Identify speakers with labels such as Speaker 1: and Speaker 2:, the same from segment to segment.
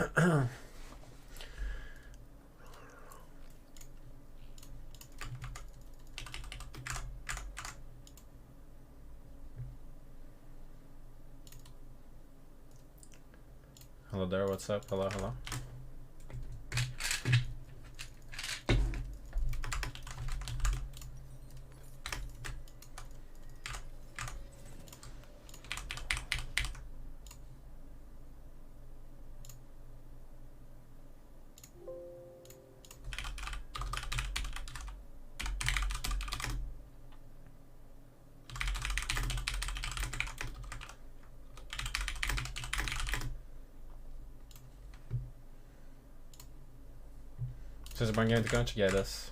Speaker 1: Hello there, what's up? Hello, hello. Vocês vão ganhar de quanto que é this?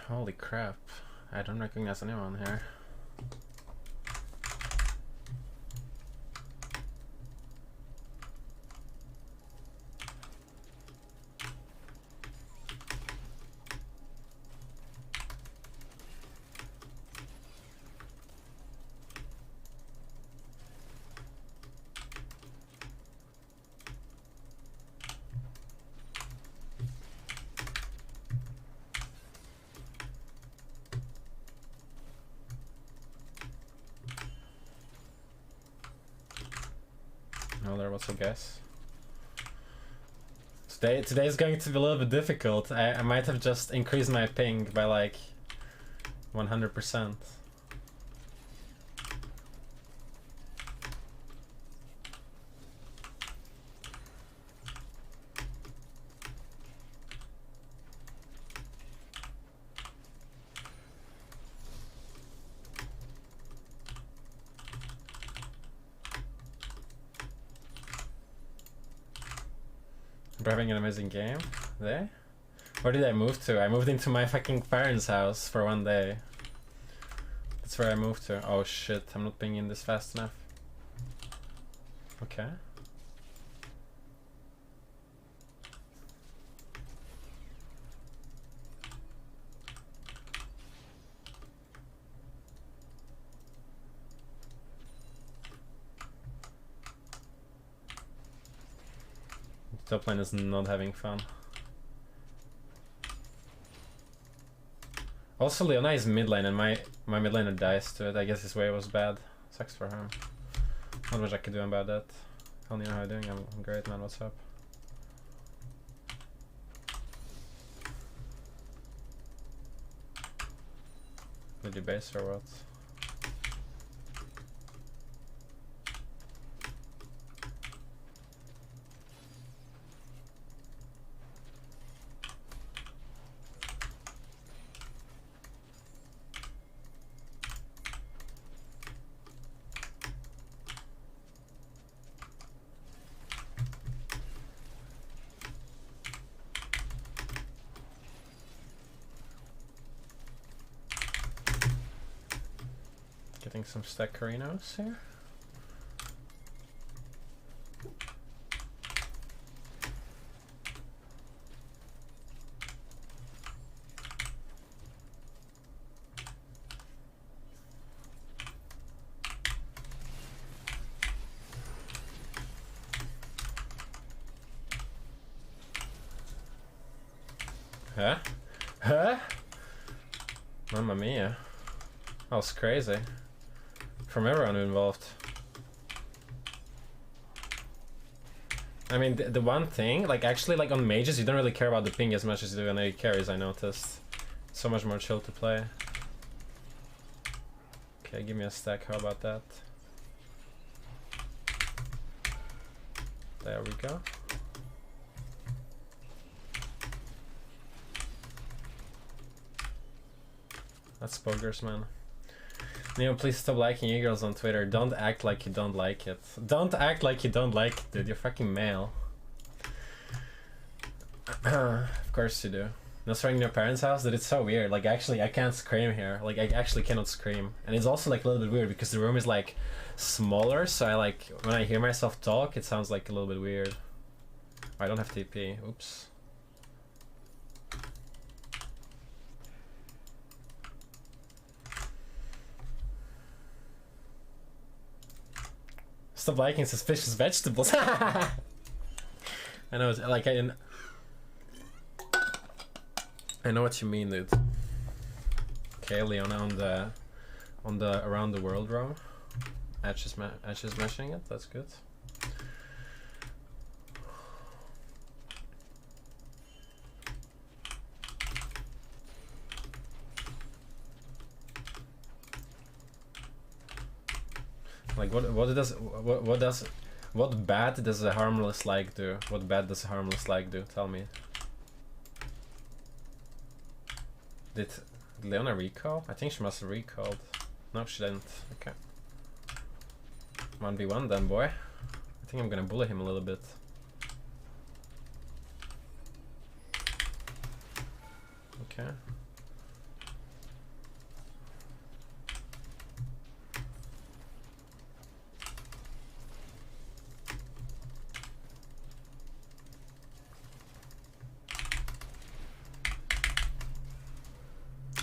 Speaker 1: Holy crap, I don't recognize anyone here. What's a guess? Today is going to be a little bit difficult. I might have just increased my ping by like 100%. We're having an amazing game there. Where did I move to? I moved into my fucking parents' house for one day. That's where I moved to. Oh shit, I'm not pinging this fast enough. Okay. Top lane is not having fun. Also, Leona is mid lane and my mid laner dies to it. I guess his way was bad. Sucks for him. Not much I could do about that. Hell, Nino, how are you doing? I'm great, man. What's up? Did you base or what? Getting some stack Carinos here. Huh? Huh? Mamma mia. That was crazy. From everyone involved. I mean, the one thing, like actually like on mages, you don't really care about the ping as much as you do on AD carries, I noticed. So much more chill to play. Okay, give me a stack, how about that? There we go. That's boggers, man. Neo, please stop liking e-girls on Twitter. Don't act like you don't like it. Don't act like you don't like it, dude. You're fucking male. Of course you do. No swearing in your parents' house? Dude, it's so weird. Like, actually, I can't scream here. Like, I actually cannot scream. And it's also, like, a little bit weird because the room is, like, smaller. So I, like, when I hear myself talk, it sounds, like, a little bit weird. I don't have TP. Oops. Stop liking suspicious vegetables. I know, it's like I know what you mean, dude. Okay, Leona on the around the world roam. Ash is mashing it. That's good. Like what bad does a harmless like do? What bad does a harmless like do? Tell me. Did Leona recall? I think she must have recalled. No, she didn't. Okay. 1v1 then, boy. I think I'm gonna bully him a little bit. Okay.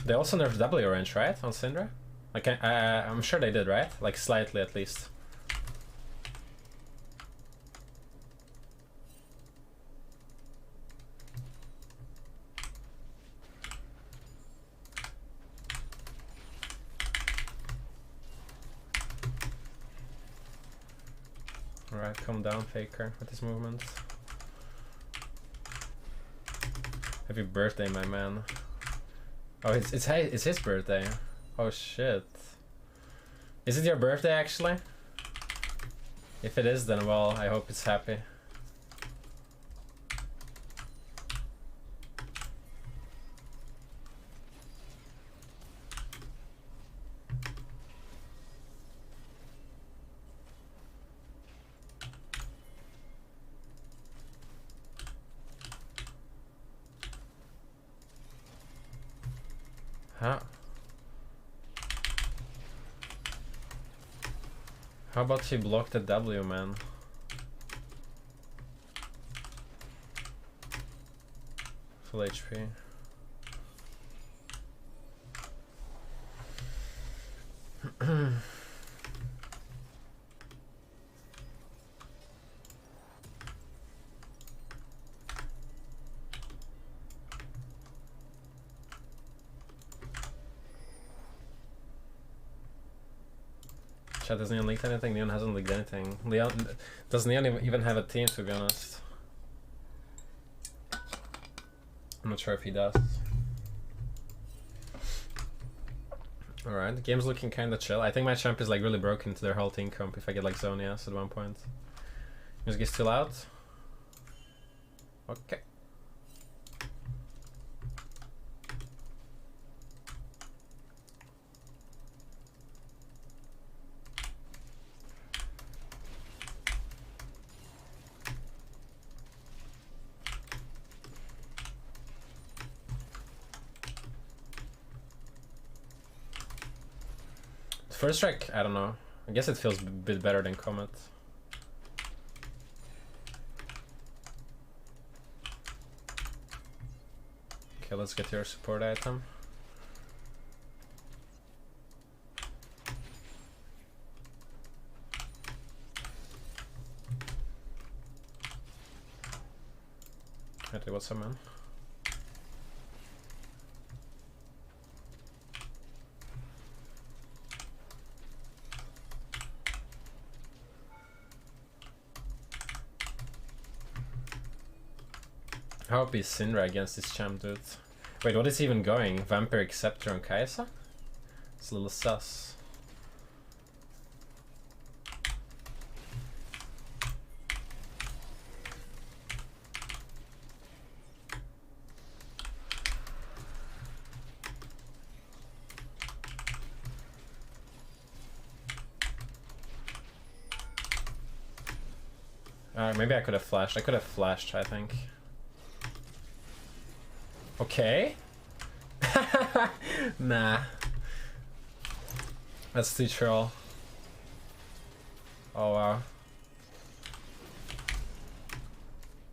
Speaker 1: They also nerfed W range, right? On Syndra? Like, I'm sure they did, right? Like, slightly at least. Alright, calm down, Faker, with his movements. Happy birthday, my man. Oh, it's his birthday. Oh shit. Is it your birthday actually? If it is, then well, I hope it's happy. How about she blocked the W, man? Full HP. Chat, does Neon leak anything? Neon hasn't leaked anything. Does Neon even have a team, to be honest? I'm not sure if he does. Alright, the game's looking kinda chill. I think my champ is like really broken into their whole team comp if I get like Zonias at one point. Music is still out. Okay. First strike, I don't know. I guess it feels a bit better than Comet. Okay, let's get your support item. Okay, what's up, man? How would be Syndra against this champ, dude? Wait, what is even going? Vampire Scepter on Kaisa? It's a little sus. Maybe I could have flashed. I could have flashed, I think. Okay. Nah. That's too troll. Oh wow.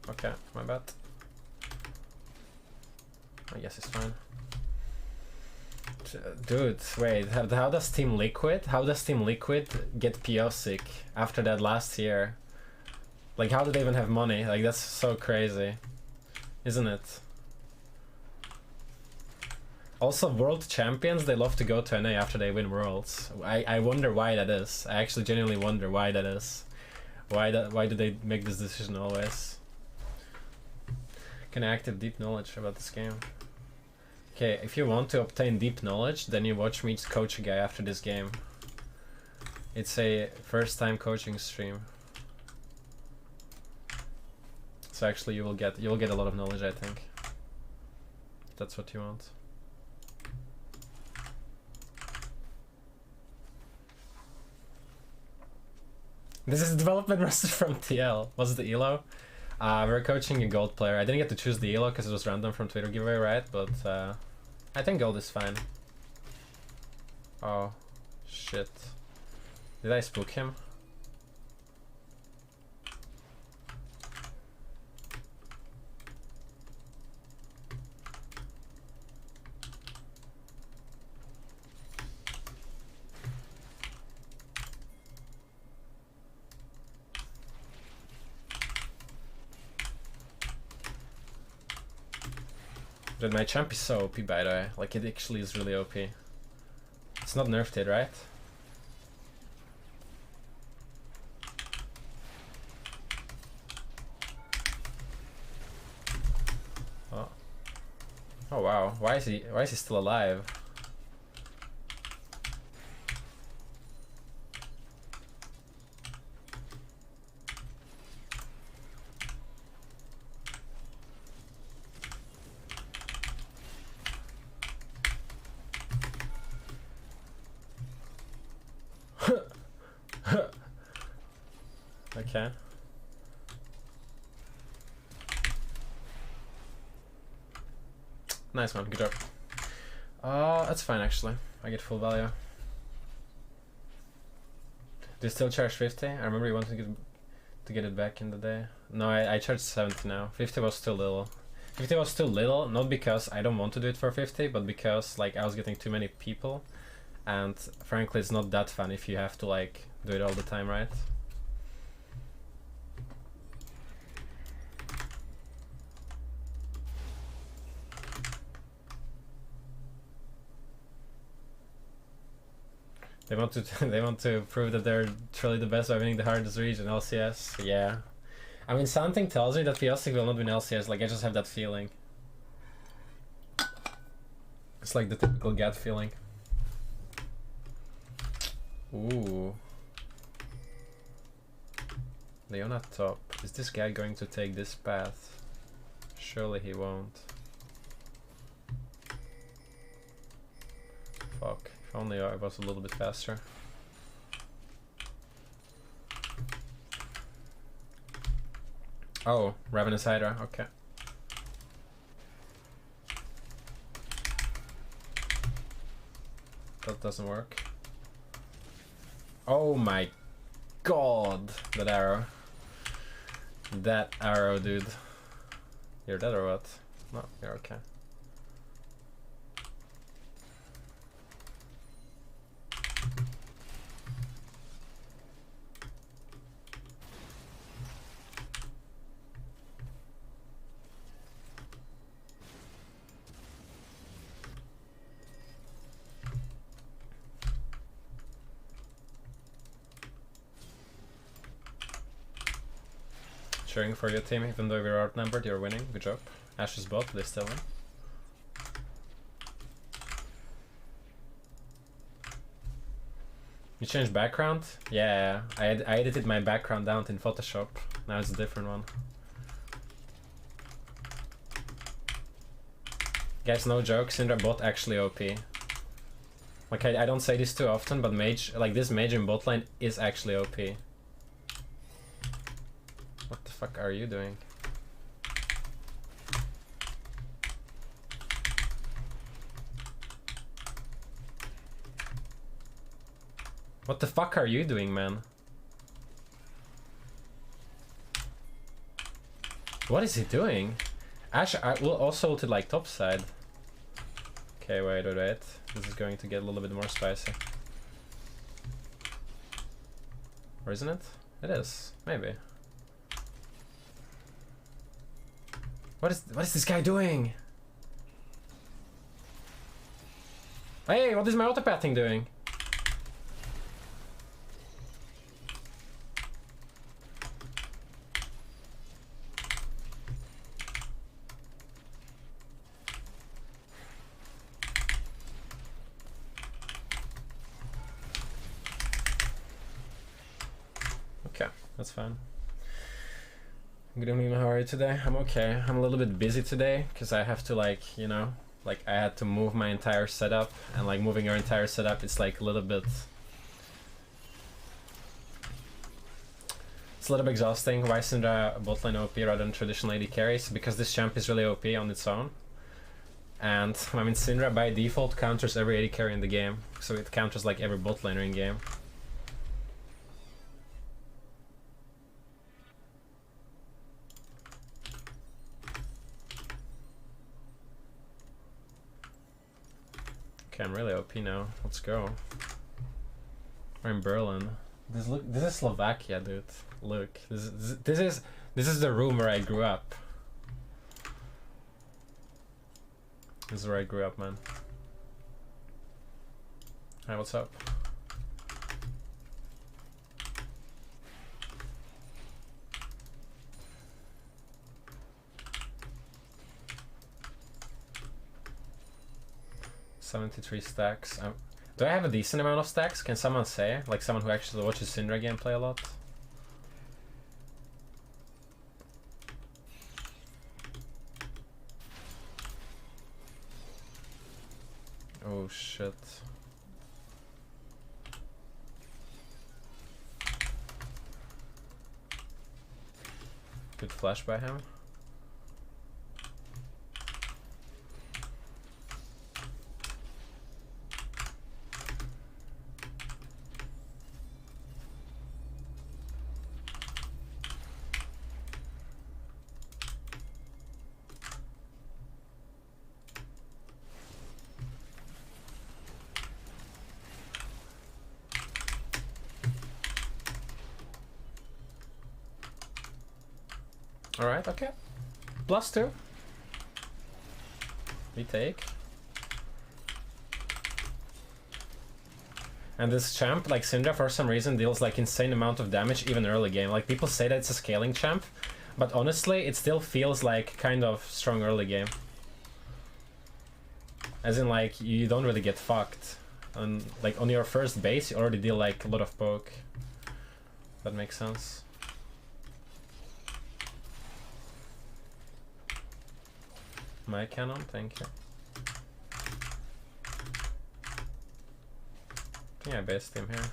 Speaker 1: Okay, my bad. I guess it's fine. Dude, wait, how does Team Liquid? How does Team Liquid get PO sick after that last year? Like, how do they even have money? Like, that's so crazy, isn't it? Also, world champions, they love to go to NA after they win worlds. I wonder why that is. I actually genuinely wonder why that is. Why do they make this decision always? Can I active deep knowledge about this game? Okay, if you want to obtain deep knowledge, then you watch me coach a guy after this game. It's a first time coaching stream. So actually you'll get a lot of knowledge, I think. If that's what you want. This is development roster from TL. What's the elo? We're coaching a gold player. I didn't get to choose the elo because it was random from Twitter giveaway, right? But I think gold is fine. Oh, shit. Did I spook him? Dude, my champ is so OP, by the way. Like, it actually is really OP. It's not nerfed it, right? Oh. Oh wow. Why is he still alive? Okay. Nice one, good job. That's fine actually. I get full value. Do you still charge 50? I remember you wanted to get it back in the day. No, I charge 70 now. 50 was too little. 50 was too little, not because I don't want to do it for 50, but because like I was getting too many people, and frankly it's not that fun if you have to like do it all the time, right? They want to prove that they're truly the best by winning the hardest region, LCS. Yeah. I mean, something tells me that Piostic will not win LCS, like I just have that feeling. It's like the typical gut feeling. Ooh. Leona top. Is this guy going to take this path? Surely he won't. Fuck. If only I was a little bit faster. Oh, Ravenous Hydra, okay. That doesn't work. Oh my god, that arrow. That arrow, dude. You're dead or what? No, you're okay. Cheering for your team, even though we're outnumbered, you're winning. Good job. Ash's bot, they still win. You changed background? Yeah, I edited my background down in Photoshop. Now it's a different one. Guys, no joke, Syndra bot actually OP. Like, I don't say this too often, but mage, like this mage in bot lane is actually OP. What the fuck are you doing? What the fuck are you doing, man? What is he doing? Ash will also ulted like top side. Okay, wait. This is going to get a little bit more spicy. Or isn't it? It is. Maybe. What is this guy doing? Hey, what is my autopathing doing? Okay, that's fine. Good evening, how are you today? I'm okay. I'm a little bit busy today because I have to like, you know, like I had to move my entire setup, and like moving our entire setup, it's like a little bit... It's a little bit exhausting. Why Syndra botlane OP rather than traditional AD carries? Because this champ is really OP on its own. And I mean, Syndra by default counters every AD carry in the game, so it counters like every bot laner in game. Okay, I'm really OP now. Let's go. We're in Berlin. This is Slovakia, dude. Look, this is the room where I grew up. This is where I grew up, man. Hi, what's up? $73 stacks. Do I have a decent amount of stacks? Can someone say? Like someone who actually watches Syndra gameplay a lot? Oh shit. Good flash by him. Alright, okay. +2. We take. And this champ, like Syndra, for some reason deals like insane amount of damage even early game. Like people say that it's a scaling champ, but honestly it still feels like kind of strong early game. As in like you don't really get fucked. And like on your first base you already deal like a lot of poke. That makes sense. My cannon, thank you. I think I based him here.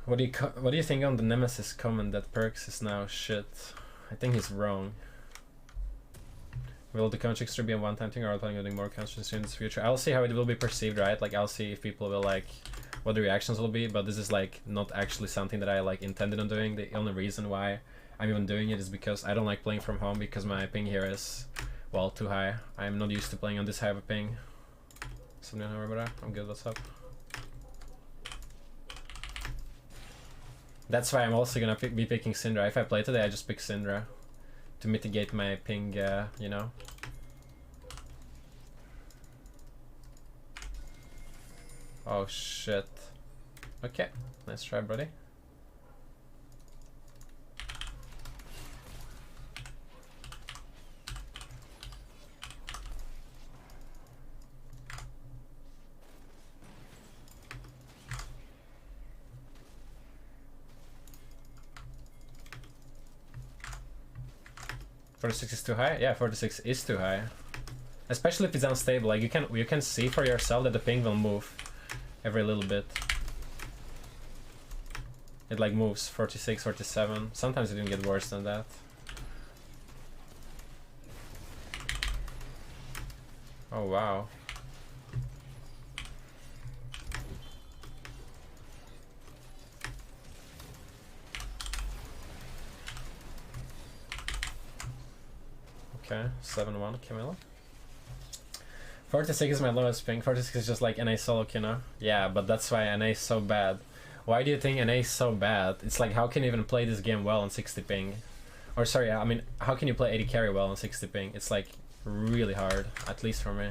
Speaker 1: What do you think on the Nemesis comment that Perks is now shit? I think he's wrong. Will the counter extra be a one-time thing, or are you planning on doing more counters in the future? I'll see how it will be perceived, right? Like I'll see if people will like what the reactions will be, but this is like not actually something that I like intended on doing. The only reason why I'm even doing it is because I don't like playing from home because my ping here is, well, too high. I'm not used to playing on this high of a ping. Something over there. I'm good, what's up? That's why I'm also gonna be picking Syndra. If I play today, I just pick Syndra to mitigate my ping, you know. Oh shit. Okay, nice try, buddy. $46 is too high? Yeah, 46 is too high. Especially if it's unstable. Like you can see for yourself that the ping will move every little bit. It like moves 46, 47. Sometimes it can get worse than that. Oh wow. Okay, 7-1, Camilla. 46 is my lowest ping. 46 is just like NA solo, you know? Yeah, but that's why NA is so bad. Why do you think NA is so bad? It's like, how can you even play this game well on 60 ping? Or sorry, I mean, how can you play 80 carry well on 60 ping? It's like really hard, at least for me.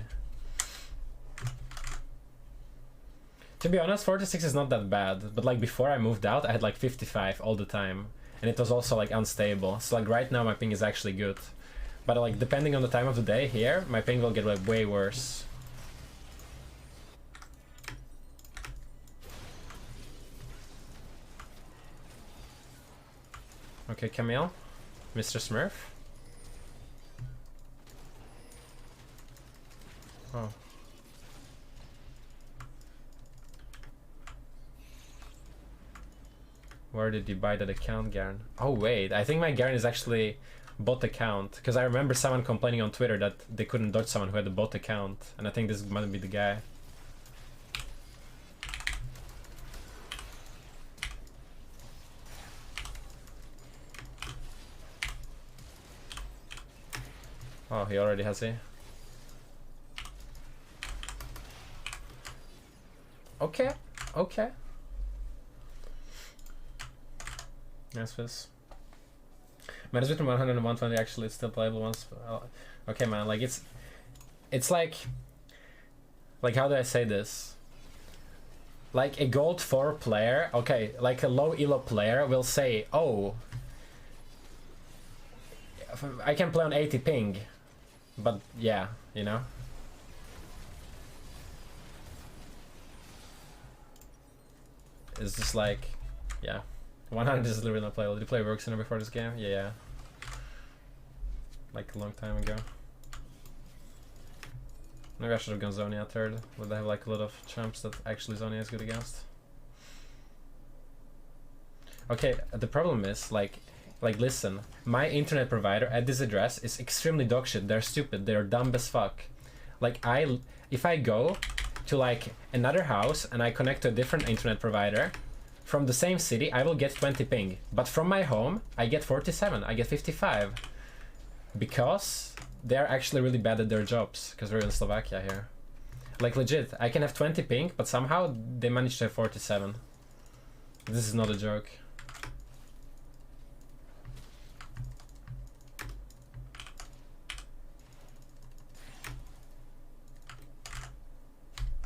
Speaker 1: To be honest, 46 is not that bad, but like before I moved out, I had like 55 all the time. And it was also like unstable. So like right now my ping is actually good. But like depending on the time of the day here, my ping will get like way worse. Okay, Camille. Mr. Smurf. Oh. Where did you buy that account, Garen? Oh wait, I think my Garen is actually bot account, because I remember someone complaining on Twitter that they couldn't dodge someone who had a bot account, and I think this might be the guy. Oh, he already has it. Okay, okay. Yes, this. Man, it's between 100 and 120 actually, it's still playable once. Okay, man, like it's like how do I say this? Like a gold 4 player, okay, like a low elo player will say, oh, I can play on 80 ping, but yeah, you know. It's just like, yeah. 100 is literally not playable. Did you play Work Center before this game? Yeah. Like a long time ago. Maybe I should have gone Zonia third. Would I have like a lot of champs that actually Zonia is good against? Okay, the problem is like listen, my internet provider at this address is extremely dogshit. They're stupid. They're dumb as fuck. Like if I go to like another house and I connect to a different internet provider from the same city, I will get 20 ping. But from my home, I get 47. I get 55. Because they're actually really bad at their jobs. Because we're in Slovakia here. Like legit, I can have 20 ping, but somehow they manage to have 47. This is not a joke.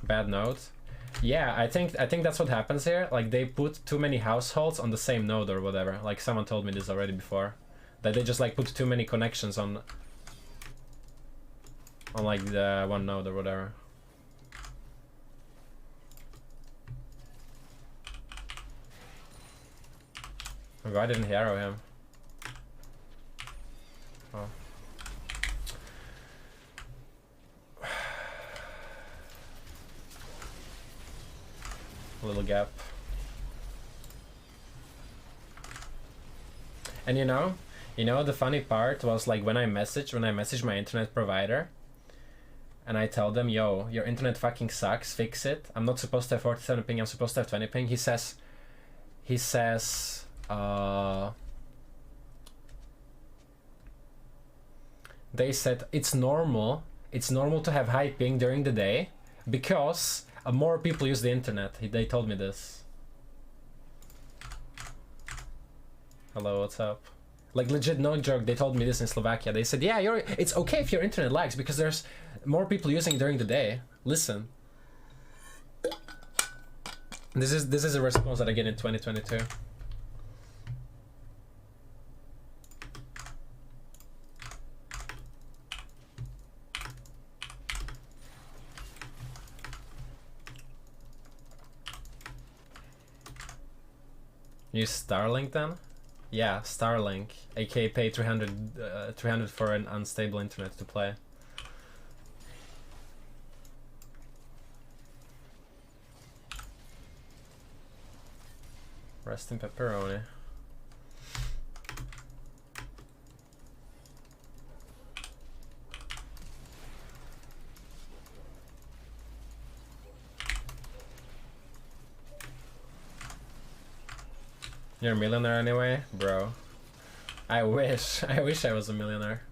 Speaker 1: Bad note. Yeah, I think that's what happens here. Like they put too many households on the same node or whatever. Like someone told me this already before. That they just like put too many connections on like the one node or whatever. Oh, I didn't hero him. Oh. A little gap. And you know the funny part was like when I messaged my internet provider and I tell them, yo, your internet fucking sucks, fix it. I'm not supposed to have 47 ping, I'm supposed to have 20 ping. He says they said it's normal to have high ping during the day because more people use the internet. They told me this. Hello, what's up? Like legit, no joke, they told me this in Slovakia. They said, yeah, it's okay if your internet lags because there's more people using it during the day. Listen. This is a response that I get in 2022. Use Starlink then? Yeah, Starlink, aka pay 300 for an unstable internet to play. Rest in pepperoni. You're a millionaire anyway? Bro. I wish I was a millionaire.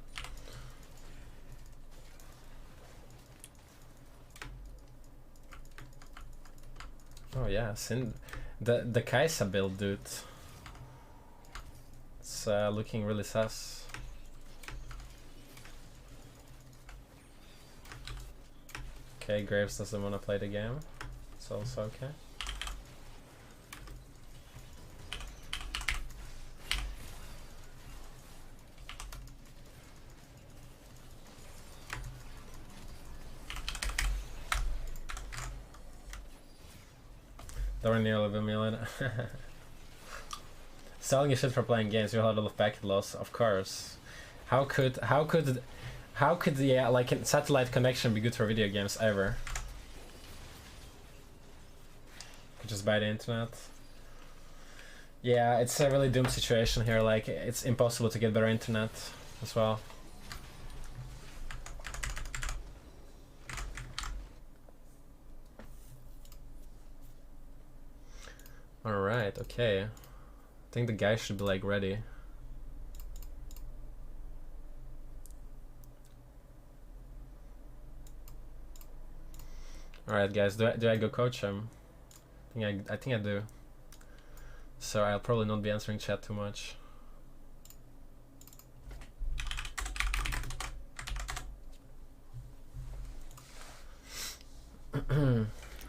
Speaker 1: Oh yeah, the Kaisa build, dude. It's looking really sus. Okay, Graves doesn't want to play the game. It's also okay. Don't near 11 million. Selling your shit for playing games, you'll have a lot of packet loss, of course. How could the like satellite connection be good for video games ever? Could just buy the internet. Yeah, it's a really doomed situation here. Like, it's impossible to get better internet as well. Alright, okay. I think the guy should be like ready. Alright guys, do I go coach him? I think I do. So I'll probably not be answering chat too much.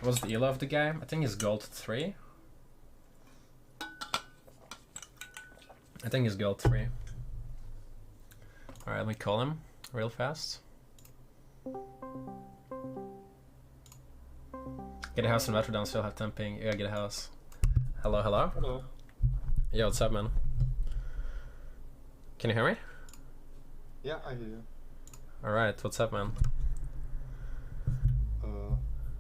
Speaker 1: What's the elo of the guy? I think he's gold 3. I think he's gold 3. Alright, let me call him real fast. Get a house in Rotterdam, so I'll have temping. Yeah, get a house. Hello, hello?
Speaker 2: Hello.
Speaker 1: Yo, what's up, man? Can you hear me?
Speaker 2: Yeah, I hear you.
Speaker 1: Alright, what's up, man?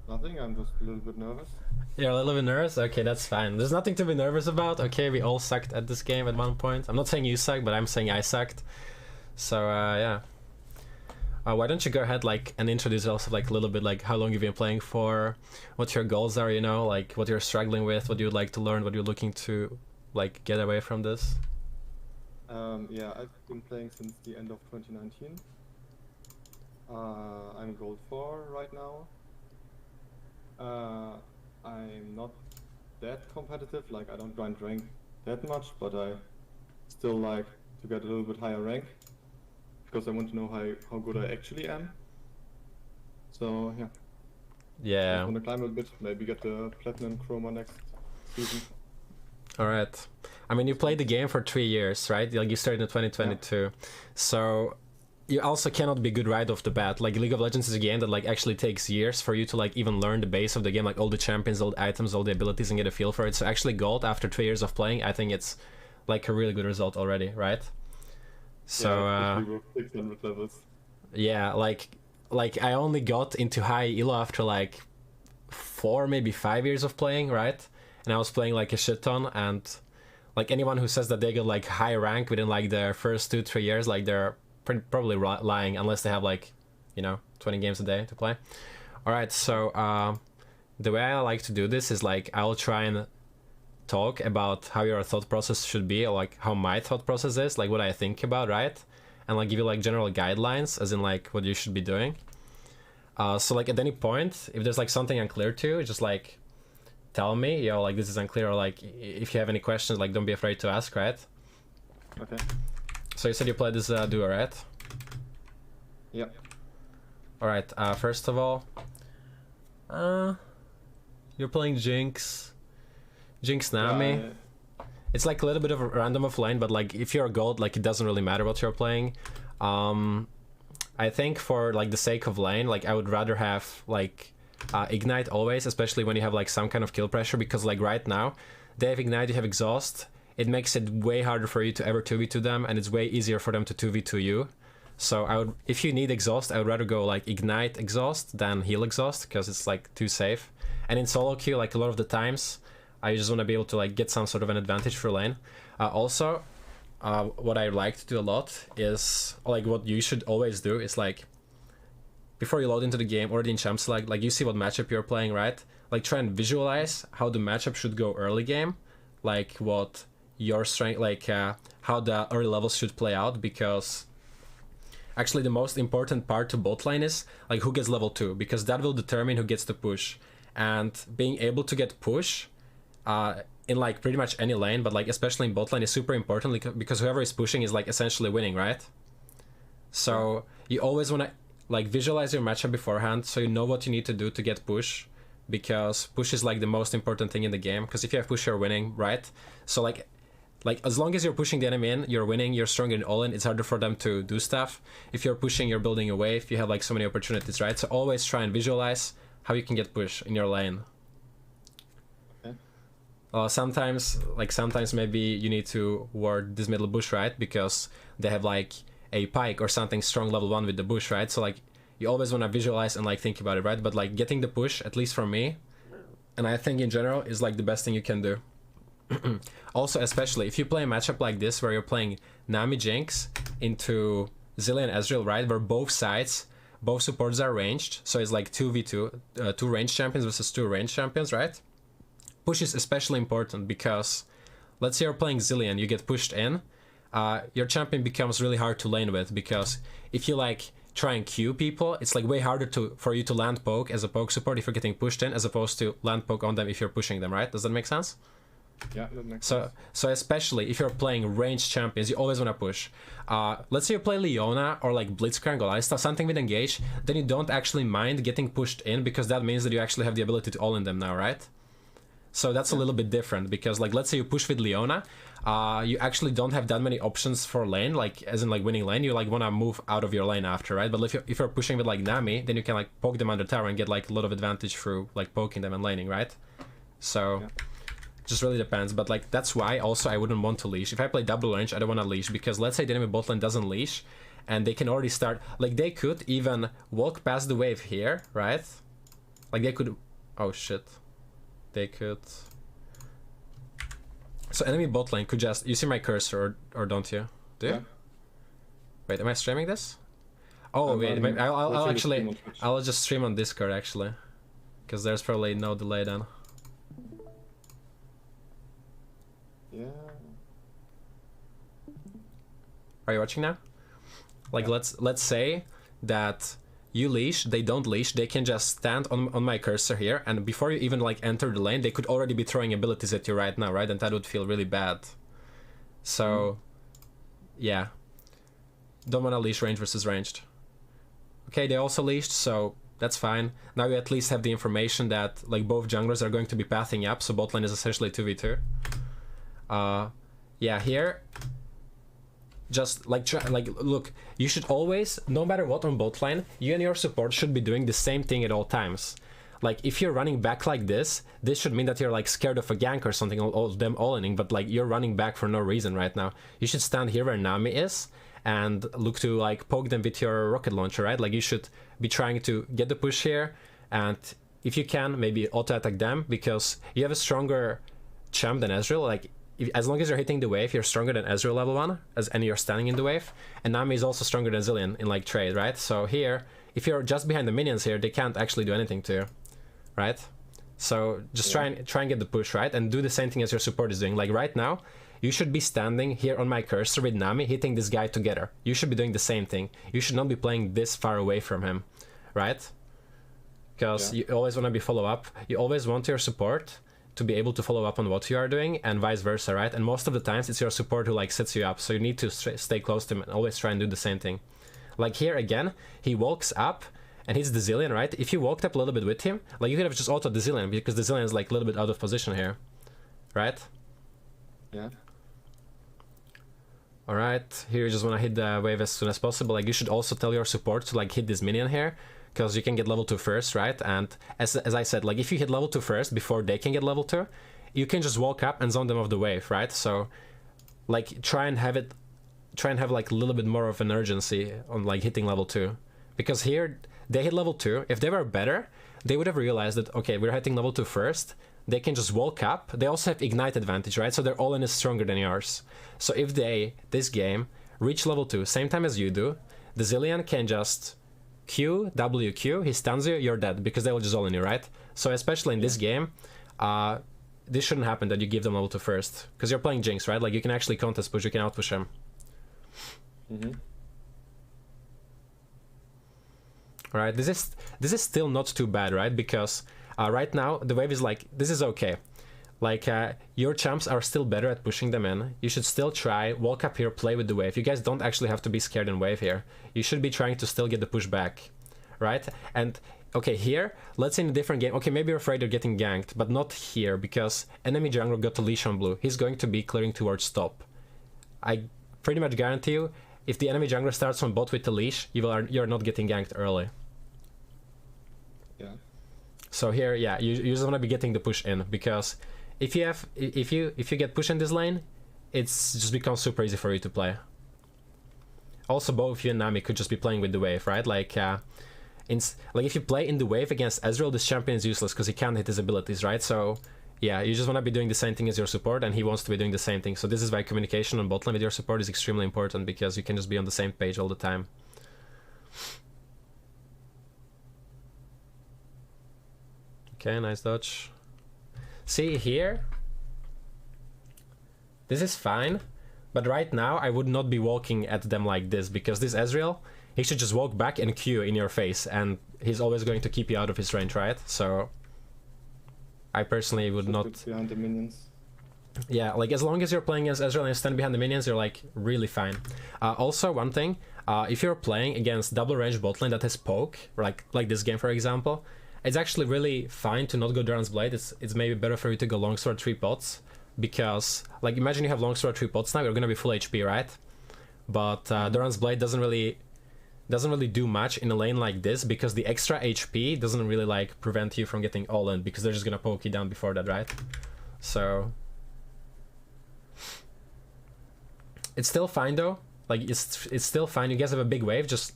Speaker 2: Nothing, I'm just a little bit nervous.
Speaker 1: You're a little bit nervous? Okay, that's fine. There's nothing to be nervous about. Okay, we all sucked at this game at one point. I'm not saying you suck, but I'm saying I sucked. So, yeah. Why don't you go ahead, like, and introduce yourself, like, a little bit, like, how long you've been playing for, what your goals are, you know, like, what you're struggling with, what you'd like to learn, what you're looking to, like, get away from this?
Speaker 2: Yeah, I've been playing since the end of 2019. I'm gold 4 right now. I'm not that competitive, like I don't grind rank that much, but I still like to get a little bit higher rank because I want to know how good I actually am. So yeah.
Speaker 1: Yeah.
Speaker 2: I want to climb a bit, maybe get the platinum chroma next season.
Speaker 1: Alright. I mean, you played the game for 3 years, right? Like, you started in 2022. Yeah. So you also cannot be good right off the bat. Like, League of Legends is a game that, like, actually takes years for you to, like, even learn the base of the game, like all the champions, all the items, all the abilities, and get a feel for it. So actually gold after 3 years of playing, I think it's like a really good result already, right? So
Speaker 2: yeah, 600 levels.
Speaker 1: Yeah, like I only got into high elo after like 4, maybe 5 years of playing, right? And I was playing like a shit ton, and like anyone who says that they got like high rank within like their first 2-3 years, like they're probably lying, unless they have like, you know, 20 games a day to play. All right, so the way I like to do this is like I'll try and talk about how your thought process should be, or like how my thought process is, like what I think about, right? And like give you like general guidelines, as in like what you should be doing. So like at any point, if there's like something unclear to you, just like tell me, yo, like this is unclear, or like if you have any questions, like don't be afraid to ask, right?
Speaker 2: Okay.
Speaker 1: So you said you played this duo, right?
Speaker 2: Yep.
Speaker 1: All right. First of all, you're playing Jinx Nami.
Speaker 2: Yeah,
Speaker 1: It's like a little bit of a random of lane, but like if you're a gold, like it doesn't really matter what you're playing. I think for like the sake of lane, like I would rather have like Ignite always, especially when you have like some kind of kill pressure, because like right now they have Ignite, you have Exhaust. It makes it way harder for you to ever 2v2 them, and it's way easier for them to 2v2 you. So I would, if you need Exhaust, I would rather go like Ignite Exhaust than Heal Exhaust, because it's like too safe. And in solo queue, like a lot of the times, I just want to be able to like get some sort of an advantage for lane. Also, what I like to do a lot is, like what you should always do is like, before you load into the game, already in champ select, like you see what matchup you're playing, right? Like try and visualize how the matchup should go early game, like what your strength, like how the early levels should play out, because actually the most important part to bot lane is like who gets level 2, because that will determine who gets to push. and being able to get push in like pretty much any lane, but like especially in bot lane is super important because whoever is pushing is like essentially winning, right? So you always want to like visualize your matchup beforehand so you know what you need to do to get push, because push is like the most important thing in the game, because if you have push you're winning, right? So like as long as you're pushing the enemy in, you're winning, you're stronger in all in, it's harder for them to do stuff. If you're pushing, you're building a wave, you have like so many opportunities, right? So always try and visualize how you can get push in your lane. Sometimes maybe you need to ward this middle bush, right? Because they have like a pike or something strong level 1 with the bush, right? So like you always want to visualize and like think about it, right? But like getting the push, at least for me, and I think in general, is like the best thing you can do. Also, especially if you play a matchup like this where you're playing Nami Jinx into Zilean Ezreal, right? Where both sides, both supports are ranged. So it's like 2v2, 2 ranged champions versus 2 ranged champions, right? Push is especially important because let's say you're playing Zilean, you get pushed in, your champion becomes really hard to lane with, because if you like try and queue people, it's like way harder for you to land poke as a poke support if you're getting pushed in, as opposed to land poke on them if you're pushing them, right? Does that make sense?
Speaker 2: Yeah, that makes sense.
Speaker 1: So especially if you're playing ranged champions, you always want to push. Let's say you play Leona or like Blitzcrank or something with engage, then you don't actually mind getting pushed in, because that means that you actually have the ability to all in them now, right? So that's a little bit different, because like let's say you push with Leona, you actually don't have that many options for lane, like as in like winning lane. You like want to move out of your lane after, right? But if you're pushing with like Nami, then you can like poke them under tower and get like a lot of advantage through like poking them and laning, right? So just really depends. But like that's why also I wouldn't want to leash. If I play double range, I don't want to leash, because let's say the enemy bot lane doesn't leash and they can already start, like they could even walk past the wave here, right? Like they could, oh shit. They could. So enemy bot lane could just, you see my cursor or don't you? Do you? Yeah. Wait, am I streaming this? Oh wait, I'll actually, I'll just stream on Discord actually, because there's probably no delay then.
Speaker 2: Yeah.
Speaker 1: Are you watching now? Like let's say that you leash, they don't leash, they can just stand on my cursor here, and before you even like enter the lane, they could already be throwing abilities at you right now, right? And that would feel really bad. So yeah, don't want to leash range versus ranged. Okay, they also leashed, so that's fine. Now you at least have the information that like both junglers are going to be pathing up, so bot lane is essentially 2v2. Yeah, here just like look, you should always, no matter what on bot lane, you and your support should be doing the same thing at all times. Like if you're running back like this should mean that you're like scared of a gank or something, them all-inning, but like you're running back for no reason right now. You should stand here where Nami is and look to like poke them with your rocket launcher, right? Like you should be trying to get the push here, and if you can, maybe auto attack them, because you have a stronger champ than Ezreal. Like as long as you're hitting the wave, you're stronger than Ezreal level 1, and you're standing in the wave. And Nami is also stronger than Zilean in like trade, right? So here, if you're just behind the minions here, they can't actually do anything to you, right? So just try and get the push, right? And do the same thing as your support is doing. Like right now, you should be standing here on my cursor with Nami, hitting this guy together. You should be doing the same thing. You should not be playing this far away from him, right? Because you always want to be follow up. You always want your support to be able to follow up on what you are doing, and vice versa, right? And most of the times it's your support who like sets you up, so you need to stay close to him and always try and do the same thing. Like here again, he walks up and he's the Zilean, right? If you walked up a little bit with him, like you could have just auto the Zilean, because the Zilean is like a little bit out of position here, right?
Speaker 2: Yeah.
Speaker 1: All right, here you just want to hit the wave as soon as possible. Like you should also tell your support to like hit this minion here, because you can get level 2 first, right? And as I said, like if you hit level 2 first before they can get level 2, you can just walk up and zone them off the wave, right? So like try and have like a little bit more of an urgency on like hitting level 2, because here they hit level 2. If they were better, they would have realized that, okay, we're hitting level 2 first, they can just walk up. They also have ignite advantage, right? So their all-in is stronger than yours. So if they, this game, reach level 2 same time as you do, the Zilean can just Q, WQ, he stuns you, you're dead, because they will just all in you, right? So especially in this game, this shouldn't happen that you give them level 2 first, because you're playing Jinx, right? Like you can actually contest push, you can outpush him. Alright, this is still not too bad, right? Because Right now, the wave is like, this is okay. Like, your champs are still better at pushing them in. You should still try, walk up here, play with the wave. You guys don't actually have to be scared in wave here. You should be trying to still get the push back, right? And, okay, here, let's say in a different game. Okay, maybe you're afraid of getting ganked, but not here, because enemy jungler got a leash on blue. He's going to be clearing towards top. I pretty much guarantee you, if the enemy jungler starts on bot with the leash, you're not getting ganked early.
Speaker 2: Yeah.
Speaker 1: So here, yeah, you just want to be getting the push in, because if you get pushed in this lane, it's just becomes super easy for you to play. Also, both you and Nami could just be playing with the wave, right? Like, if you play in the wave against Ezreal, this champion is useless because he can't hit his abilities, right? So, yeah, you just want to be doing the same thing as your support, and he wants to be doing the same thing. So this is why communication on bot lane with your support is extremely important, because you can just be on the same page all the time. Okay, nice dodge. See here, this is fine, but right now I would not be walking at them like this, because this Ezreal, he should just walk back and Q in your face, and he's always going to keep you out of his range, right? So I personally would not...
Speaker 2: behind the minions.
Speaker 1: Yeah, like as long as you're playing as Ezreal and you stand behind the minions, you're like really fine. Also, one thing, if you're playing against double range bot lane that has poke, like this game for example, it's actually really fine to not go Doran's Blade. It's maybe better for you to go Longsword 3 pots, because like imagine you have Longsword 3 pots now, you're gonna be full HP, right? But Doran's Blade doesn't really do much in a lane like this, because the extra HP doesn't really like prevent you from getting all in, because they're just gonna poke you down before that, right? So it's still fine though. Like it's still fine. You guys have a big wave. Just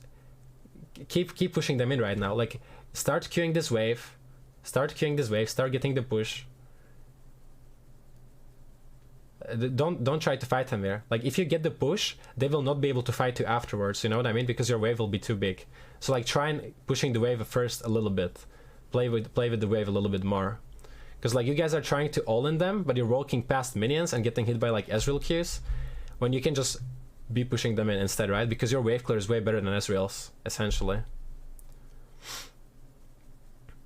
Speaker 1: keep pushing them in right now. Like start queuing this wave. Start queuing this wave. Start getting the push. Don't try to fight them here. Like if you get the push, they will not be able to fight you afterwards. You know what I mean? Because your wave will be too big. So like try and pushing the wave first a little bit. Play with the wave a little bit more. Because like you guys are trying to all in them, but you're walking past minions and getting hit by like Ezreal Qs, when you can just be pushing them in instead, right? Because your wave clear is way better than Ezreal's, essentially.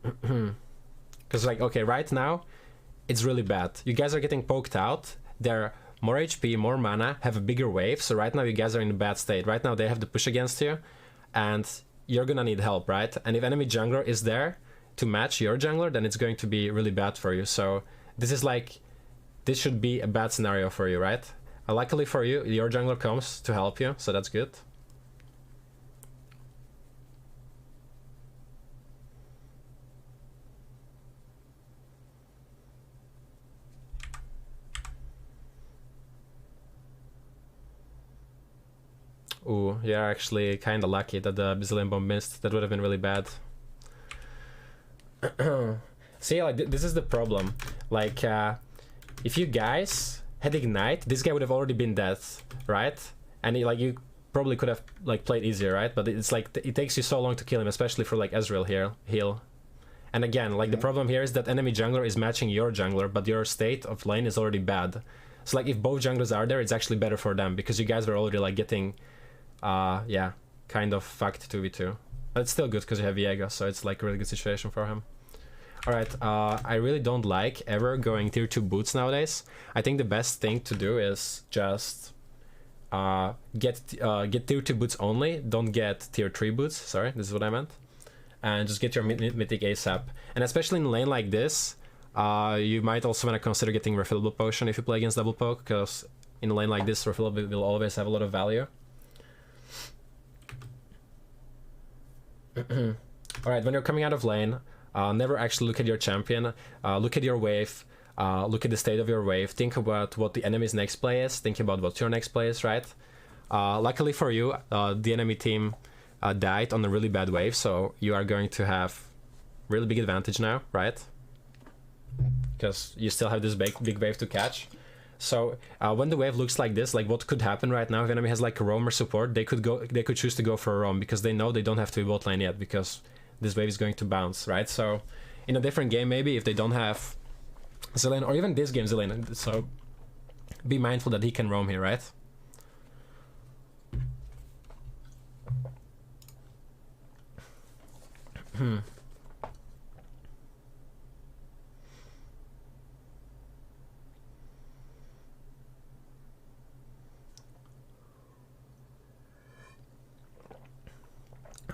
Speaker 1: Because like, okay, right now, it's really bad. You guys are getting poked out. They're more HP, more mana, have a bigger wave. So right now you guys are in a bad state. Right now they have the push against you, and you're gonna need help, right? And if enemy jungler is there to match your jungler, then it's going to be really bad for you. So this should be a bad scenario for you, right? Luckily for you, your jungler comes to help you, so that's good. Ooh, you're actually kinda lucky that the Bazillion Bomb missed. That would have been really bad. See, like, this is the problem. Like, if you guys had Ignite, this guy would have already been dead, right? And like you probably could have like played easier, right? But it's like it takes you so long to kill him, especially for like Ezreal here, heal. And again, like the problem here is that enemy jungler is matching your jungler, but your state of lane is already bad. So like if both junglers are there, it's actually better for them, because you guys are already like getting, yeah, kind of fucked 2v2. But it's still good because you have Viego, so it's like a really good situation for him. Alright, I really don't like ever going tier 2 boots nowadays. I think the best thing to do is just get tier 2 boots only. Don't get tier 3 boots, sorry, this is what I meant. And just get your mythic ASAP. And especially in a lane like this, you might also want to consider getting refillable potion if you play against double poke, because in a lane like this, refillable will always have a lot of value. Alright, when you're coming out of lane, never actually look at your champion, look at your wave, look at the state of your wave, think about what the enemy's next play is, think about what your next play is, right? Luckily for you, the enemy team died on a really bad wave, so you are going to have really big advantage now, right? Because you still have this big wave to catch. So when the wave looks like this, like what could happen right now if enemy has like a roamer support, they could choose to go for a roam, because they know they don't have to be bot lane yet, because this wave is going to bounce, right? So in a different game, maybe if they don't have Celina, or even this game Celina, so be mindful that he can roam here, right?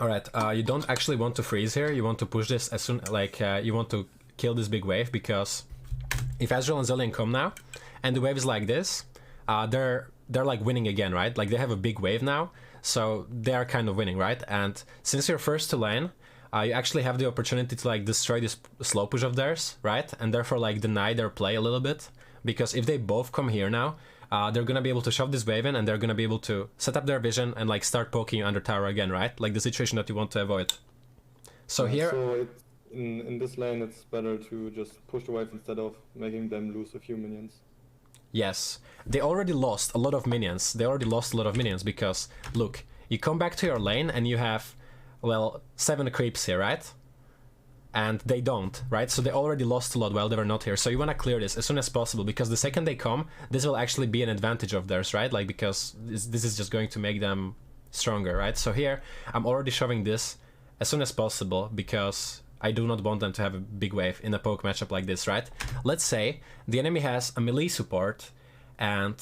Speaker 1: Alright, you don't actually want to freeze here, you want to push this as soon, like, you want to kill this big wave, because if Ezreal and Zillion come now, and the wave is like this, they're like winning again, right? Like, they have a big wave now, so they are kind of winning, right? And since you're first to lane, you actually have the opportunity to, like, destroy this slow push of theirs, right? And therefore, like, deny their play a little bit, because if they both come here now, they're gonna be able to shove this wave in, and they're gonna be able to set up their vision and like start poking you under tower again, right? Like the situation that you want to avoid. So here,
Speaker 2: so in this lane, it's better to just push the wave instead of making them lose a few minions.
Speaker 1: yes, they already lost a lot of minions. They already lost a lot of minions because look, you come back to your lane and you have, well, 7 creeps here, right? And they don't, right? So they already lost a lot while they were not here. So you want to clear this as soon as possible, because the second they come, this will actually be an advantage of theirs, right? Like, because this is just going to make them stronger, right? So here, I'm already shoving this as soon as possible, because I do not want them to have a big wave in a poke matchup like this, right? Let's say the enemy has a melee support, and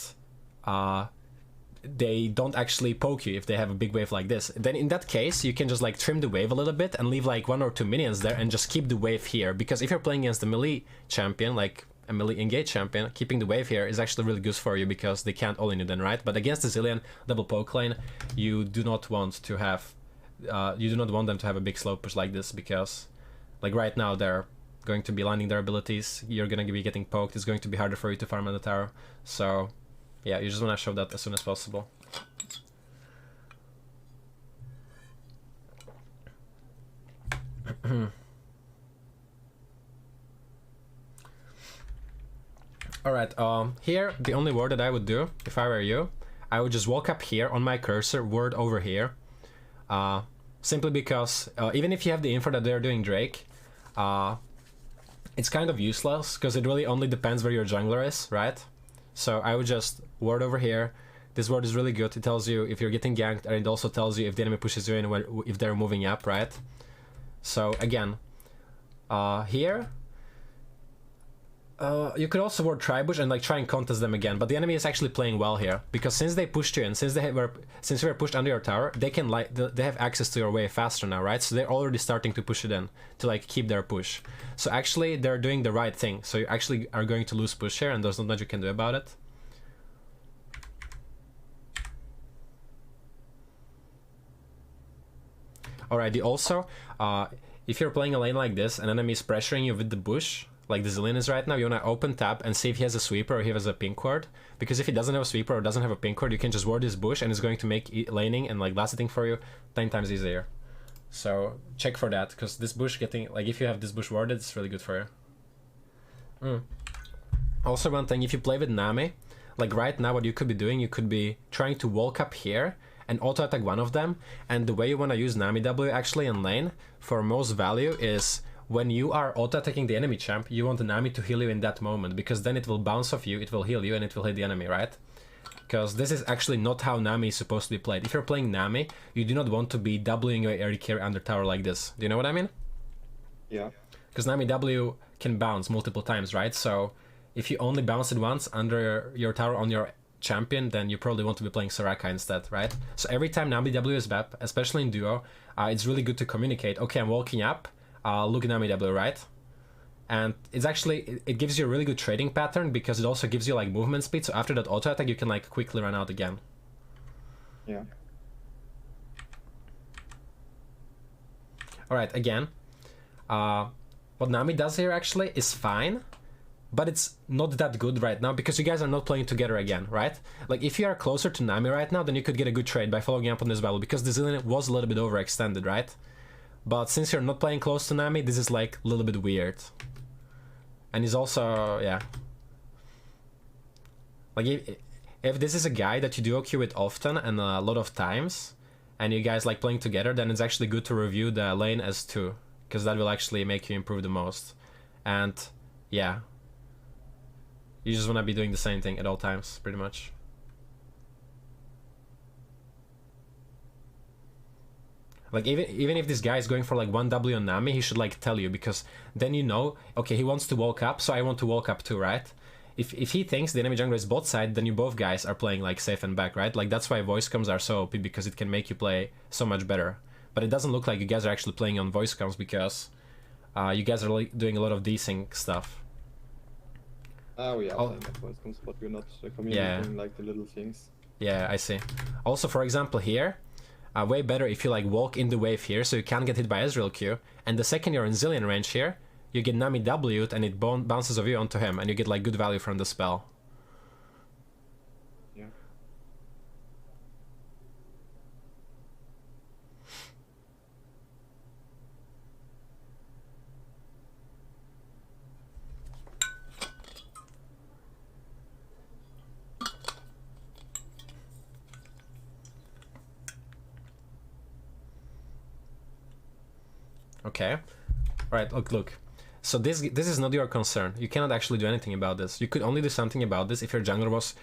Speaker 1: they don't actually poke you if they have a big wave like this. Then in that case, you can just like trim the wave a little bit and leave like 1 or 2 minions there and just keep the wave here. Because if you're playing against a melee champion, like a melee engage champion, keeping the wave here is actually really good for you, because they can't all in you then, right? But against the Zillion double poke lane, you do not want to have, you do not want them to have a big slow push like this, because like right now they're going to be landing their abilities, you're gonna be getting poked, it's going to be harder for you to farm on the tower. So yeah, you just want to show that as soon as possible. Alright, here, the only ward that I would do, if I were you, I would just walk up here on my cursor, ward over here. Simply because, even if you have the info that they're doing Drake, it's kind of useless, because it really only depends where your jungler is, right? So I would just ward over here. This ward is really good. It tells you if you're getting ganked, and it also tells you if the enemy pushes you in, if they're moving up, right? So again, here, you could also ward Tribush and like try and contest them again, but the enemy is actually playing well here, because since they pushed you in, since you were pushed under your tower, they can they have access to your wave faster now, right? So they're already starting to push it in to like keep their push. So actually they're doing the right thing. So you actually are going to lose push here, and there's not much you can do about it. Alrighty, also, if you're playing a lane like this and enemy is pressuring you with the bush, like the Celina is right now, you want to open tap and see if he has a sweeper or he has a pink ward. Because if he doesn't have a sweeper or doesn't have a pink ward, you can just ward this bush and it's going to make laning and like last hitting for you 10 times easier. So check for that, because this bush getting, like if you have this bush warded, it's really good for you. Also one thing, if you play with Nami, like right now what you could be doing, you could be trying to walk up here and auto attack one of them, and the way you want to use Nami W actually in lane for most value is when you are auto-attacking the enemy champ, you want the Nami to heal you in that moment, because then it will bounce off you, it will heal you, and it will hit the enemy, right? Because this is actually not how Nami is supposed to be played. If you're playing Nami, you do not want to be Wing your AD carry under tower like this. Do you know what I mean?
Speaker 2: Yeah.
Speaker 1: Because Nami W can bounce multiple times, right? So if you only bounce it once under your tower on your champion, then you probably want to be playing Soraka instead, right? So every time Nami W is back, especially in duo, it's really good to communicate, okay, I'm walking up, look at Nami W, right? And it's actually, it gives you a really good trading pattern, because it also gives you like movement speed, so after that auto attack you can like quickly run out again.
Speaker 2: Yeah.
Speaker 1: Alright, again, what Nami does here actually is fine, but it's not that good right now, because you guys are not playing together again, right? Like if you are closer to Nami right now, then you could get a good trade by following up on this battle, because the Zillion was a little bit overextended, right? But since you're not playing close to Nami, this is like a little bit weird. And he's also, yeah. Like if this is a guy that you duo queue with often and a lot of times, and you guys like playing together, then it's actually good to review the lane as 2, because that will actually make you improve the most. And yeah, you just want to be doing the same thing at all times, pretty much. Like even if this guy is going for like 1W on Nami, he should like tell you, because then you know, okay, he wants to walk up, so I want to walk up too, right? If he thinks the enemy jungler is bot side, then you both guys are playing like safe and back, right? Like that's why voice comms are so OP, because it can make you play so much better. but it doesn't look like you guys are actually playing on voice comms because you guys are like doing a lot of desync stuff.
Speaker 2: Oh yeah, playing at voice comms, but we're not communicating like the little things.
Speaker 1: Yeah, I see. Also, for example, here, way better if you like walk in the wave here, so you can't get hit by Ezreal Q. And the second you're in Zillion range here, you get Nami W'd and it bounces of you onto him, and you get like good value from the spell.
Speaker 2: Yeah.
Speaker 1: Okay. Alright, look. So this is not your concern. You cannot actually do anything about this. You could only do something about this if your jungler was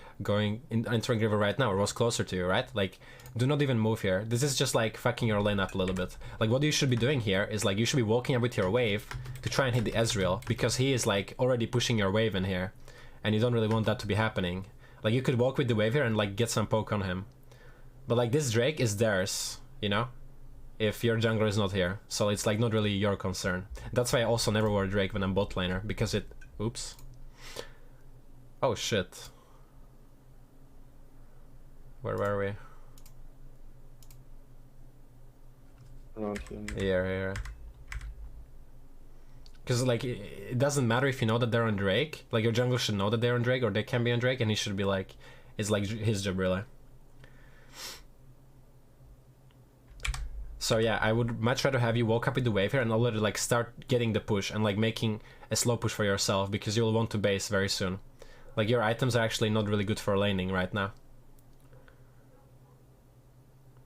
Speaker 1: entering river right now or was closer to you, right? Like, do not even move here. This is just like fucking your lane up a little bit. Like, what you should be doing here is like you should be walking up with your wave to try and hit the Ezreal, because he is like already pushing your wave in here, and you don't really want that to be happening. Like, you could walk with the wave here and like get some poke on him. But like, this Drake is theirs, you know? If your jungler is not here, so it's like not really your concern. That's why I also never wear Drake when I'm bot laner, because it... Oops. Oh shit. Where were we?
Speaker 2: Around here.
Speaker 1: Here. Because like, it doesn't matter if you know that they're on Drake. Like, your jungler should know that they're on Drake, or they can be on Drake, and he should be like... It's like his job, really. So yeah, I would much rather have you walk up with the wave here and already like start getting the push and like making a slow push for yourself, because you'll want to base very soon. Like, your items are actually not really good for laning right now.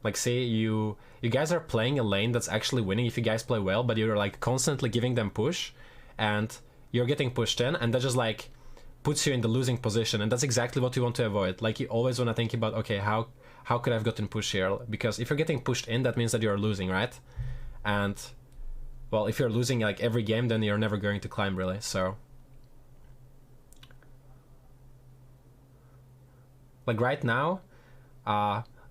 Speaker 1: Like, see, you guys are playing a lane that's actually winning if you guys play well, but you're like constantly giving them push and you're getting pushed in, and that just like puts you in the losing position, and that's exactly what you want to avoid. Like, you always want to think about, okay, how could I have gotten pushed here? Because if you're getting pushed in, that means that you're losing, right? And, well, if you're losing like every game, then you're never going to climb, really, so... Like, right now,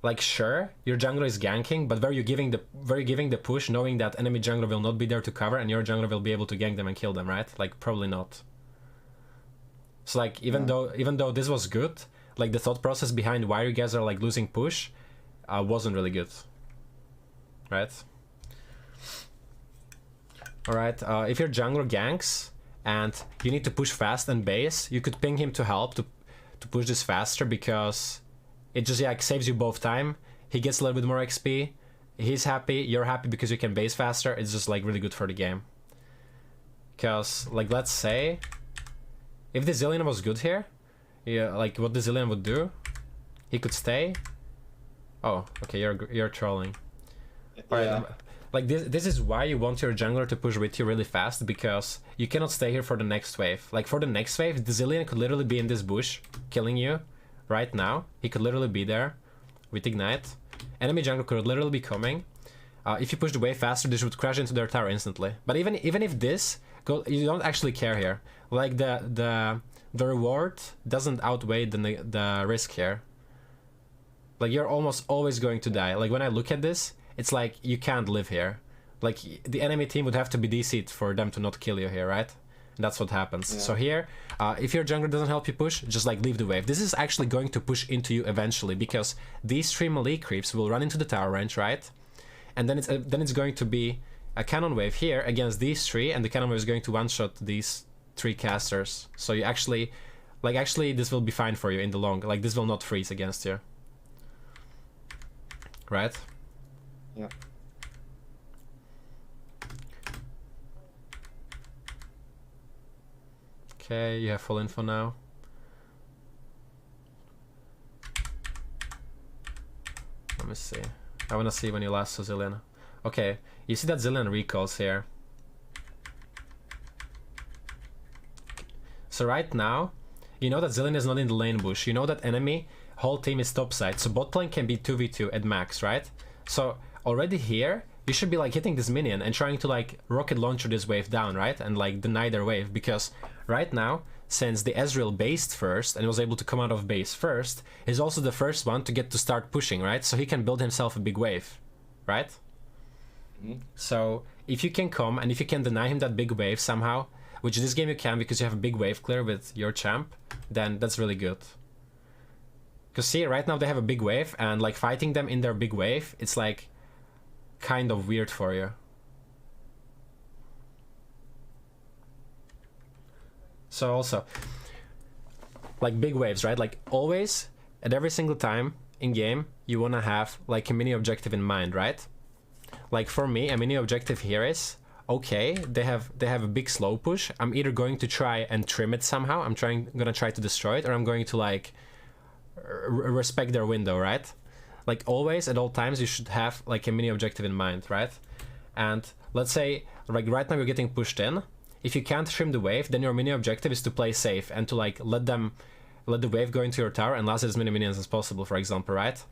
Speaker 1: like, sure, your jungler is ganking, but were you giving the push knowing that enemy jungler will not be there to cover and your jungler will be able to gank them and kill them, right? Like, probably not. So, like, even though this was good, like, the thought process behind why you guys are like losing push wasn't really good, right? Alright, if your jungler ganks and you need to push fast and base, you could ping him to help to push this faster, because it just like saves you both time. He gets a little bit more XP, he's happy, you're happy because you can base faster. It's just like really good for the game. Because like, let's say if the Celina was good here, yeah, like what the Celina would do, he could stay. Oh, okay, you're trolling.
Speaker 2: Yeah.
Speaker 1: Alright, like this is why you want your jungler to push with you really fast, because you cannot stay here for the next wave. Like, for the next wave, the Celina could literally be in this bush killing you right now. He could literally be there with Ignite. Enemy jungler could literally be coming. If you push the wave faster, this would crash into their tower instantly. But even if this you don't actually care here. Like, the reward doesn't outweigh the risk here. Like, you're almost always going to die. Like, when I look at this, it's like you can't live here. Like, the enemy team would have to be DC'd for them to not kill you here, right? And that's what happens. Yeah. So here, if your jungler doesn't help you push, just like leave the wave. This is actually going to push into you eventually, because these 3 melee creeps will run into the tower range, right? And then it's going to be a cannon wave here against these 3, and the cannon wave is going to one-shot these 3 casters. So you actually this will be fine for you in the long. Like, this will not freeze against you, right?
Speaker 2: Yeah.
Speaker 1: Okay, you have full info now. Let me see. I wanna see when you last saw Celina. Okay, you see that Celina recalls here. So right now, you know that Celina is not in the lane bush. You know that enemy whole team is topside, so bot lane can be 2v2 at max, right? So already here, you should be like hitting this minion and trying to like rocket launcher this wave down, right? And like deny their wave, because right now, since the Ezreal based first and was able to come out of base first, he's also the first one to get to start pushing, right? So he can build himself a big wave, right? So if you can come and if you can deny him that big wave somehow, which this game you can because you have a big wave clear with your champ, then that's really good. Because see, right now they have a big wave, and like fighting them in their big wave, it's like kind of weird for you. So also, like big waves, right? Like always, at every single time in game, you wanna have like a mini objective in mind, right? Like for me, a mini objective here is, okay, they have a big slow push. I'm either going to try and trim it somehow. I'm gonna try to destroy it, or I'm going to like respect their window, right? Like always, at all times, you should have like a mini objective in mind, right? And let's say, like right now you're getting pushed in. If you can't trim the wave, then your mini objective is to play safe and to like let the wave go into your tower and last as many minions as possible, for example, right?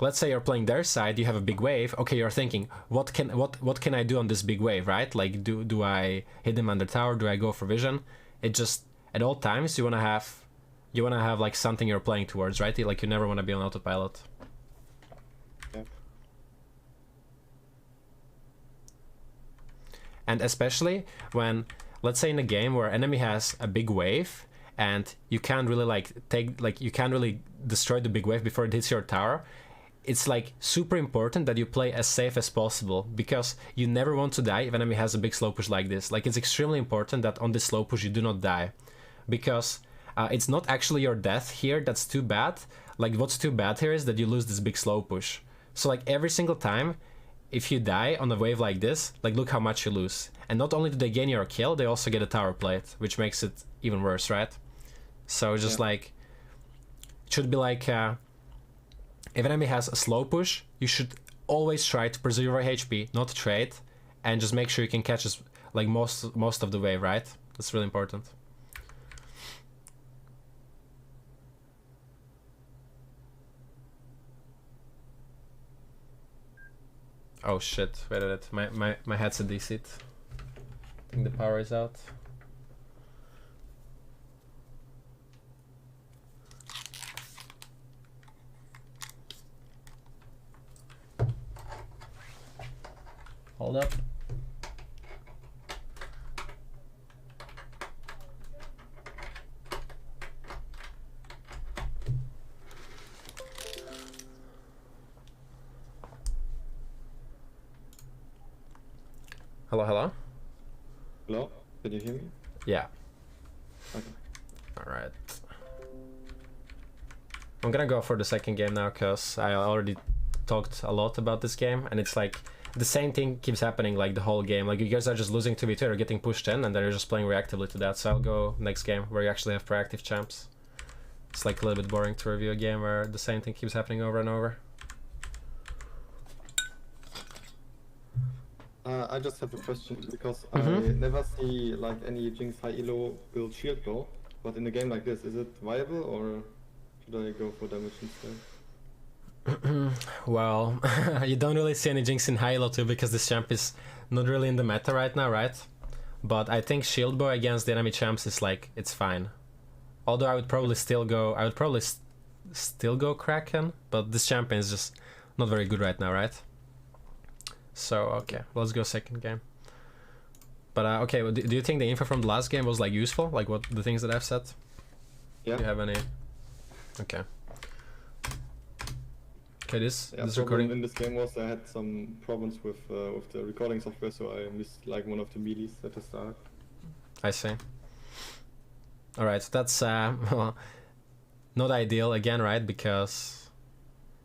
Speaker 1: Let's say you're playing their side, you have a big wave. Okay, you're thinking, what can I do on this big wave, right? Like, do I hit them under tower? Do I go for vision? It just, at all times, you wanna have like something you're playing towards, right? Like you never wanna be on autopilot.
Speaker 2: Yeah.
Speaker 1: And especially when, let's say in a game where enemy has a big wave and you can't really you can't really destroy the big wave before it hits your tower, it's like super important that you play as safe as possible, because you never want to die if enemy has a big slow push like this. Like it's extremely important that on this slow push you do not die, because it's not actually your death here that's too bad. Like what's too bad here is that you lose this big slow push. So like every single time, if you die on a wave like this, like look how much you lose. And not only do they gain your kill, they also get a tower plate, which makes it even worse, right? So just like, it should be like, if an enemy has a slow push, you should always try to preserve your HP, not trade, and just make sure you can catch like most of the wave, right? That's really important. Oh shit, wait a minute, my headset DC. I think the power is out. Hold up. Hello, hello?
Speaker 2: Hello? Can you hear me?
Speaker 1: Yeah.
Speaker 2: Okay.
Speaker 1: Alright. I'm gonna go for the second game now, because I already talked a lot about this game, and it's like the same thing keeps happening like the whole game. Like you guys are just losing 2v2 or getting pushed in, and then you're just playing reactively to that. So I'll go next game where you actually have proactive champs. It's like a little bit boring to review a game where the same thing keeps happening over and over.
Speaker 2: I just have a question, because I never see like any Jinx high elo build shield go, but in a game like this, is it viable or should I go for damage instead?
Speaker 1: Well, you don't really see any Jinx in high elo too, because this champ is not really in the meta right now, right? But I think shield bow against the enemy champs is like, it's fine. Although I would probably still go, Kraken, but this champion is just not very good right now, right? So okay, let's go second game. But okay, well, do you think the info from the last game was like useful? Like what the things that I've said?
Speaker 2: Yeah.
Speaker 1: Do you have any? Okay. Okay, this
Speaker 2: problem
Speaker 1: recording
Speaker 2: in this game was I had some problems with the recording software, so I missed like one of the melees at the start.
Speaker 1: I see. All right, so that's well, not ideal again, right? Because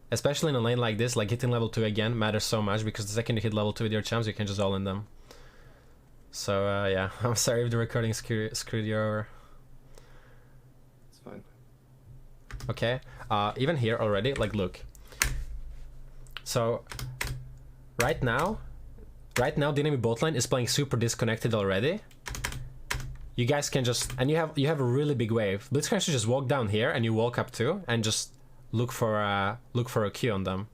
Speaker 1: especially in a lane like this, like hitting level 2 again matters so much, because the second you hit level 2 with your champs, you can just all in them. So yeah, I'm sorry if the recording screwed you over.
Speaker 2: It's fine.
Speaker 1: Okay, even here already, like look. So right now the enemy bot lane is playing super disconnected already. You guys can just, and you have a really big wave. Blitzcrank should just walk down here, and you walk up too, and just look for a Q on them.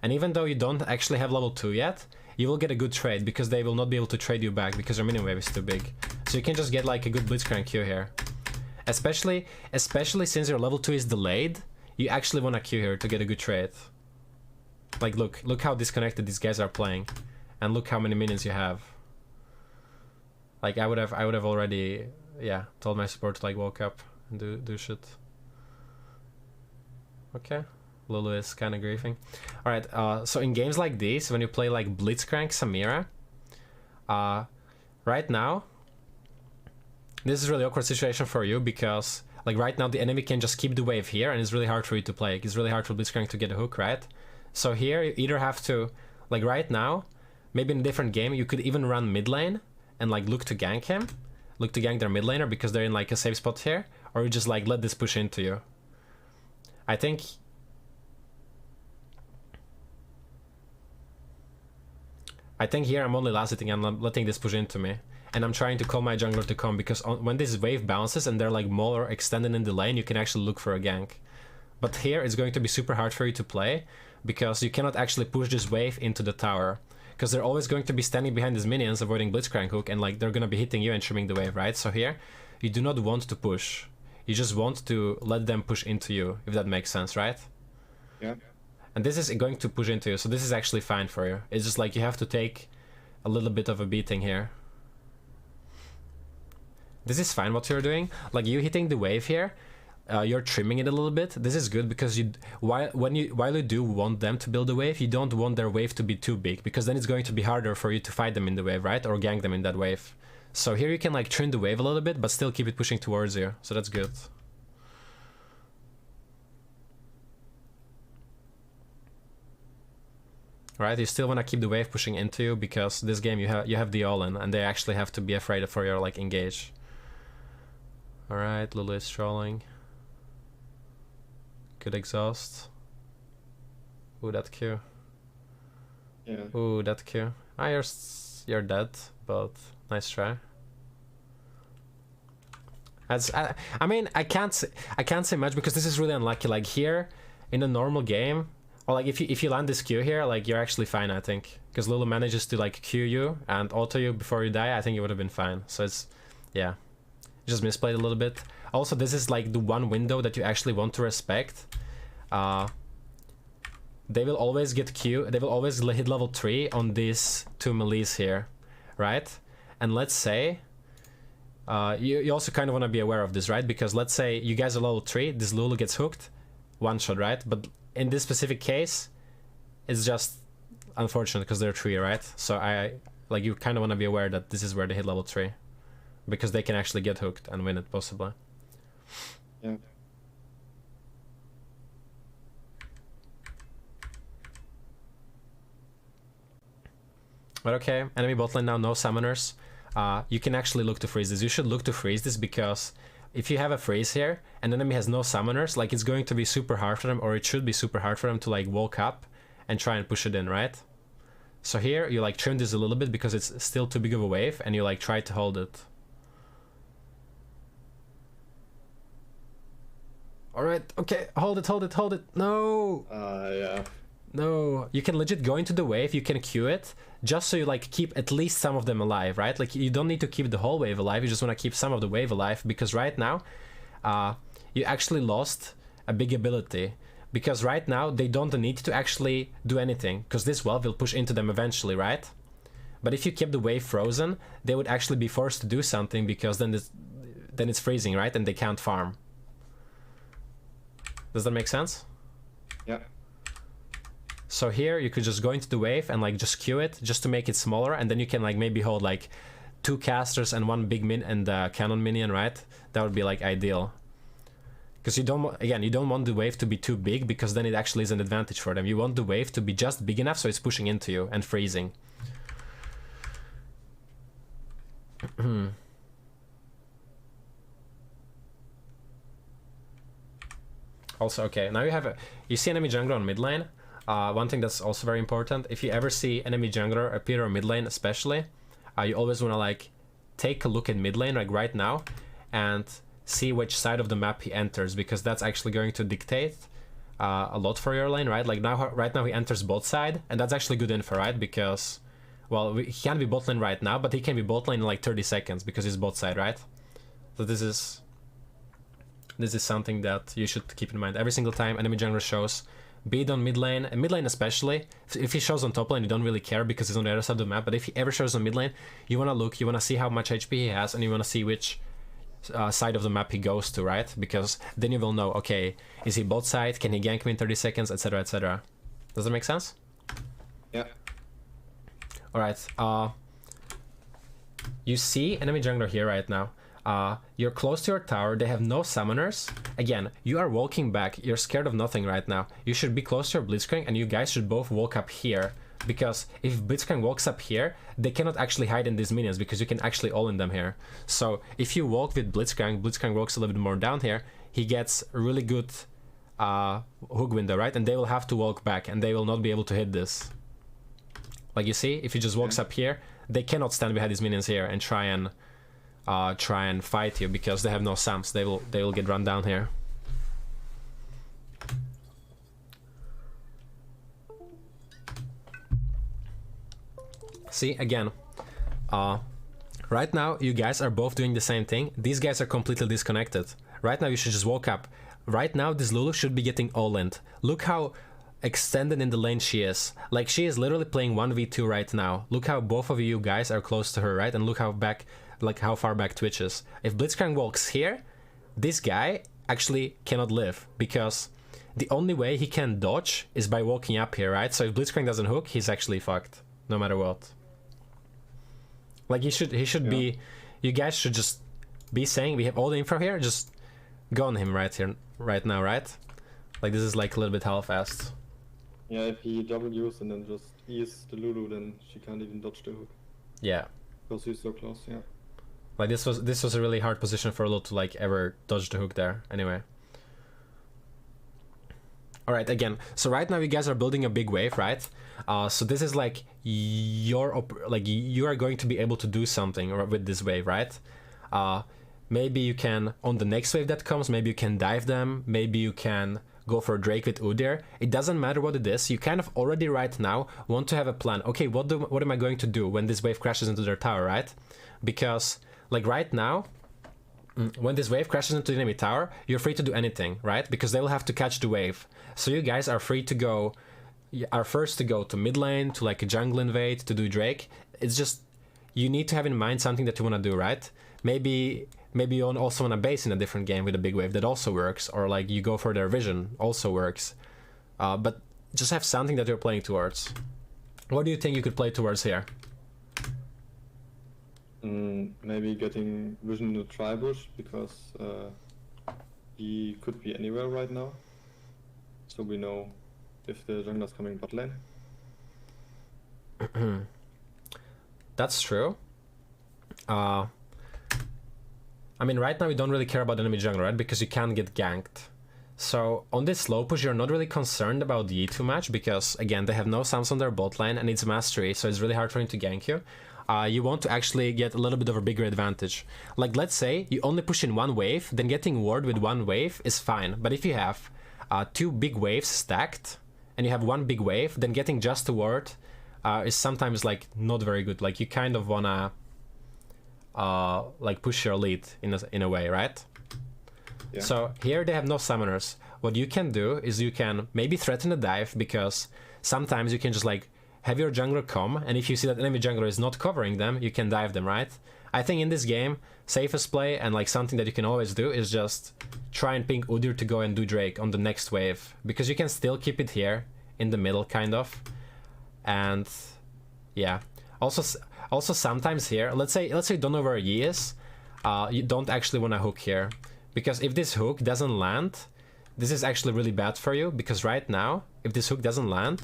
Speaker 1: And even though you don't actually have level 2 yet, you will get a good trade, because they will not be able to trade you back because your minion wave is too big. So you can just get like a good Blitzcrank Q here. Especially since your level 2 is delayed, you actually want a Q here to get a good trade. Like, look how disconnected these guys are playing, and look how many minions you have. Like, I would have already, yeah, told my support to like woke up and do shit. Okay, Lulu is kind of griefing. All right, so in games like these, when you play like Blitzcrank Samira, right now, this is a really awkward situation for you because like right now the enemy can just keep the wave here, and it's really hard for you to play. It's really hard for Blitzcrank to get a hook, right? So here you either have to, like right now, maybe in a different game, you could even run mid lane and like look to gank him, look to gank their mid laner because they're in like a safe spot here, or you just like let this push into you. I think here I'm only last hitting and I'm letting this push into me. And I'm trying to call my jungler to come because when this wave bounces and they're like more extended in the lane, you can actually look for a gank. But here it's going to be super hard for you to play because you cannot actually push this wave into the tower. Because they're always going to be standing behind these minions avoiding Blitzcrank hook, and like they're going to be hitting you and trimming the wave, right? So here you do not want to push. You just want to let them push into you, if that makes sense, right?
Speaker 2: Yeah.
Speaker 1: And this is going to push into you, so this is actually fine for you. It's just like you have to take a little bit of a beating here. This is fine what you're doing. Like you hitting the wave here, you're trimming it a little bit. This is good because while you do want them to build a wave, you don't want their wave to be too big because then it's going to be harder for you to fight them in the wave, right? Or gank them in that wave. So here you can like trim the wave a little bit, but still keep it pushing towards you. So that's good. Right, you still want to keep the wave pushing into you because this game you have the all-in and they actually have to be afraid for your like engage. Alright, Lulu is trolling. Good exhaust. Ooh, that Q.
Speaker 2: Yeah.
Speaker 1: Ooh, that Q. Ah, you're dead, but nice try. I mean, I can't say much because this is really unlucky. Like here, in a normal game, or like if you land this Q here, like you're actually fine, I think, because Lulu manages to like Q you and auto you before you die. I think you would have been fine. So it's, yeah, just misplayed a little bit. Also, this is like the one window that you actually want to respect. They will always get Q. They will always hit level 3 on these two melees here, right? And let's say. You also kind of want to be aware of this, right? Because let's say you guys are level 3, this Lulu gets hooked, one shot, right? But in this specific case, it's just unfortunate because they're 3, right? So you kind of want to be aware that this is where they hit level 3, because they can actually get hooked and win it possibly.
Speaker 2: Yeah.
Speaker 1: But okay, enemy bot lane now, no summoners. You can actually look to freeze this. You should look to freeze this because if you have a freeze here and the enemy has no summoners, like it's going to be super hard for them, or it should be super hard for them to like walk up and try and push it in, right? So here you like trim this a little bit because it's still too big of a wave and you like try to hold it. Alright, okay, hold it. No!
Speaker 2: Yeah.
Speaker 1: No, you can legit go into the wave, you can queue it, just so you like keep at least some of them alive, right? Like you don't need to keep the whole wave alive, you just want to keep some of the wave alive, because right now, you actually lost a big ability. Because right now, they don't need to actually do anything, because this wave will push into them eventually, right? But if you keep the wave frozen, they would actually be forced to do something, because then it's freezing, right? And they can't farm. Does that make sense?
Speaker 2: Yeah.
Speaker 1: So here you could just go into the wave and like just queue it just to make it smaller, and then you can like maybe hold like 2 casters and 1 big min and cannon minion, right? That would be like ideal. Because you don't want the wave to be too big, because then it actually is an advantage for them. You want the wave to be just big enough so it's pushing into you and freezing. Also, okay, now you see enemy jungler on mid lane. One thing that's also very important, if you ever see enemy jungler appear on mid lane especially, you always want to like take a look at mid lane like right now and see which side of the map he enters, because that's actually going to dictate a lot for your lane, right? Like right now he enters bot side, and that's actually good info, right? Because, well, he can't be bot lane right now, but he can be bot lane in like 30 seconds because he's bot side, right? So this is something that you should keep in mind. Every single time enemy jungler shows be it on mid lane, and mid lane especially. If he shows on top lane, you don't really care because he's on the other side of the map, but if he ever shows on mid lane, you want to look, you want to see how much HP he has, and you want to see which side of the map he goes to, right? Because then you will know, okay, is he bot side, can he gank me in 30 seconds, etc, etc. Does that make sense?
Speaker 2: Yeah.
Speaker 1: Alright, you see enemy jungler here right now. You're close to your tower, they have no summoners. Again, you are walking back, you're scared of nothing right now. You should be close to your Blitzcrank, and you guys should both walk up here. Because if Blitzcrank walks up here, they cannot actually hide in these minions, because you can actually all in them here. So if you walk with Blitzcrank, Blitzcrank walks a little bit more down here, he gets a really good hook window, right? And they will have to walk back, and they will not be able to hit this. Like you see, if he just walks up here, they cannot stand behind these minions here and try and fight you, because they have no sums. They will get run down here. See, again, right now you guys are both doing the same thing. These guys are completely disconnected. Right now you should just walk up. Right now this Lulu should be getting all-in. Look how extended in the lane she is. Like, she is literally playing 1v2 right now. Look how both of you guys are close to her, right? And look how back, like how far back Twitch is. If Blitzcrank walks here, this guy actually cannot live, because the only way he can dodge is by walking up here, right? So if Blitzcrank doesn't hook, he's actually fucked, no matter what. Like, he should be, you guys should just be saying, we have all the info here, just go on him right now, right? Like, this is like a little bit half-assed.
Speaker 2: Yeah, if he W's and then just E's the Lulu, then she can't even dodge the hook.
Speaker 1: Yeah.
Speaker 2: Because he's so close, yeah.
Speaker 1: Like, this was a really hard position for Lulu to like ever dodge the hook there. Anyway. Alright, again, so right now you guys are building a big wave, right? So this is like you are going to be able to do something with this wave, right? Maybe you can, on the next wave that comes, maybe you can dive them, maybe you can go for Drake with Udyr. It doesn't matter what it is, you kind of already right now want to have a plan. Okay, what am I going to do when this wave crashes into their tower, right? Because, like, right now, when this wave crashes into the enemy tower, you're free to do anything, right? Because they will have to catch the wave. So you guys are free to go, are first to go to mid lane, to like a jungle invade, to do Drake. It's just, you need to have in mind something that you want to do, right? Maybe you also want to base in a different game with a big wave, that also works. Or like you go for their vision, also works. But just have something that you're playing towards. What do you think you could play towards here?
Speaker 2: Maybe getting vision in the tri-bush, because he could be anywhere right now. So we know if the jungler's coming bot lane.
Speaker 1: That's true. I mean, right now we don't really care about enemy jungler, right? Because you can't get ganked. So on this slow push, you're not really concerned about Yi too much, because again, they have no sums on their bot lane and it's mastery, so it's really hard for him to gank you. You want to actually get a little bit of a bigger advantage. Like, let's say you only push in one wave, then getting ward with one wave is fine. But if you have two big waves stacked and you have one big wave, then getting just a ward is sometimes like not very good. Like, you kind of wanna like push your lead in a way, right? Yeah. So here they have no summoners. What you can do is you can maybe threaten a dive, because sometimes you can just like have your jungler come, and if you see that enemy jungler is not covering them, you can dive them, right? I think in this game, safest play and like something that you can always do is just try and ping Udyr to go and do Drake on the next wave, because you can still keep it here in the middle, kind of. And yeah, also sometimes here, let's say you don't know where Yi is, you don't actually want to hook here, because if this hook doesn't land, this is actually really bad for you, because right now, if this hook doesn't land,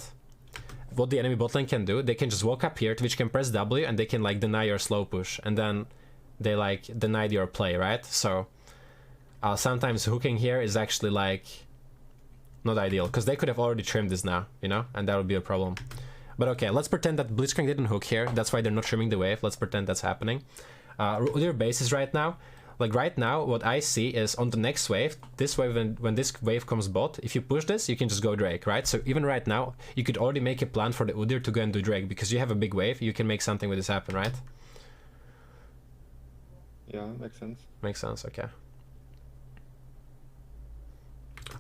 Speaker 1: what the enemy bot lane can do, they can just walk up here, Twitch can press W, and they can like deny your slow push, and then they like denied your play, right? So sometimes hooking here is actually like not ideal, because they could have already trimmed this now, you know, and that would be a problem. But okay, let's pretend that Blitzcrank didn't hook here, that's why they're not trimming the wave, let's pretend that's happening. Udyr bases right now, like right now, what I see is on the next wave, this wave, when this wave comes bot, if you push this, you can just go Drake, right? So even right now, you could already make a plan for the Udyr to go and do Drake, because you have a big wave, you can make something with this happen, right?
Speaker 2: Yeah, makes sense.
Speaker 1: Makes sense, okay.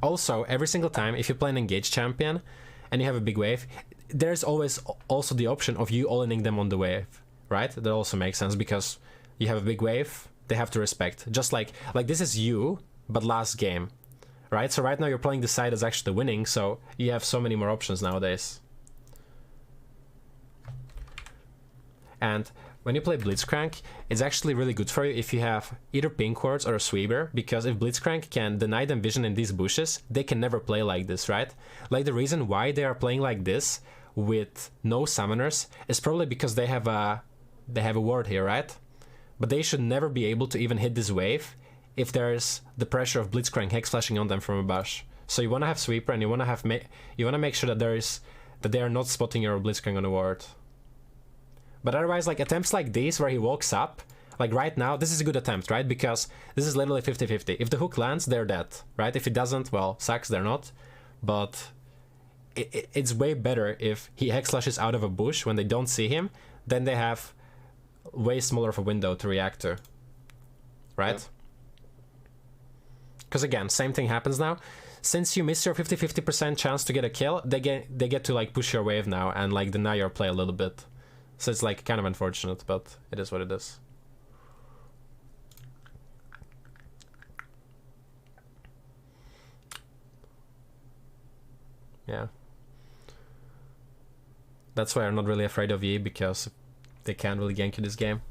Speaker 1: Also, every single time, if you play an engaged champion and you have a big wave, there's always also the option of you all-inning them on the wave, right? That also makes sense because you have a big wave, they have to respect. Just like this is you, but last game, right? So right now you're playing the side that's actually winning, so you have so many more options nowadays. And when you play Blitzcrank, it's actually really good for you if you have either pink wards or a sweeper, because if Blitzcrank can deny them vision in these bushes, they can never play like this, right? Like the reason why they are playing like this with no summoners is probably because they have a ward here, right? But they should never be able to even hit this wave if there's the pressure of Blitzcrank hex flashing on them from a bush. So you want to have sweeper and you want to make sure that they are not spotting your Blitzcrank on the ward. But otherwise, like attempts like these where he walks up, like right now, this is a good attempt, right? Because this is literally 50-50. If the hook lands, they're dead, right? If it doesn't, well, sucks, they're not. But it's way better if he hex flashes out of a bush when they don't see him, then they have way smaller of a window to react to, right? Because again, same thing happens now. Since you miss your 50-50% chance to get a kill, they get to like push your wave now and like deny your play a little bit. So it's like kind of unfortunate, but it is what it is. Yeah. That's why I'm not really afraid of Yi, because they can't really gank you this game.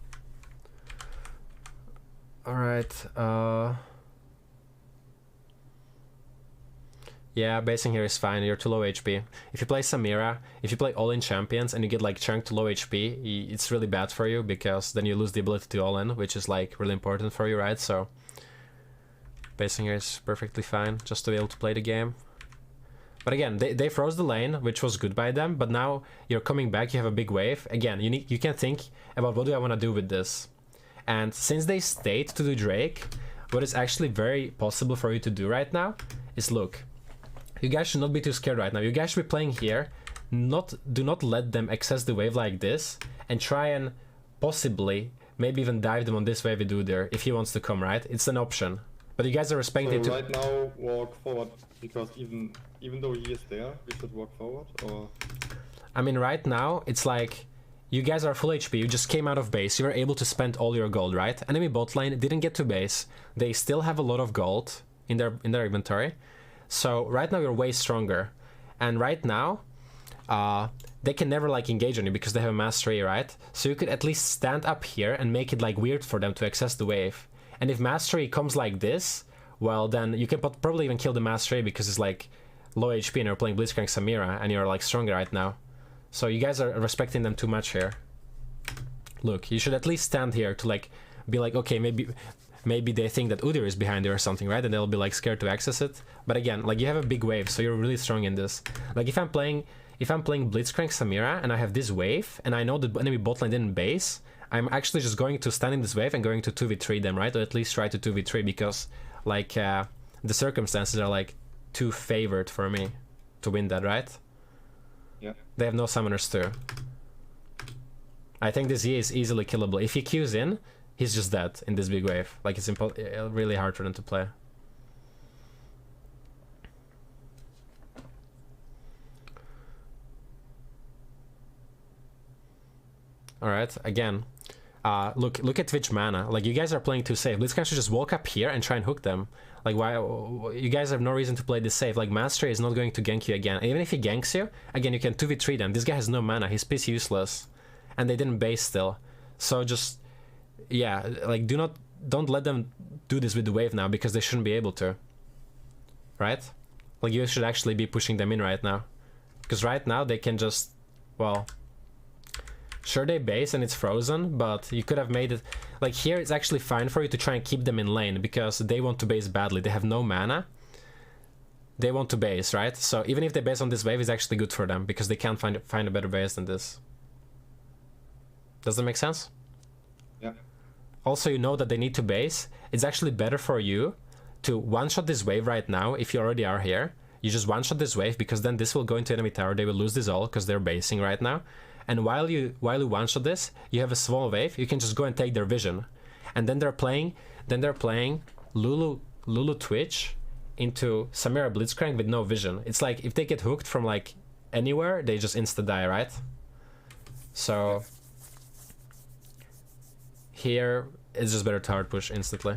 Speaker 1: Alright, yeah, basing here is fine, you're too low HP. If you play Samira, if you play all-in champions and you get like chunked to low HP, it's really bad for you, because then you lose the ability to all-in, which is like really important for you, right? So basing here is perfectly fine, just to be able to play the game. But again, they froze the lane, which was good by them, but now you're coming back, you have a big wave. Again, you can think about what do I want to do with this. And since they stayed to do Drake, what is actually very possible for you to do right now is look. You guys should not be too scared right now. You guys should be playing here. Do not let them access the wave like this and try and possibly maybe even dive them on this wave we do there if he wants to come, right? It's an option. But you guys are respecting
Speaker 2: so right now walk forward, because even though he is there, we should walk forward, or?
Speaker 1: I mean, right now it's like you guys are full HP, you just came out of base, you were able to spend all your gold, right? Enemy bot lane didn't get to base. They still have a lot of gold in their inventory. So right now you're way stronger, and right now they can never like engage on you because they have a mastery, right? So you could at least stand up here and make it like weird for them to access the wave. And if mastery comes like this, well then you can probably even kill the mastery because it's like low HP and you're playing Blitzcrank Samira and you're like stronger right now. So you guys are respecting them too much here. Look, you should at least stand here to like be like, okay, maybe they think that Udyr is behind you or something, right? And they'll be like scared to access it. But again, like you have a big wave, so you're really strong in this. Like if I'm playing Blitzcrank Samira and I have this wave and I know the enemy bot lane didn't base, I'm actually just going to stand in this wave and going to 2v3 them, right? Or at least try to 2v3 because like the circumstances are like too favored for me to win that, right?
Speaker 2: Yeah.
Speaker 1: They have no summoners too. I think this Yi is easily killable. If he queues in, he's just dead in this big wave. Like it's really hard for them to play. Alright, again. Look at Twitch mana. Like you guys are playing too safe. Blitzcrank should just walk up here and try and hook them. Like why you guys have no reason to play this safe. Like Mastery is not going to gank you again. And even if he ganks you, again you can 2v3 them. This guy has no mana, he's piss useless. And they didn't base still. So just yeah, like don't let them do this with the wave now because they shouldn't be able to. Right? Like you should actually be pushing them in right now. Because right now they can just, well, sure they base and it's frozen, but you could have made it like here it's actually fine for you to try and keep them in lane because they want to base badly. They have no mana. They want to base, right? So even if they base on this wave, it's actually good for them because they can't find a better base than this. Does that make sense?
Speaker 2: Yeah.
Speaker 1: Also, you know that they need to base. It's actually better for you to one-shot this wave right now if you already are here. You just one-shot this wave because then this will go into enemy tower. They will lose this all because they're basing right now. And while you one-shot this, you have a small wave. You can just go and take their vision. And then they're playing Lulu Twitch into Samira Blitzcrank with no vision. It's like if they get hooked from like anywhere, they just insta die, right? So here it's just better to hard push instantly.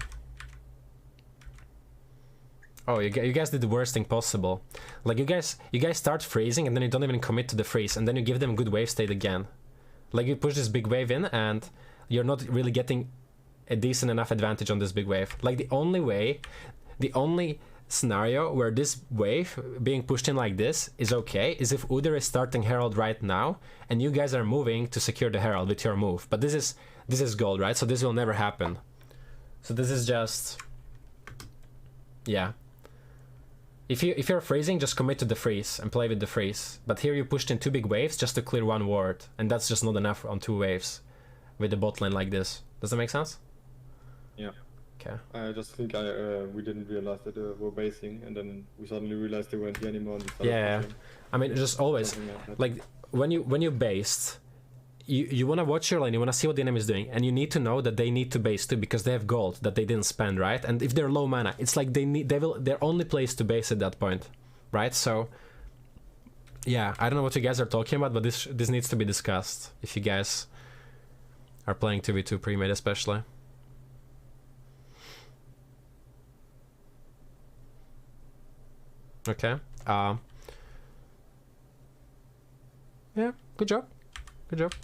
Speaker 1: Oh, you guys did the worst thing possible. Like you guys start freezing and then you don't even commit to the freeze, and then you give them good wave state again. Like you push this big wave in and you're not really getting a decent enough advantage on this big wave. Like the only scenario where this wave being pushed in like this is okay is if Udyr is starting Herald right now and you guys are moving to secure the Herald with your move. But this is gold, right? So this will never happen. So this is just, yeah. If you're freezing, just commit to the freeze and play with the freeze. But here you pushed in 2 big waves just to clear 1 ward, and that's just not enough on 2 waves with the bot lane like this. Does that make sense?
Speaker 2: Yeah.
Speaker 1: Okay.
Speaker 2: I just think we didn't realize that we're basing, and then we suddenly realized they weren't here anymore. And
Speaker 1: Yeah. I mean, just always like when you based, you want to watch your lane, you want to see what the enemy is doing, and you need to know that they need to base too because they have gold that they didn't spend, right? And if they're low mana, it's like their only place to base at that point, right? So yeah, I don't know what you guys are talking about, but this needs to be discussed if you guys are playing 2v2 pre-made especially. Okay. Yeah, good job. Good job.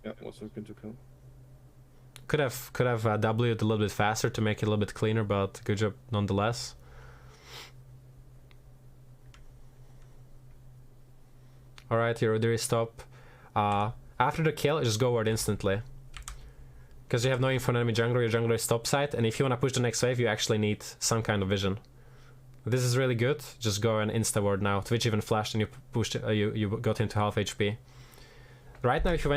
Speaker 2: Yeah, was looking to kill.
Speaker 1: Could have W'd a little bit faster to make it a little bit cleaner, but good job nonetheless. Alright, your Udyr stop. After the kill, just go ward instantly. Because you have no info on enemy jungler, your jungler is top side, and if you want to push the next wave, you actually need some kind of vision. This is really good. Just go and insta ward now. Twitch even flashed and you pushed. You got him to half HP. Right now, if you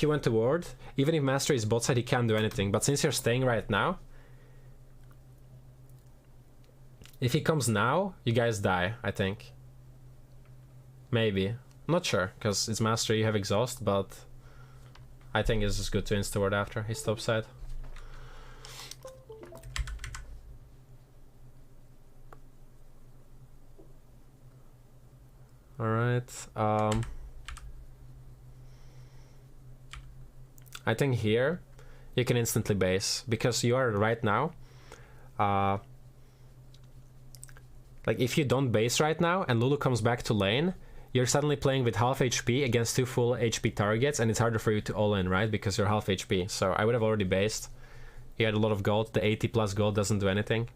Speaker 1: went to ward, even if Master is bot side, he can't do anything. But since you're staying right now, if he comes now, you guys die. I think. Maybe. I'm not sure because it's Master. You have exhaust, but I think it's just good to insta ward after he's top side. Alright, I think here you can instantly base because you are right now like if you don't base right now and Lulu comes back to lane, you're suddenly playing with half HP against 2 full HP targets and it's harder for you to all in, right? Because you're half HP. So I would have already based. You had a lot of gold. The 80 plus gold doesn't do anything.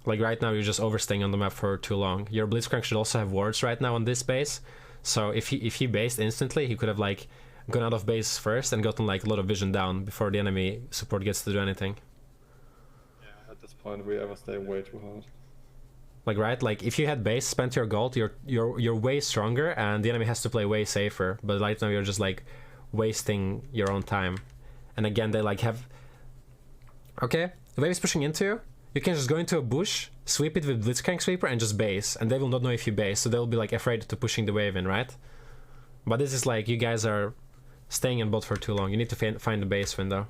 Speaker 1: Like right now you're just overstaying on the map for too long. Your Blitzcrank should also have wards right now on this base. So if he based instantly, he could have like gone out of base first and gotten like a lot of vision down before the enemy support gets to do anything.
Speaker 2: Yeah, at this point we ever stay way too hard.
Speaker 1: Like right, like if you had base, spent your gold, you're way stronger and the enemy has to play way safer. But right now you're just like wasting your own time. And again they like have, okay, the wave is pushing into you. You can just go into a bush, sweep it with Blitzcrank Sweeper and just base, and they will not know if you base, so they'll be like afraid to pushing the wave in, right? But this is like, you guys are staying in bot for too long. You need to find the base window.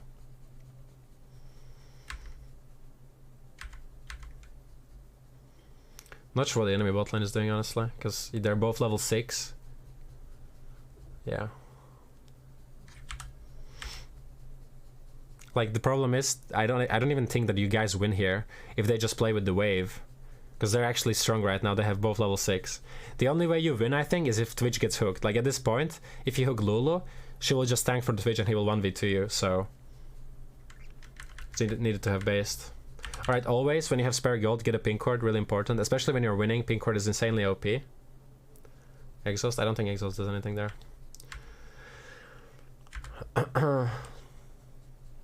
Speaker 1: Not sure what the enemy bot lane is doing, honestly, because they're both level 6. Yeah. Like the problem is, I don't even think that you guys win here if they just play with the wave, because they're actually strong right now. They have both level 6. The only way you win, I think, is if Twitch gets hooked. Like at this point, if you hook Lulu, she will just tank for the Twitch and he will 1v2 you. So needed to have based. All right, always when you have spare gold, get a pink cord. Really important, especially when you're winning. Pink cord is insanely OP. Exhaust? I don't think exhaust does anything there.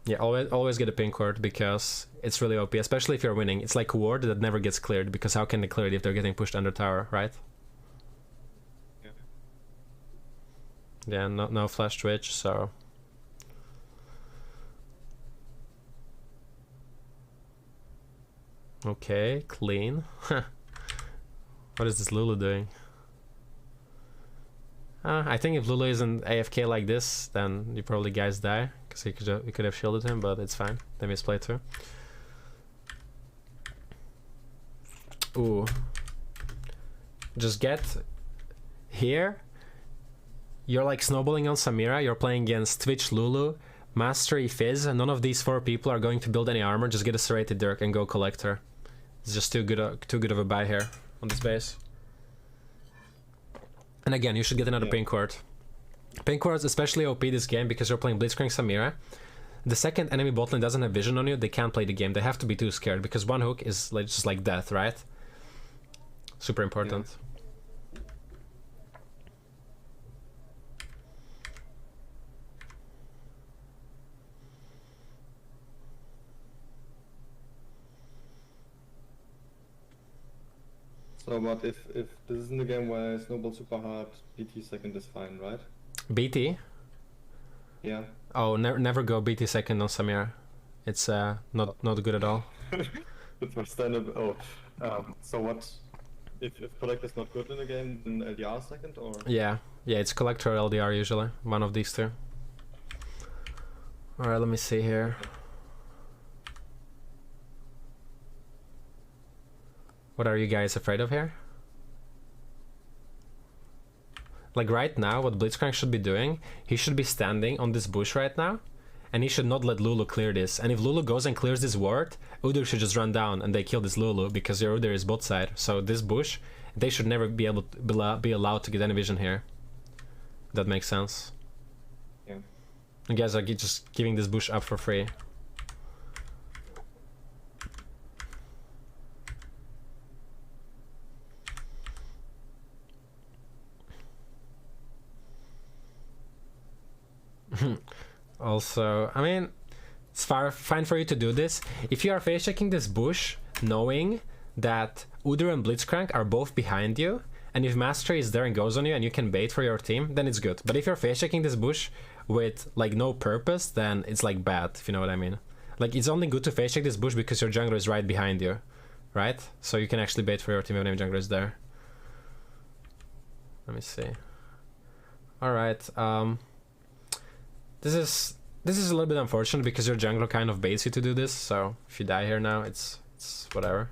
Speaker 1: Yeah, always get a pink ward because it's really OP, especially if you're winning. It's like a ward that never gets cleared, because how can they clear it if they're getting pushed under tower, right?
Speaker 2: Yeah.
Speaker 1: Yeah, no flash twitch, so... Okay, clean. What is this Lulu doing? I think if Lulu isn't AFK like this, then you probably guys die, because he could have shielded him, but it's fine. They misplay too. Ooh. Just get here. You're like snowballing on Samira. You're playing against Twitch Lulu, Mastery Fizz, and none of these 4 people are going to build any armor. Just get a serrated Dirk and go Collector. It's just too good of a buy here on this base. And again, you should get another pink ward. Pink ward is especially OP this game because you're playing Blitzcrank Samira. The second enemy botlane doesn't have vision on you, they can't play the game. They have to be too scared because one hook is like just like death, right? Super important.
Speaker 2: Yeah. So, but if this isn't a game where I snowball super hard, BT second is fine, right?
Speaker 1: BT?
Speaker 2: Yeah.
Speaker 1: Oh, never go BT second on Samira. It's not good at all.
Speaker 2: That's my standard. Oh, so what? If Collector is not good in the game, then LDR second, or?
Speaker 1: Yeah, it's Collector or LDR usually. One of these two. Alright, let me see here. What are you guys afraid of here? Like right now, what Blitzcrank should be doing, he should be standing on this bush right now, and he should not let Lulu clear this. And if Lulu goes and clears this ward, Udyr should just run down and they kill this Lulu because your Udyr is bot side. So this bush, they should never be able to be allowed to get any vision here. That makes sense.
Speaker 2: Yeah.
Speaker 1: You guys are just giving this bush up for free. Also, I mean, it's fine for you to do this. If you are face checking this bush, knowing that Udyr and Blitzcrank are both behind you, and if Mastery is there and goes on you and you can bait for your team, then it's good. But if you're face checking this bush with like no purpose, then it's like bad, if you know what I mean. Like it's only good to face check this bush because your jungler is right behind you, right? So you can actually bait for your team if your jungler is there. Let me see. Alright, This is a little bit unfortunate because your jungler kind of baits you to do this, so if you die here now, it's whatever.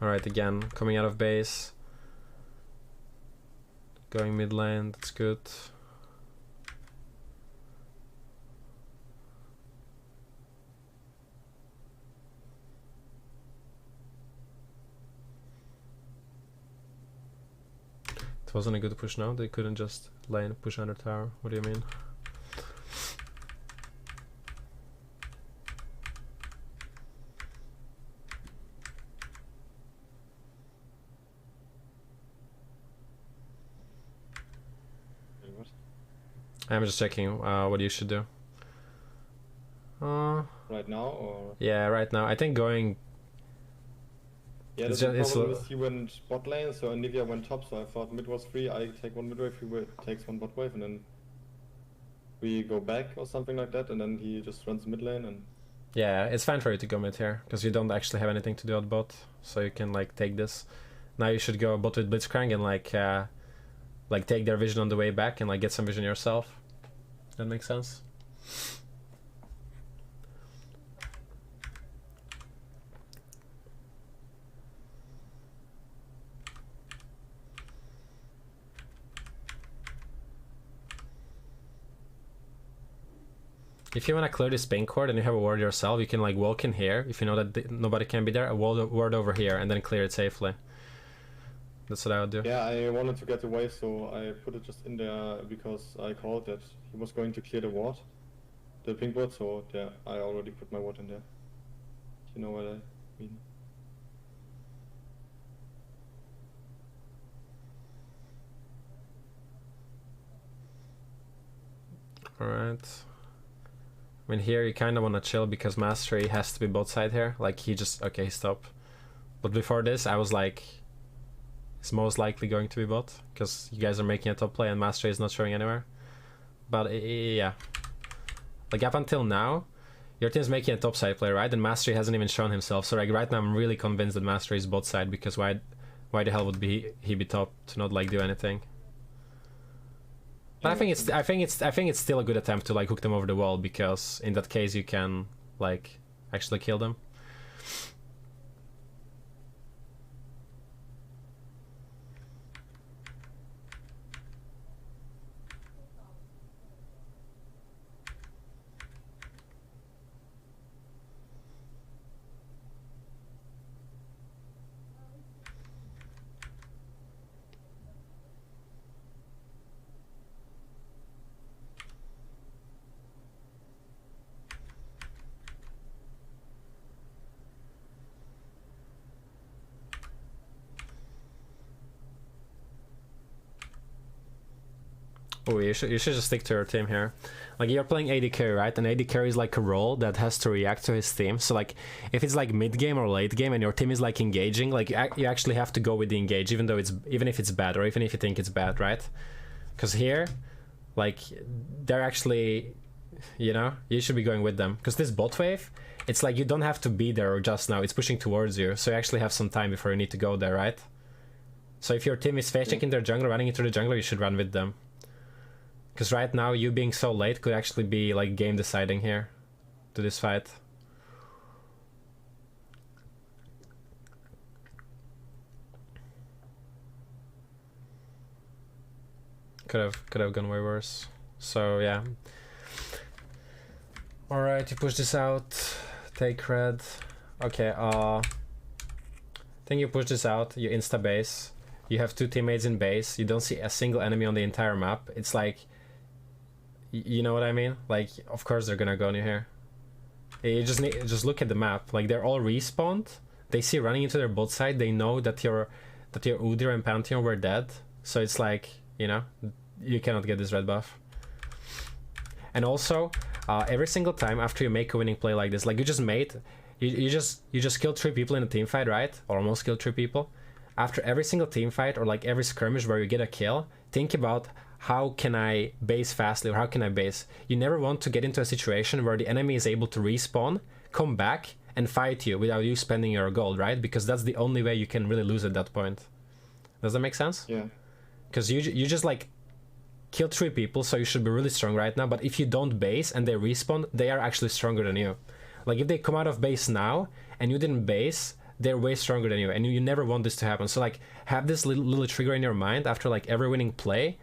Speaker 1: Alright, again, coming out of base. Going mid lane, that's good. It wasn't a good push now, they couldn't just lane push under tower. What do you mean? I'm just checking what you should do.
Speaker 2: Right now, or?
Speaker 1: Yeah, right now. I think going...
Speaker 2: Yeah, the problem is he went bot lane, so Nivea went top, so I thought mid was free, I take one mid wave, he takes one bot wave, and then we go back or something like that, and then he just runs mid lane and...
Speaker 1: Yeah, it's fine for you to go mid here, because you don't actually have anything to do at bot, so you can like take this. Now you should go bot with Blitzcrank and like take their vision on the way back and like get some vision yourself. That makes sense? If you want to clear this pink ward and you have a ward yourself, you can like walk in here. If you know that nobody can be there, a ward over here and then clear it safely. That's what I would do.
Speaker 2: Yeah, I wanted to get away, so I put it just in there because I called that he was going to clear the ward, the pink ward, so yeah, I already put my ward in there. You know what I mean?
Speaker 1: Alright. I mean, here you kind of want to chill because Mastery has to be bot side here. Like, he just... Okay, stop. But before this, I was like... It's most likely going to be bot because you guys are making a top play and Mastery is not showing anywhere. But, yeah. Like, up until now, your team's making a top side play, right? And Mastery hasn't even shown himself. So, like, right now, I'm really convinced that Mastery is bot side because why Why the hell would he be top to not like do anything? But I think it's still a good attempt to like hook them over the wall, because in that case you can like actually kill them. Oh, you should just stick to your team here. Like, you're playing AD carry, right? And AD carry is like a role that has to react to his team. So like, if it's like mid game or late game and your team is like engaging, like you actually have to go with the engage, even if it's bad, or even if you think it's bad, right? Because here, like, they're actually, you know, you should be going with them. Because this bot wave, it's like you don't have to be there just now. It's pushing towards you, so you actually have some time before you need to go there, right? So if your team is face checking their jungle, running into the jungle, you should run with them. Because right now, you being so late could actually be like game deciding here to this fight. Could have gone way worse. So yeah. All right, you push this out. Take red. Okay. Then you push this out. You insta base. You have 2 teammates in base. You don't see a single enemy on the entire map. It's like, you know what I mean? Like, of course they're gonna go in here. You just look at the map. Like, they're all respawned. They see running into their bot side. They know that your Udyr and Pantheon were dead. So it's like, you know, you cannot get this red buff. And also, every single time after you make a winning play like this, like you just killed 3 people in a team fight, right? Or almost killed 3 people. After every single team fight or like every skirmish where you get a kill, think about, how can I base fastly, or how can I base? You never want to get into a situation where the enemy is able to respawn, come back, and fight you without you spending your gold, right? Because that's the only way you can really lose at that point. Does that make sense?
Speaker 2: Yeah.
Speaker 1: Because you just like killed 3 people, so you should be really strong right now. But if you don't base and they respawn, they are actually stronger than you. Like, if they come out of base now and you didn't base, they're way stronger than you, and you never want this to happen. So like, have this little trigger in your mind after like every winning play.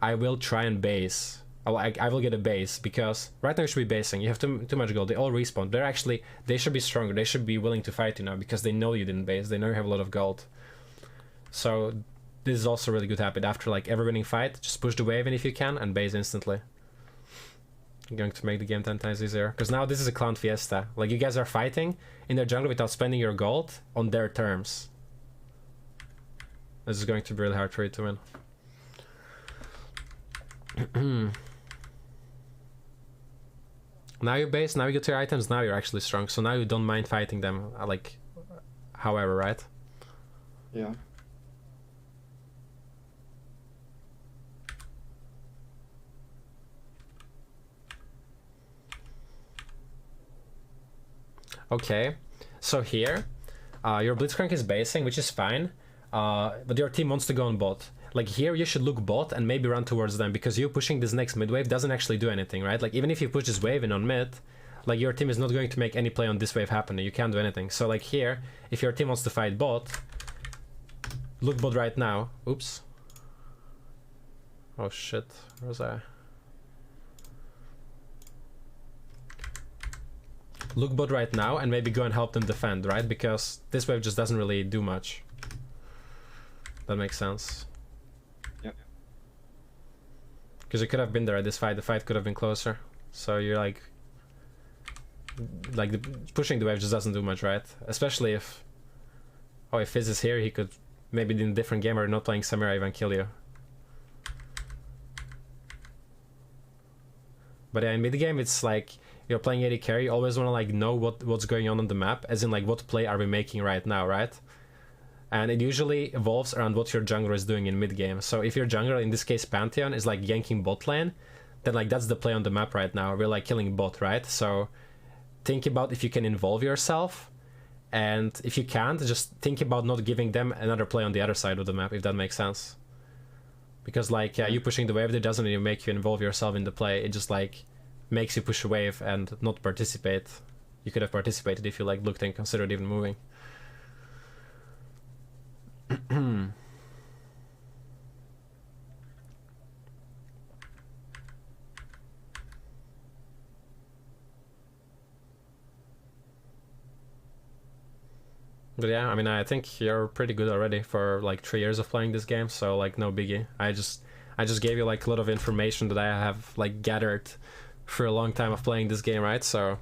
Speaker 1: I will try and base. I will get a base, because right now you should be basing. You have too much gold. They all respawn. They should be stronger. They should be willing to fight you now, because they know you didn't base. They know you have a lot of gold. So this is also a really good habit. After like every winning fight, just push the wave in if you can and base instantly. I'm going to make the game 10 times easier. Because now this is a clown fiesta. Like, you guys are fighting in their jungle without spending your gold on their terms. This is going to be really hard for you to win. Now you base, now you get your items, now you're actually strong. So now you don't mind fighting them, like, however, right?
Speaker 2: Yeah.
Speaker 1: Okay, so here, your Blitzcrank is basing, which is fine, but your team wants to go on bot. Like, here you should look bot and maybe run towards them, because you pushing this next mid wave doesn't actually do anything, right? Like, even if you push this wave in on mid, like, your team is not going to make any play on this wave happening. You can't do anything. So like here, if your team wants to fight bot, look bot right now. Oops. Oh shit, where was I? Look bot right now and maybe go and help them defend, right? Because this wave just doesn't really do much. That makes sense.
Speaker 2: Yep.
Speaker 1: Because you could have been there at this fight. The fight could have been closer. So you're like pushing the wave just doesn't do much, right? Especially if, oh, if Fizz is here, he could maybe in a different game or not playing Samurai even kill you. But yeah, in mid game, it's like you're playing AD carry. You always want to like know what's going on the map, as in like what play are we making right now, right? And it usually evolves around what your jungler is doing in mid game. So if your jungler, in this case Pantheon, is like yanking bot lane, then like that's the play on the map right now. We're like killing bot, right? So think about if you can involve yourself and if you can't, just think about not giving them another play on the other side of the map, if that makes sense. Because like you pushing the wave, it doesn't even make you involve yourself in the play. It just like makes you push a wave and not participate. You could have participated if you like looked and considered even moving. But yeah, I mean, I think you're pretty good already for like 3 years of playing this game, so like no biggie. I just gave you like a lot of information that I have like gathered for a long time of playing this game, right? So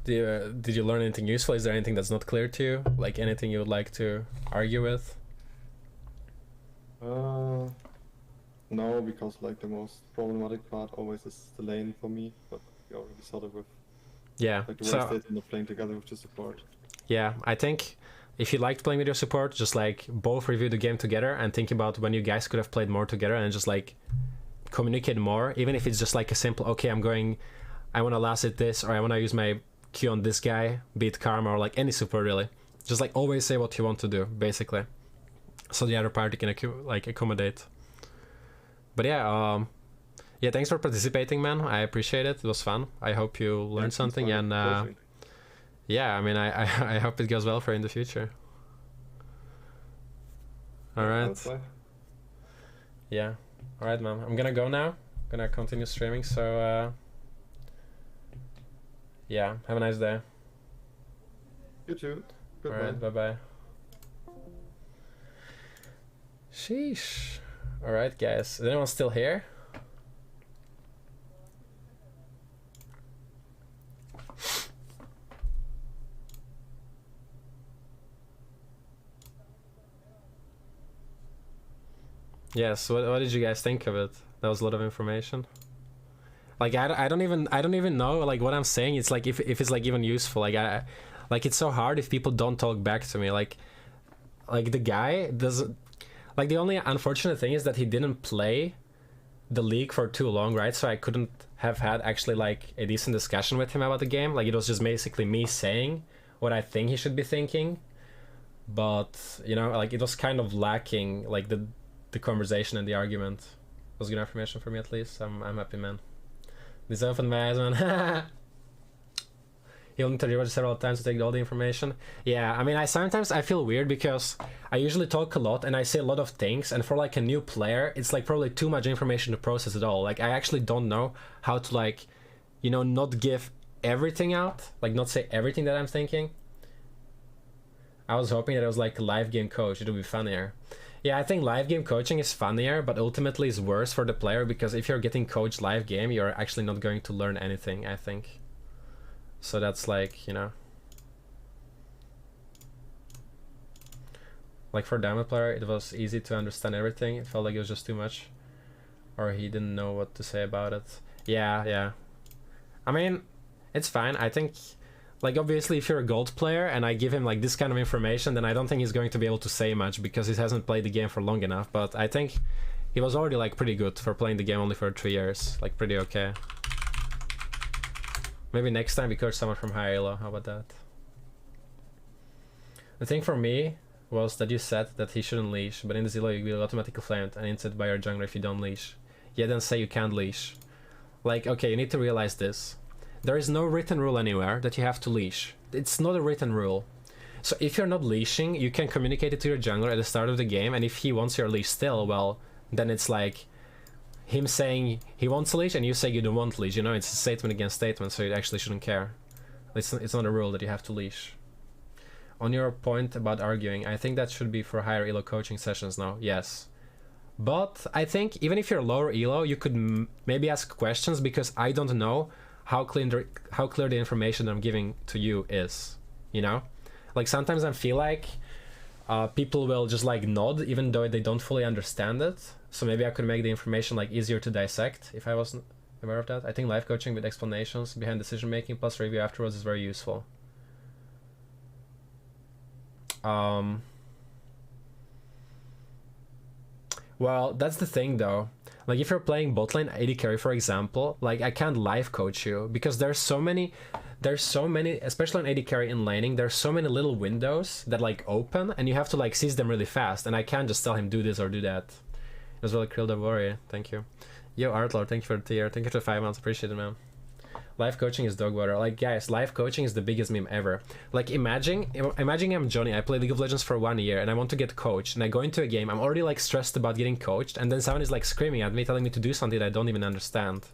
Speaker 1: did you learn anything useful? Is there anything that's not clear to you? Like anything you would like to argue with?
Speaker 2: No, because like the most problematic part always is the lane for me, but we already saw it with
Speaker 1: Yeah.
Speaker 2: like the
Speaker 1: So
Speaker 2: wasted and not playing together with the support.
Speaker 1: yeah, I think if you liked playing with your support, just like both review the game together and think about when you guys could have played more together and just like communicate more, even if it's just like a simple, okay, I want to last hit this, or I want to use my Q on this guy, be it Karma or like any support really. Just like always say what you want to do, basically, so the other party can like accommodate. But yeah, yeah, thanks for participating, man. I appreciate it. It was fun. I hope you learned something, and yeah, I mean, I hope it goes well for you in the future. All right. Yeah. All right, man. I'm gonna go now. I'm gonna continue streaming. So yeah, have a nice day.
Speaker 2: You too. Goodbye.
Speaker 1: All right. Bye bye. Sheesh. All right, guys. Is anyone still here? Yes. What did you guys think of it? That was a lot of information. Like I don't even know like what I'm saying. It's like if it's like even useful. Like it's so hard if people don't talk back to me. Like the guy doesn't. Like the only unfortunate thing is that he didn't play the league for too long, right? So I couldn't have had actually like a decent discussion with him about the game. Like it was just basically me saying what I think he should be thinking. But you know, like it was kind of lacking like the conversation and the argument. It was good information for me at least. I'm happy, man. This opened my eyes, man. You'll need to rewatch several times to take all the information. Yeah, I mean, I sometimes feel weird because I usually talk a lot and I say a lot of things, and for like a new player, it's like probably too much information to process at all. Like I actually don't know how to like, you know, not give everything out, like not say everything that I'm thinking. I was hoping that it was like a live game coach. It would be funnier. Yeah, I think live game coaching is funnier, but ultimately is worse for the player because if you're getting coached live game, you're actually not going to learn anything, I think. So that's like, you know. Like for Diamond player, it was easy to understand everything. It felt like it was just too much. Or he didn't know what to say about it. Yeah. I mean, it's fine. I think, like obviously if you're a gold player and I give him like this kind of information, then I don't think he's going to be able to say much because he hasn't played the game for long enough. But I think he was already like pretty good for playing the game only for 3 years. Like pretty okay. Maybe next time we coach someone from high elo. How about that? The thing for me was that you said that he shouldn't leash, but in the Zillow you will automatically flamed and inset by your jungler if you don't leash. Yeah, then say you can't leash. Like, okay, you need to realize this. There is no written rule anywhere that you have to leash. It's not a written rule. So if you're not leashing, you can communicate it to your jungler at the start of the game, and if he wants your leash still, well, then it's like him saying he wants a leash and you say you don't want leash. You know, it's a statement against statement, so you actually shouldn't care. It's not a rule that you have to leash. On your point about arguing, I think that should be for higher elo coaching sessions now, yes. But I think even if you're lower elo, you could maybe ask questions because I don't know how clear the information I'm giving to you is, you know? Like sometimes I feel like people will just like nod even though they don't fully understand it. So maybe I could make the information like easier to dissect if I wasn't aware of that. I think live coaching with explanations behind decision making plus review afterwards is very useful. Well, that's the thing though. Like if you're playing bot lane AD carry, for example, like I can't live coach you because there's so many, especially on AD carry in laning, there's so many little windows that like open and you have to like seize them really fast, and I can't just tell him do this or do that. It was really cool, don't worry. Thank you. Yo, Artlord, thank you for the tier. Thank you for the 5 months. Appreciate it, man. Live coaching is dog water. Like, guys, live coaching is the biggest meme ever. Like, imagine I'm Johnny. I play League of Legends for 1 year and I want to get coached, and I go into a game. I'm already like stressed about getting coached, and then someone is like screaming at me, telling me to do something that I don't even understand.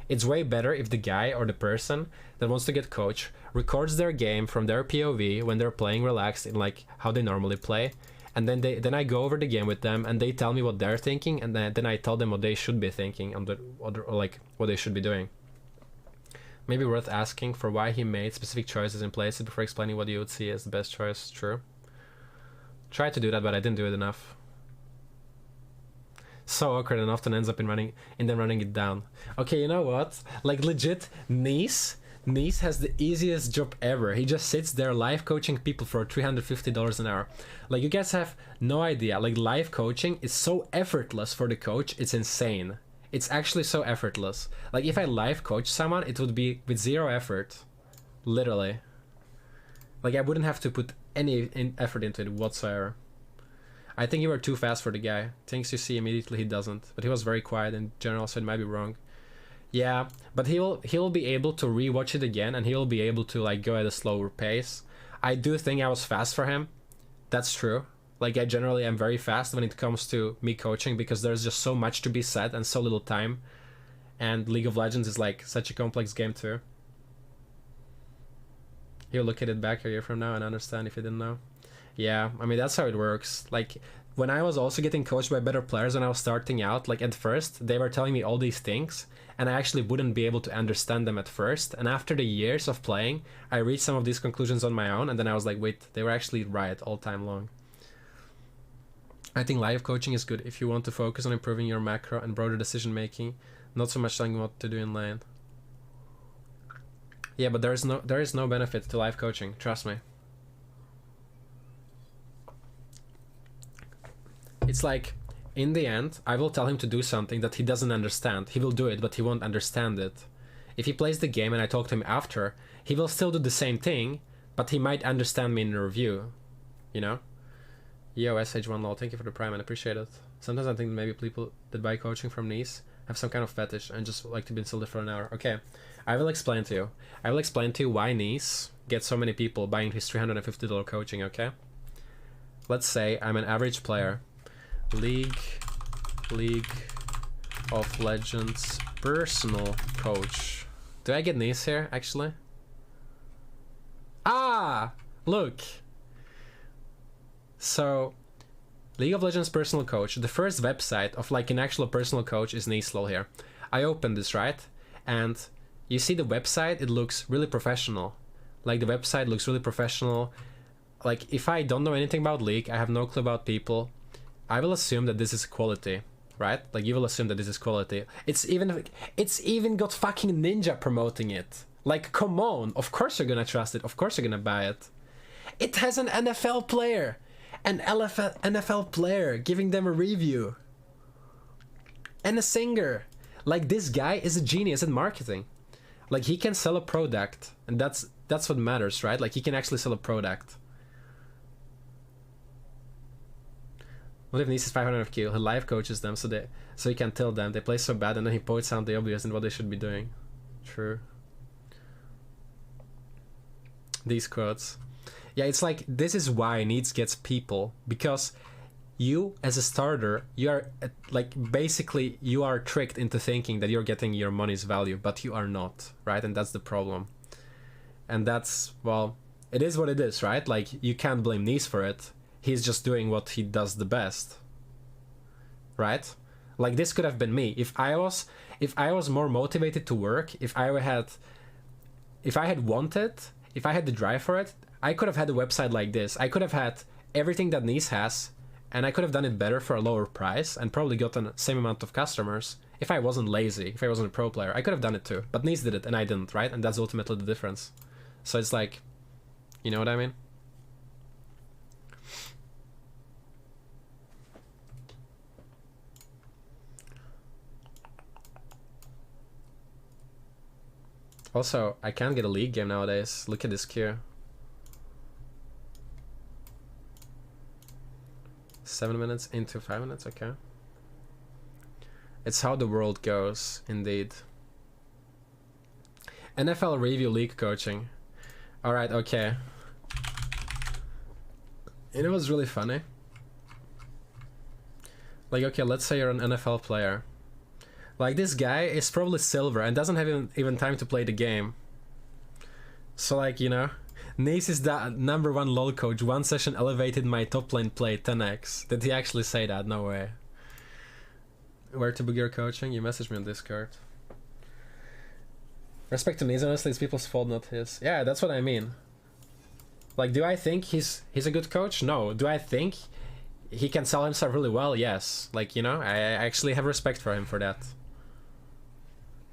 Speaker 1: It's way better if the guy or the person that wants to get coached records their game from their POV when they're playing relaxed in like how they normally play, and then I go over the game with them and they tell me what they're thinking, and then I tell them what they should be thinking and or like what they should be doing. Maybe worth asking for why he made specific choices in places before explaining what you would see as the best choice. True. Tried to do that, but I didn't do it enough. So awkward and often ends up in them running it down. Okay, you know what? Like legit, Nice has the easiest job ever. He just sits there live coaching people for $350 an hour. Like, you guys have no idea. Like, live coaching is so effortless for the coach. It's insane. It's actually so effortless. Like, if I live coach someone, it would be with zero effort. Literally. Like, I wouldn't have to put any effort into it whatsoever. I think you were too fast for the guy. Things you see immediately, he doesn't. But he was very quiet in general, so it might be wrong. Yeah, but he'll be able to rewatch it again, and he'll be able to like go at a slower pace. I do think I was fast for him. That's true. Like, I generally am very fast when it comes to me coaching, because there's just so much to be said and so little time. And League of Legends is like such a complex game too. You'll look at it back a year from now and understand if you didn't know. Yeah, I mean, that's how it works. Like, when I was also getting coached by better players when I was starting out, like at first they were telling me all these things and I actually wouldn't be able to understand them at first. And after the years of playing, I reached some of these conclusions on my own, and then I was like, wait, they were actually right all time long. I think live coaching is good if you want to focus on improving your macro and broader decision making, not so much telling what to do in lane. Yeah, but there is no benefit to live coaching, trust me. It's like, in the end, I will tell him to do something that he doesn't understand. He will do it, but he won't understand it. If he plays the game and I talk to him after, he will still do the same thing, but he might understand me in the review. You know? Yo, SH1LOL, thank you for the prime, and appreciate it. Sometimes I think that maybe people that buy coaching from Nice have some kind of fetish and just like to be insulted for an hour. Okay, I will explain to you. I will explain to you why Nice gets so many people buying his $350 coaching, okay? Let's say I'm an average player. League of Legends personal coach. Do I get Nice here, actually? Ah! Look! So, League of Legends personal coach, the first website of like an actual personal coach is Nicelol here. I opened this, right? And you see the website, it looks really professional. Like, the website looks really professional. Like, if I don't know anything about League, I have no clue about people, I will assume that this is quality, right? Like, you will assume that this is quality. It's even got fucking Ninja promoting it. Like, come on, of course you're gonna trust it, of course you're gonna buy it. It has an NFL player, NFL player giving them a review. And a singer. Like, this guy is a genius in marketing. Like, he can sell a product, and that's what matters, right? Like, he can actually sell a product. What if Nice is 500 of Q? He live coaches them so he can tell them they play so bad, and then he points out the obvious and what they should be doing. True. These quotes. Yeah, it's like, this is why Needs gets people, because you as a starter, you are like, basically you are tricked into thinking that you're getting your money's value, but you are not, right? And that's the problem. And that's, well, it is what it is, right? Like, you can't blame Nice for it. He's just doing what he does the best, right? Like, this could have been me if I was more motivated to work. If I had the drive for it, I could have had a website like this. I could have had everything that Nice has, and I could have done it better for a lower price and probably gotten the same amount of customers. If I wasn't lazy, if I wasn't a pro player, I could have done it too. But Nice did it and I didn't, right? And that's ultimately the difference. So it's like, you know what I mean? Also, I can't get a league game nowadays. Look at this queue. 7 minutes into 5 minutes, okay. It's how the world goes, indeed. NFL review league coaching. Alright, okay. You know what's really funny? Like, okay, let's say you're an NFL player. Like, this guy is probably silver and doesn't have even time to play the game. So, like, you know, Nace is the #1 LoL coach. One session elevated my top lane play 10x. Did he actually say that? No way. Where to begin coaching? You messaged me on Discord. Respect to Nace, honestly, it's people's fault, not his. Yeah, that's what I mean. Like, do I think he's a good coach? No. Do I think he can sell himself really well? Yes. Like, you know, I actually have respect for him for that.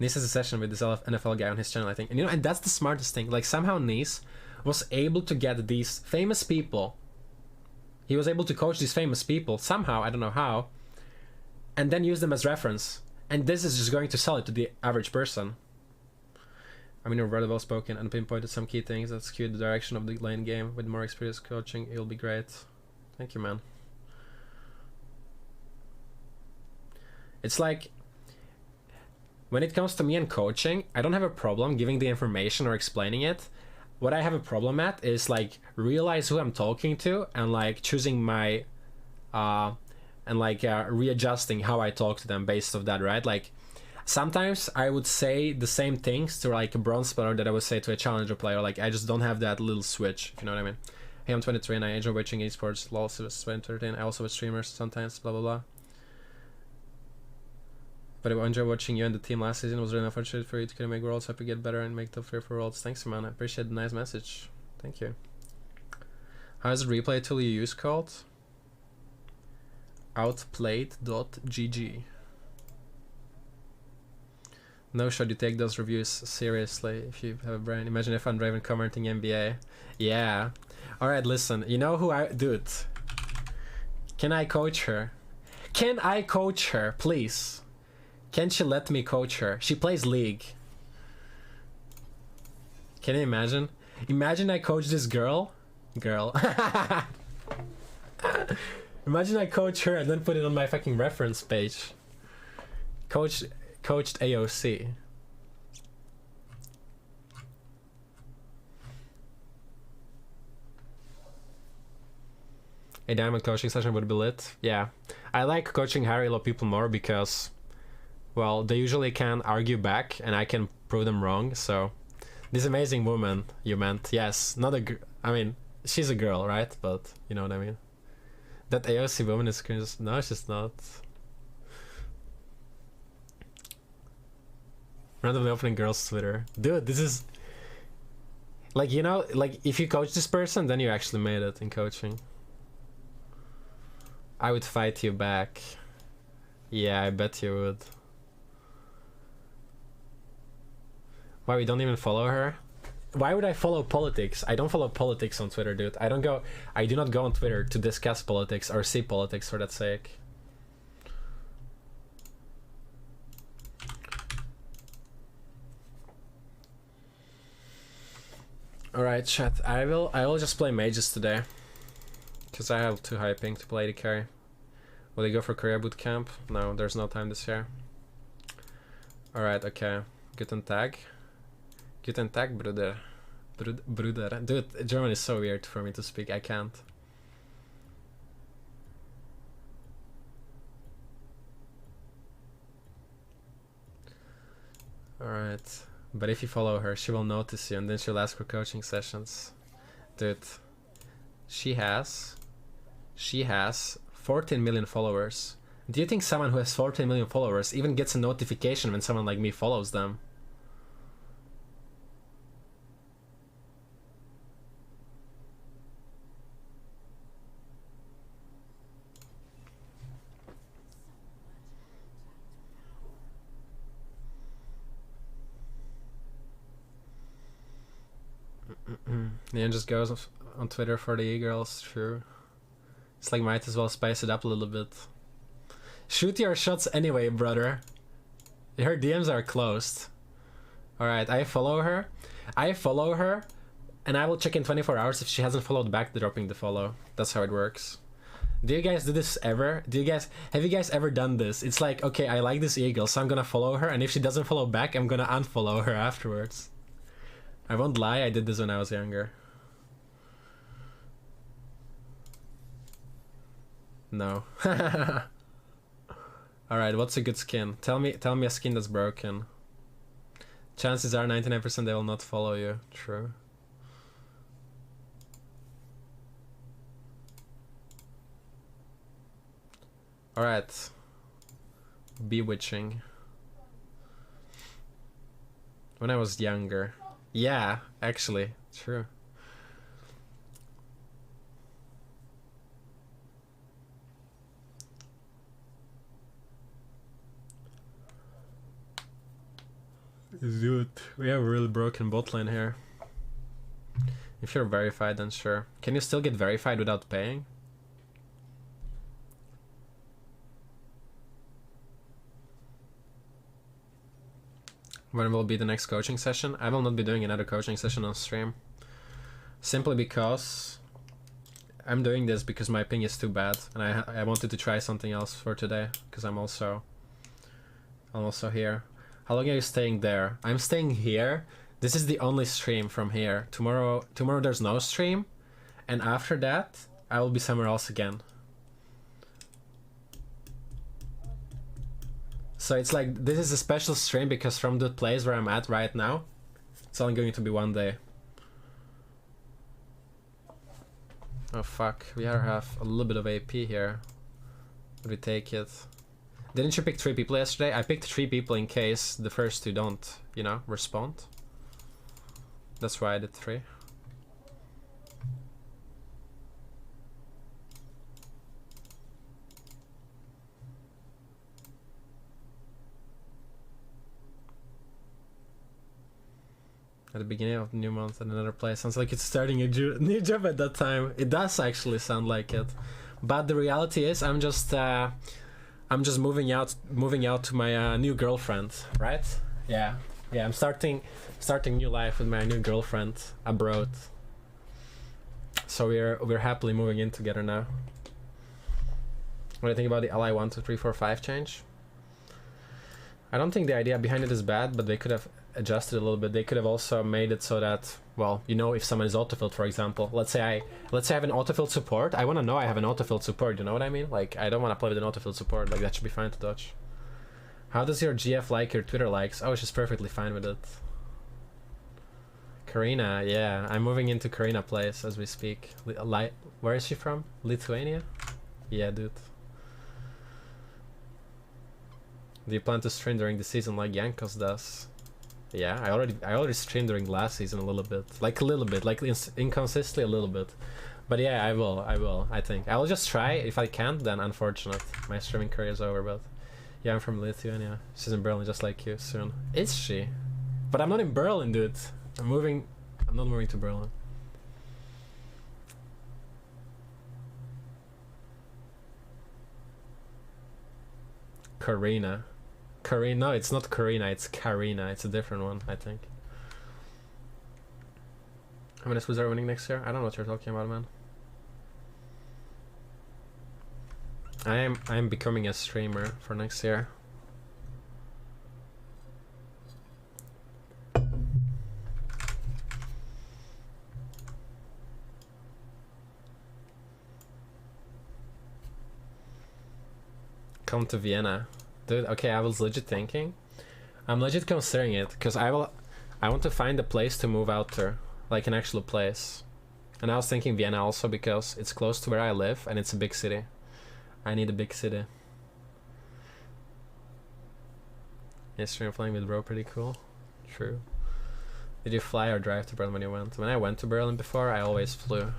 Speaker 1: Nice has a session with this NFL guy on his channel, I think. And you know, and that's the smartest thing. Like, somehow Nice was able to get these famous people. He was able to coach these famous people somehow, I don't know how, and then use them as reference. And this is just going to sell it to the average person. I mean, you're very well spoken and pinpointed some key things that skewed the direction of the lane game. With more experience coaching, it'll be great. Thank you, man. It's like, when it comes to me and coaching, I don't have a problem giving the information or explaining it. What I have a problem at is like realize who I'm talking to and like choosing my readjusting how I talk to them based off that, right? Like sometimes I would say the same things to like a bronze player that I would say to a challenger player. Like I just don't have that little switch, if you know what I mean. Hey, I'm 23 and I enjoy watching esports. LOL, so entertain. I also watch streamers sometimes, blah blah blah. But I enjoy watching you and the team last season. It was really unfortunate for you to make worlds. Hope you get better and make top 3 for worlds. Thanks, man. I appreciate the nice message. Thank you. How is the replay tool you use called? Outplayed.gg. No, should you take those reviews seriously if you have a brain? Imagine if I'm Draven commenting NBA. Yeah. Alright, listen. You know who I... Dude. Can I coach her? Can I coach her, please? Can she let me coach her? She plays League. Can you imagine? Imagine I coach this girl. Imagine I coach her and then put it on my fucking reference page. Coached AOC. A diamond coaching session would be lit. Yeah. I like coaching higher elo people more because, well, they usually can argue back and I can prove them wrong. So this amazing woman you meant, yes, not a I mean, she's a girl, right? But you know what I mean. That AOC woman is cringe. No, she's not. Randomly opening girls' Twitter. Dude, this is like, you know, like if you coach this person, then you actually made it in coaching. I would fight you back. Yeah, I bet you would. Why, we don't even follow her? Why would I follow politics? I don't follow politics on Twitter, dude. I do not go on Twitter to discuss politics or see politics for that sake. Alright, chat. I will just play mages today. Because I have too high ping to play the carry. Will they go for career boot camp? No, there's no time this year. Alright, okay. Guten Tag. Guten Tag, Bruder. Bruder. Dude, German is so weird for me to speak. I can't. Alright. But if you follow her, she will notice you and then she'll ask for coaching sessions. Dude. She has 14 million followers. Do you think someone who has 14 million followers even gets a notification when someone like me follows them? Neon just goes on Twitter for the e-girls, true. It's like, might as well spice it up a little bit. Shoot your shots anyway, brother. Her DMs are closed. Alright, I follow her. And I will check in 24 hours if she hasn't followed back, dropping the follow. That's how it works. Do you guys do this ever? Have you guys ever done this? It's like, okay, I like this eagle, so I'm gonna follow her, and if she doesn't follow back, I'm gonna unfollow her afterwards. I won't lie, I did this when I was younger. No. Alright, what's a good skin? Tell me a skin that's broken. Chances are 99% they will not follow you. True. Alright. Bewitching. When I was younger. Yeah, actually, true. Dude, we have a really broken bot lane here. If you're verified, then sure. Can you still get verified without paying? When will be the next coaching session? I will not be doing another coaching session on stream. Simply because I'm doing this because my ping is too bad, and I wanted to try something else for today because I'm also here. How long are you staying there? I'm staying here. This is the only stream from here. Tomorrow there's no stream, and after that I will be somewhere else again. So it's like, this is a special stream because from the place where I'm at right now, it's only going to be one day. Oh fuck, we have a little bit of AP here. Would we take it? Didn't you pick 3 people yesterday? I picked 3 people in case the first 2 don't, you know, respond. That's why I did 3. At the beginning of the new month at another place. Sounds like it's starting a new job at that time. It does actually sound like it. But the reality is I'm just moving out to my new girlfriend, right? Yeah, I'm starting new life with my new girlfriend abroad. So we're happily moving in together now. What do you think about the LI 1, 2, 3, 4, 5 change? I don't think the idea behind it is bad, but they could have adjusted a little bit. They could have also made it so that, well, you know, if someone is autofilled, for example, let's say I have an autofilled support. I want to know I have an autofilled support. You know what I mean? Like, I don't want to play with an autofilled support. Like, that should be fine to dodge. How does your GF like your Twitter likes? Oh, she's perfectly fine with it. Karina, yeah, I'm moving into Karina place as we speak. Where is she from? Lithuania? Yeah, dude. Do you plan to stream during the season like Yankos does? Yeah, I already streamed during last season a little bit, like inconsistently a little bit, but yeah, I will. I think I will just try. If I can't, then unfortunate, my streaming career is over. But yeah, I'm from Lithuania. She's in Berlin, just like you. Soon is she? But I'm not in Berlin, dude. I'm not moving to Berlin. Karina. No, it's not Karina, it's Karina. It's a different one, I think. How many schools are winning next year? I don't know what you're talking about, man. I am becoming a streamer for next year. Come to Vienna. Dude, okay, I was legit thinking. I'm legit considering it, because I want to find a place to move out to. Like an actual place. And I was thinking Vienna also because it's close to where I live and it's a big city. I need a big city. Yes, stream flying with bro, pretty cool. True. Did you fly or drive to Berlin when you went? When I went to Berlin before, I always flew.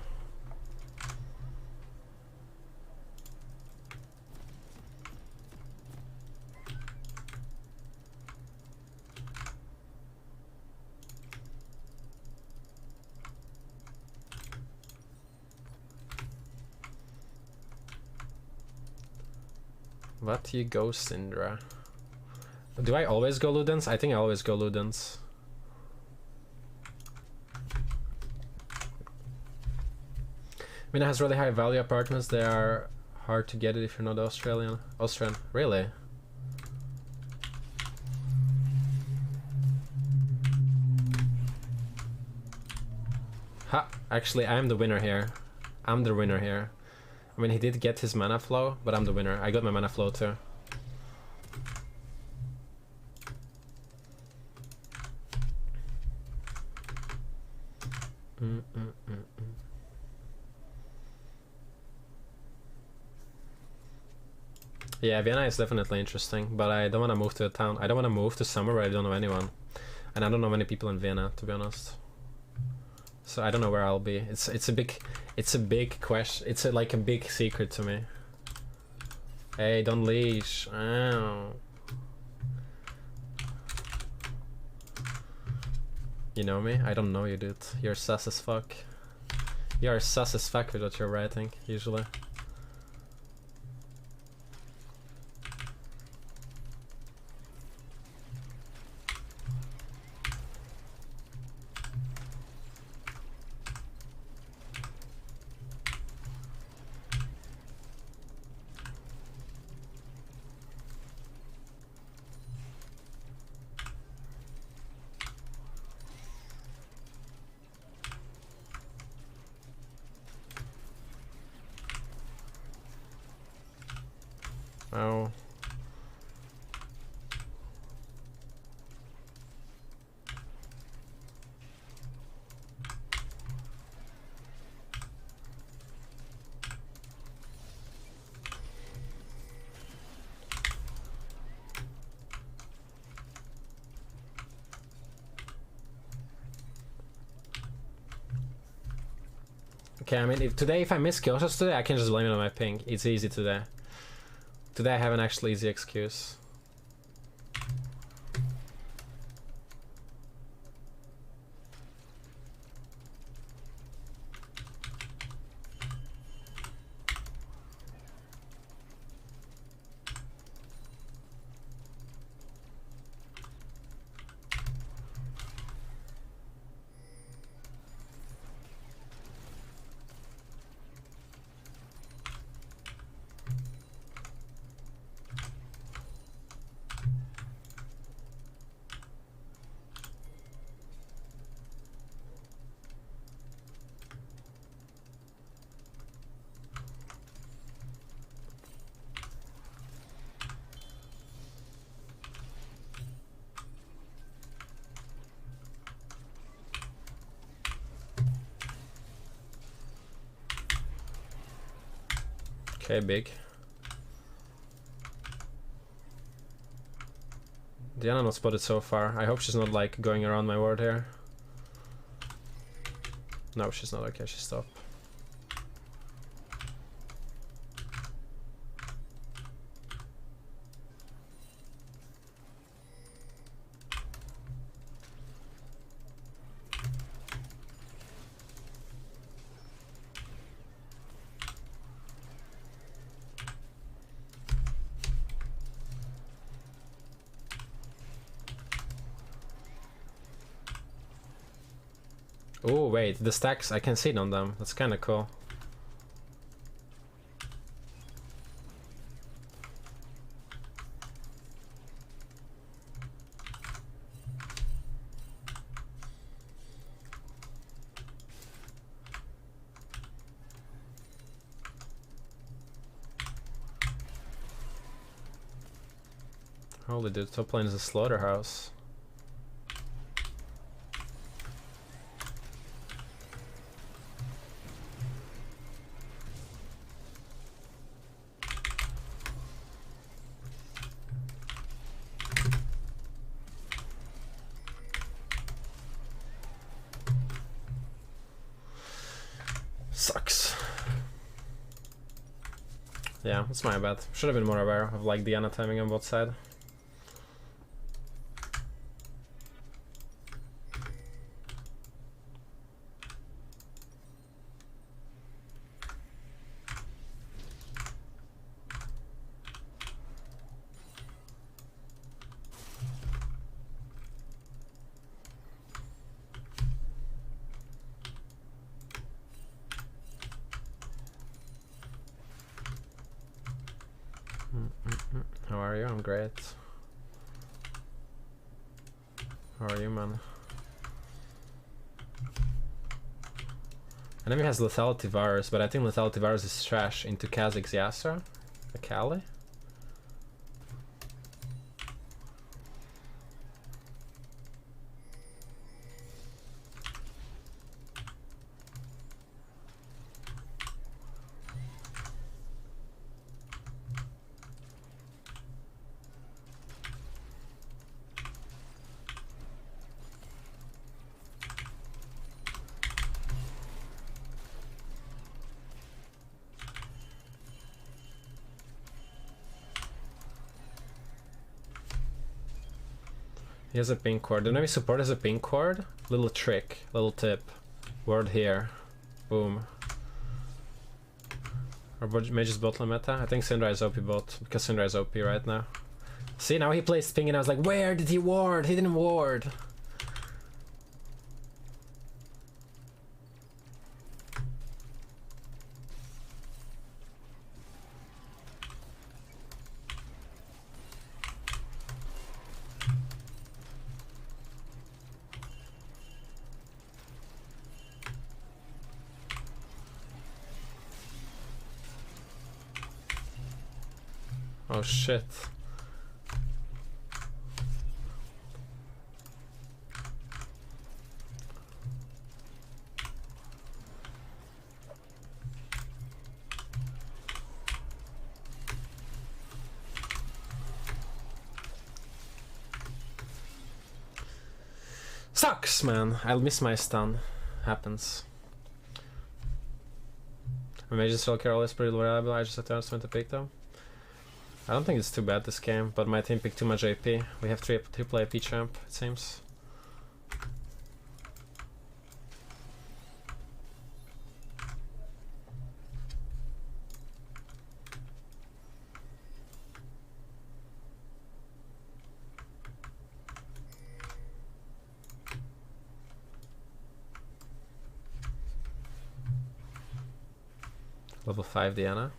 Speaker 1: What you go, Syndra? Do I always go Ludens? I think I always go Ludens. Vienna has really high value apartments. They are hard to get it if you're not Australian. Austrian, really? Ha! Actually, I'm the winner here. I'm the winner here. I mean, he did get his mana flow, but I'm the winner. I got my mana flow too. Yeah, Vienna is definitely interesting, but I don't want to move to a town. I don't want to move to somewhere where I don't know anyone. And I don't know many people in Vienna, to be honest. So I don't know where I'll be. It's a big question. It's like a big secret to me. Hey, don't leash. Ow. You know me? I don't know you, dude. You're sus as fuck. You're sus as fuck with what you're writing, usually. Oh. Okay, I mean, if I miss kill shots today, I can just blame it on my ping. It's easy today. Today I have an actual easy excuse. Okay, big. Diana not spotted so far. I hope she's not like going around my ward here. No, she's not. Okay, she stopped. Oh wait, the stacks, I can see it on them. That's kind of cool. Holy dude, top lane is a slaughterhouse. Sucks. Yeah, that's my bad. Should have been more aware of like Diana timing on both side. are you? I'm great. How are you, man? Enemy has lethality virus, but I think lethality virus is trash into Kazak's Yasser. The Kali? He has a pink cord. Do enemy support has a pink cord? Little trick, little tip. Word here. Boom. Or mage's bot lane meta? I think Syndra is OP bot, because Syndra is OP right now. See, now he plays ping and I was like, where did he ward? He didn't ward. Oh shit. Sucks, man. I'll miss my stun. Happens. My mage's spell carol is pretty reliable. I just had to pick them. I don't think it's too bad this game, but my team picked too much AP. We have triple AP champ, it seems. Level 5 Diana.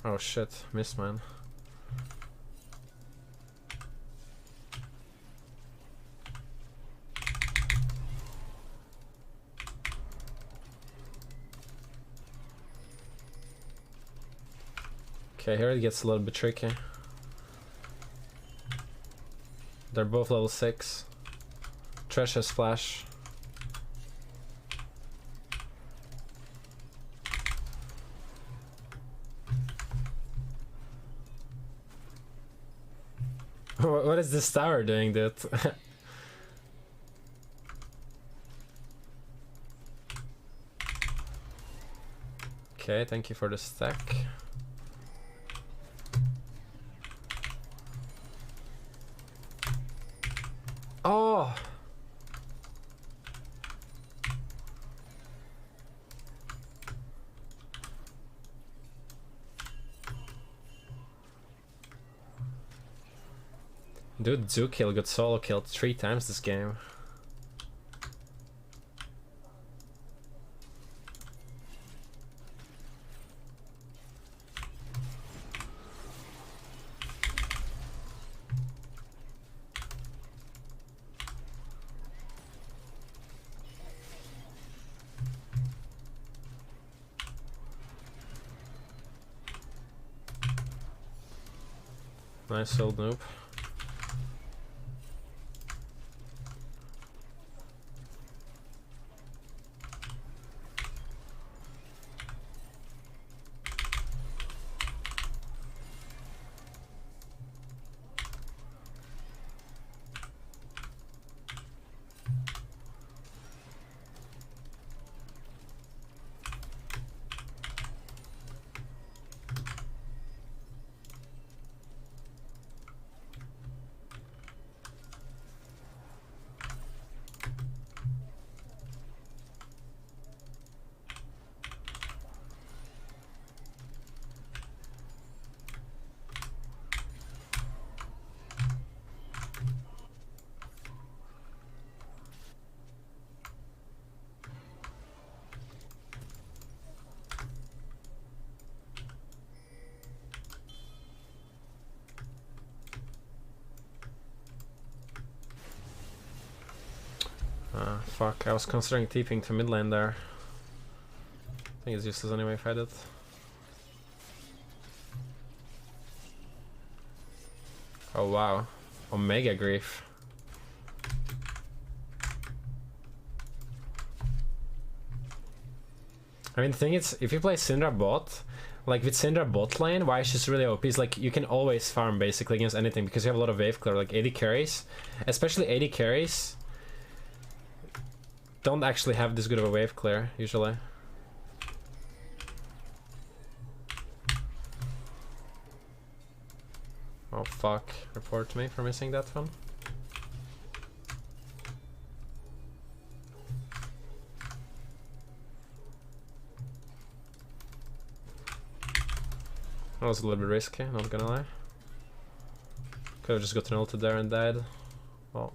Speaker 1: Oh shit, missed, man. Okay, here it gets a little bit tricky. They're both level 6. Trash has flash. What is this tower doing, dude? Okay, thank you for the stack. Oh! Dude, Zookill got solo killed 3 times this game. Nice old noob. Fuck, I was considering TPing to mid lane there. I think it's useless anyway if I did. Oh wow, Omega Grief. I mean, the thing is, if you play Syndra bot, like with Syndra bot lane, why she's really OP is like you can always farm basically against anything because you have a lot of wave clear, like AD carries, especially AD carries don't actually have this good of a wave clear usually. Oh fuck, report me for missing that one. That was a little bit risky, not gonna lie. Could have just gotten ulted there and died. Well.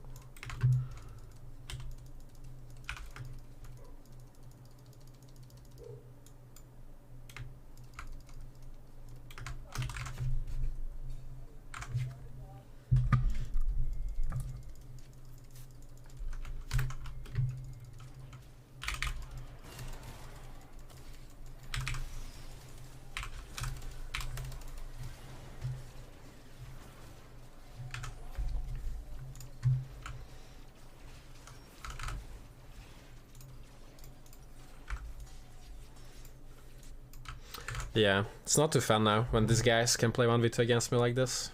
Speaker 1: Yeah, it's not too fun now when these guys can play 1v2 against me like this.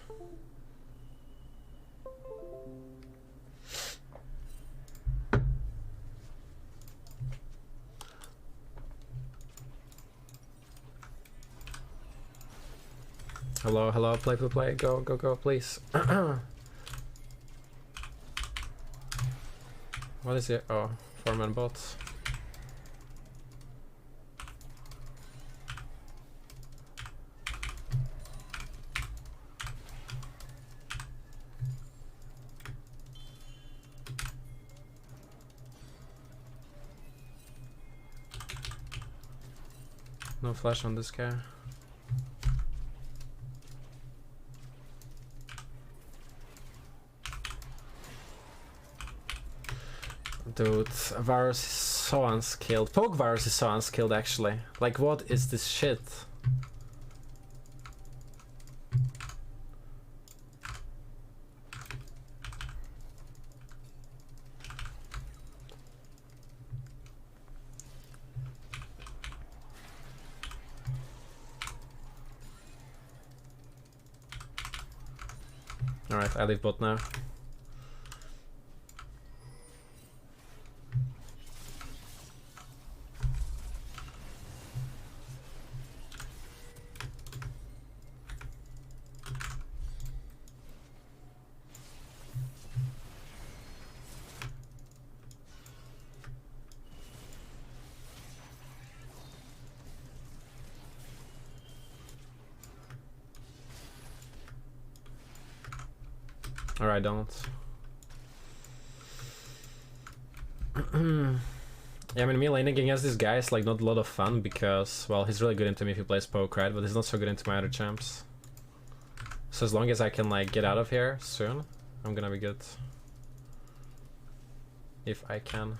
Speaker 1: Hello, hello, play, play, play, go, go, go, please. What is it? Oh, 4-man bots. No flash on this guy. Dude, Varus is so unskilled. Poke Varus is so unskilled actually. Like, what is this shit? Alright, I leave bot now. Or I don't. Yeah, I mean, me laning against this guy is like not a lot of fun because, well, he's really good into me if he plays poke, right? But he's not so good into my other champs. So as long as I can like get out of here soon, I'm gonna be good. If I can.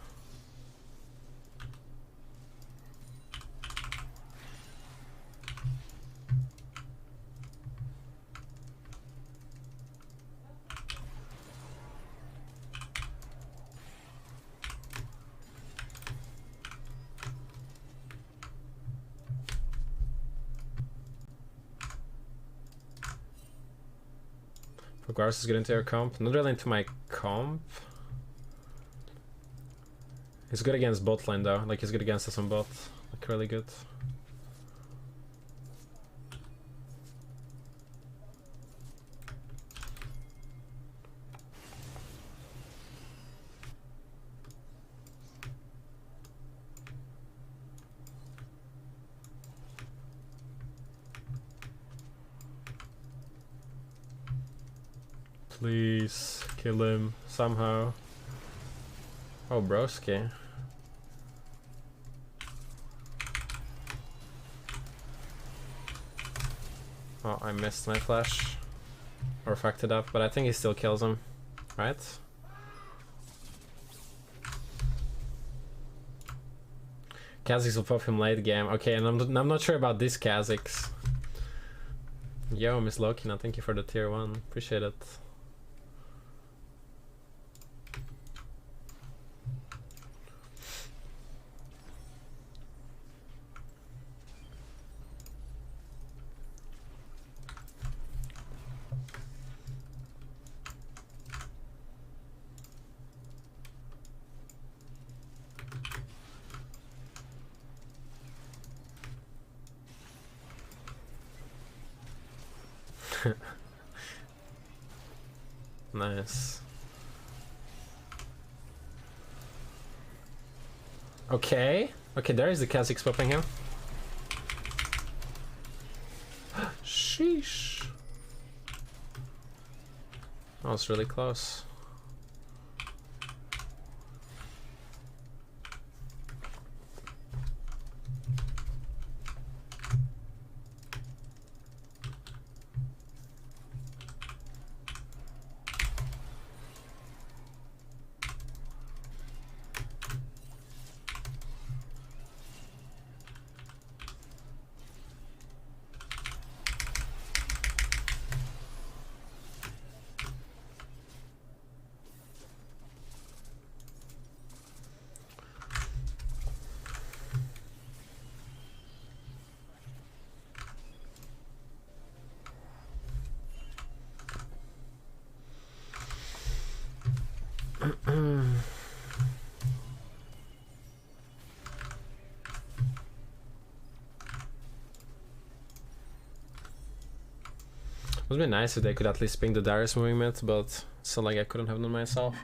Speaker 1: Varus is good into your comp. Not really into my comp. He's good against bot lane though. Like, he's good against us on bot. Like, really good. Please kill him somehow. Oh, broski. Oh, I missed my flash. Or fucked it up, but I think he still kills him. Right? Kazakhs will pop him late game. Okay, and I'm not sure about these Kazakhs. Yo, Miss Lokina, thank you for the tier 1. Appreciate it. Nice. Okay. Okay, there is the Kazakhs popping him. Sheesh. That was really close. It would be nice if they could at least ping the Darius movement, but it's not like I couldn't have done myself.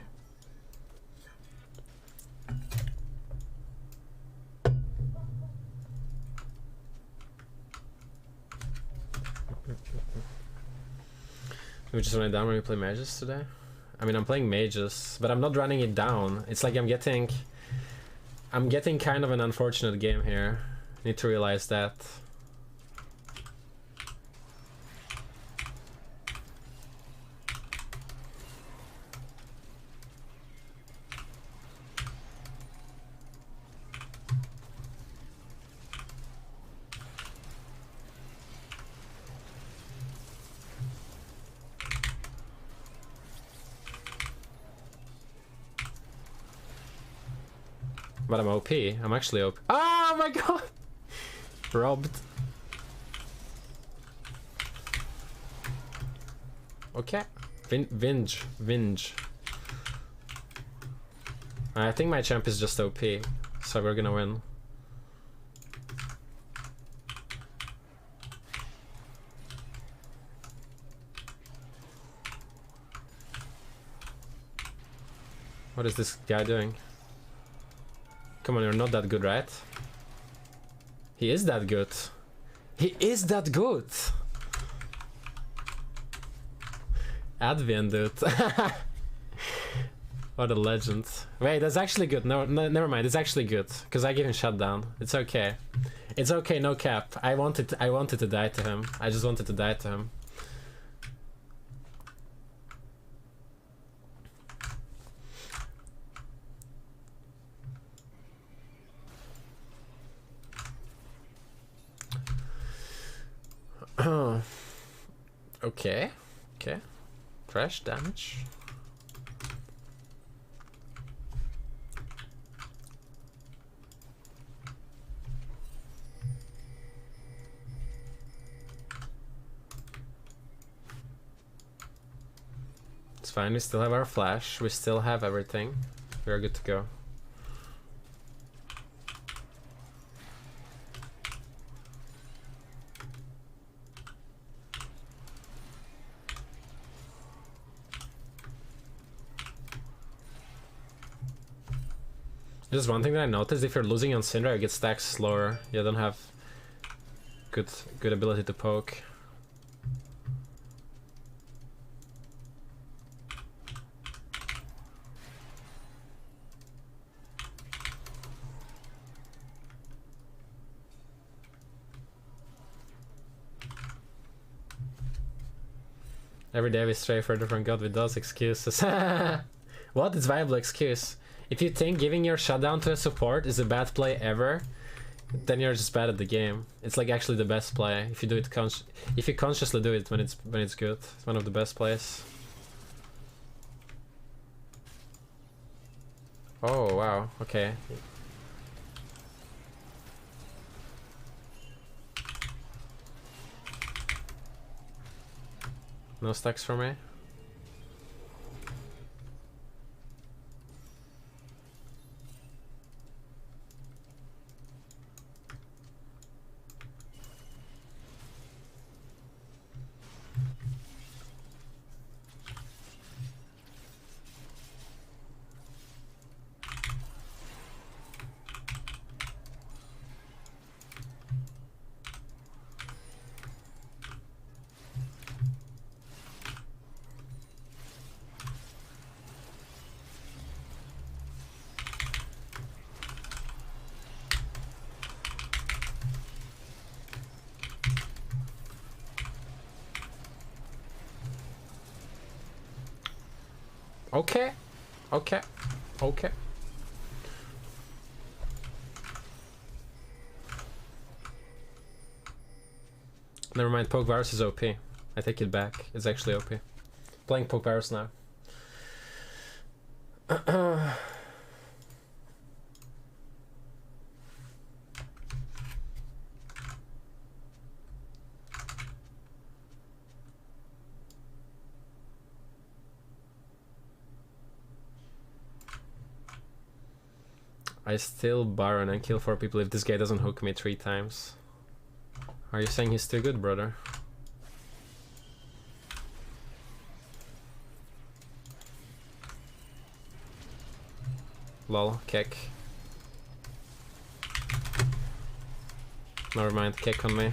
Speaker 1: We just run it down when we play mages today. I mean, I'm playing mages, but I'm not running it down. It's like I'm getting kind of an unfortunate game here. Need to realize that. But I'm OP. I'm actually OP. Oh my god! Robbed. Okay. Vinge. I think my champ is just OP, so we're gonna win. What is this guy doing? Come on, you're not that good, right? He is that good. He is that good! Advian, dude. What a legend. Wait, that's actually good. No, never mind. It's actually good because I gave him shutdown. It's okay. It's okay. No cap. I wanted to die to him. I just wanted to die to him. Okay. Okay. Fresh damage. It's fine, we still have our flash, we still have everything. We are good to go. Just one thing that I noticed, if you're losing on Syndra, you get stacked slower. You don't have good ability to poke. Every day we stray further from God with those excuses. What is viable excuse? If you think giving your shutdown to a support is a bad play ever, then you're just bad at the game. It's like actually the best play if you do it if you consciously do it when it's good. It's one of the best plays. Oh wow, okay. No stacks for me. Okay, okay, okay. Never mind, Poke Virus is OP. I take it back. It's actually OP. Playing Poke Virus now. I still Baron and kill 4 people if this guy doesn't hook me 3 times. Are you saying he's too good, brother? Lol, kick. Never mind, kick on me.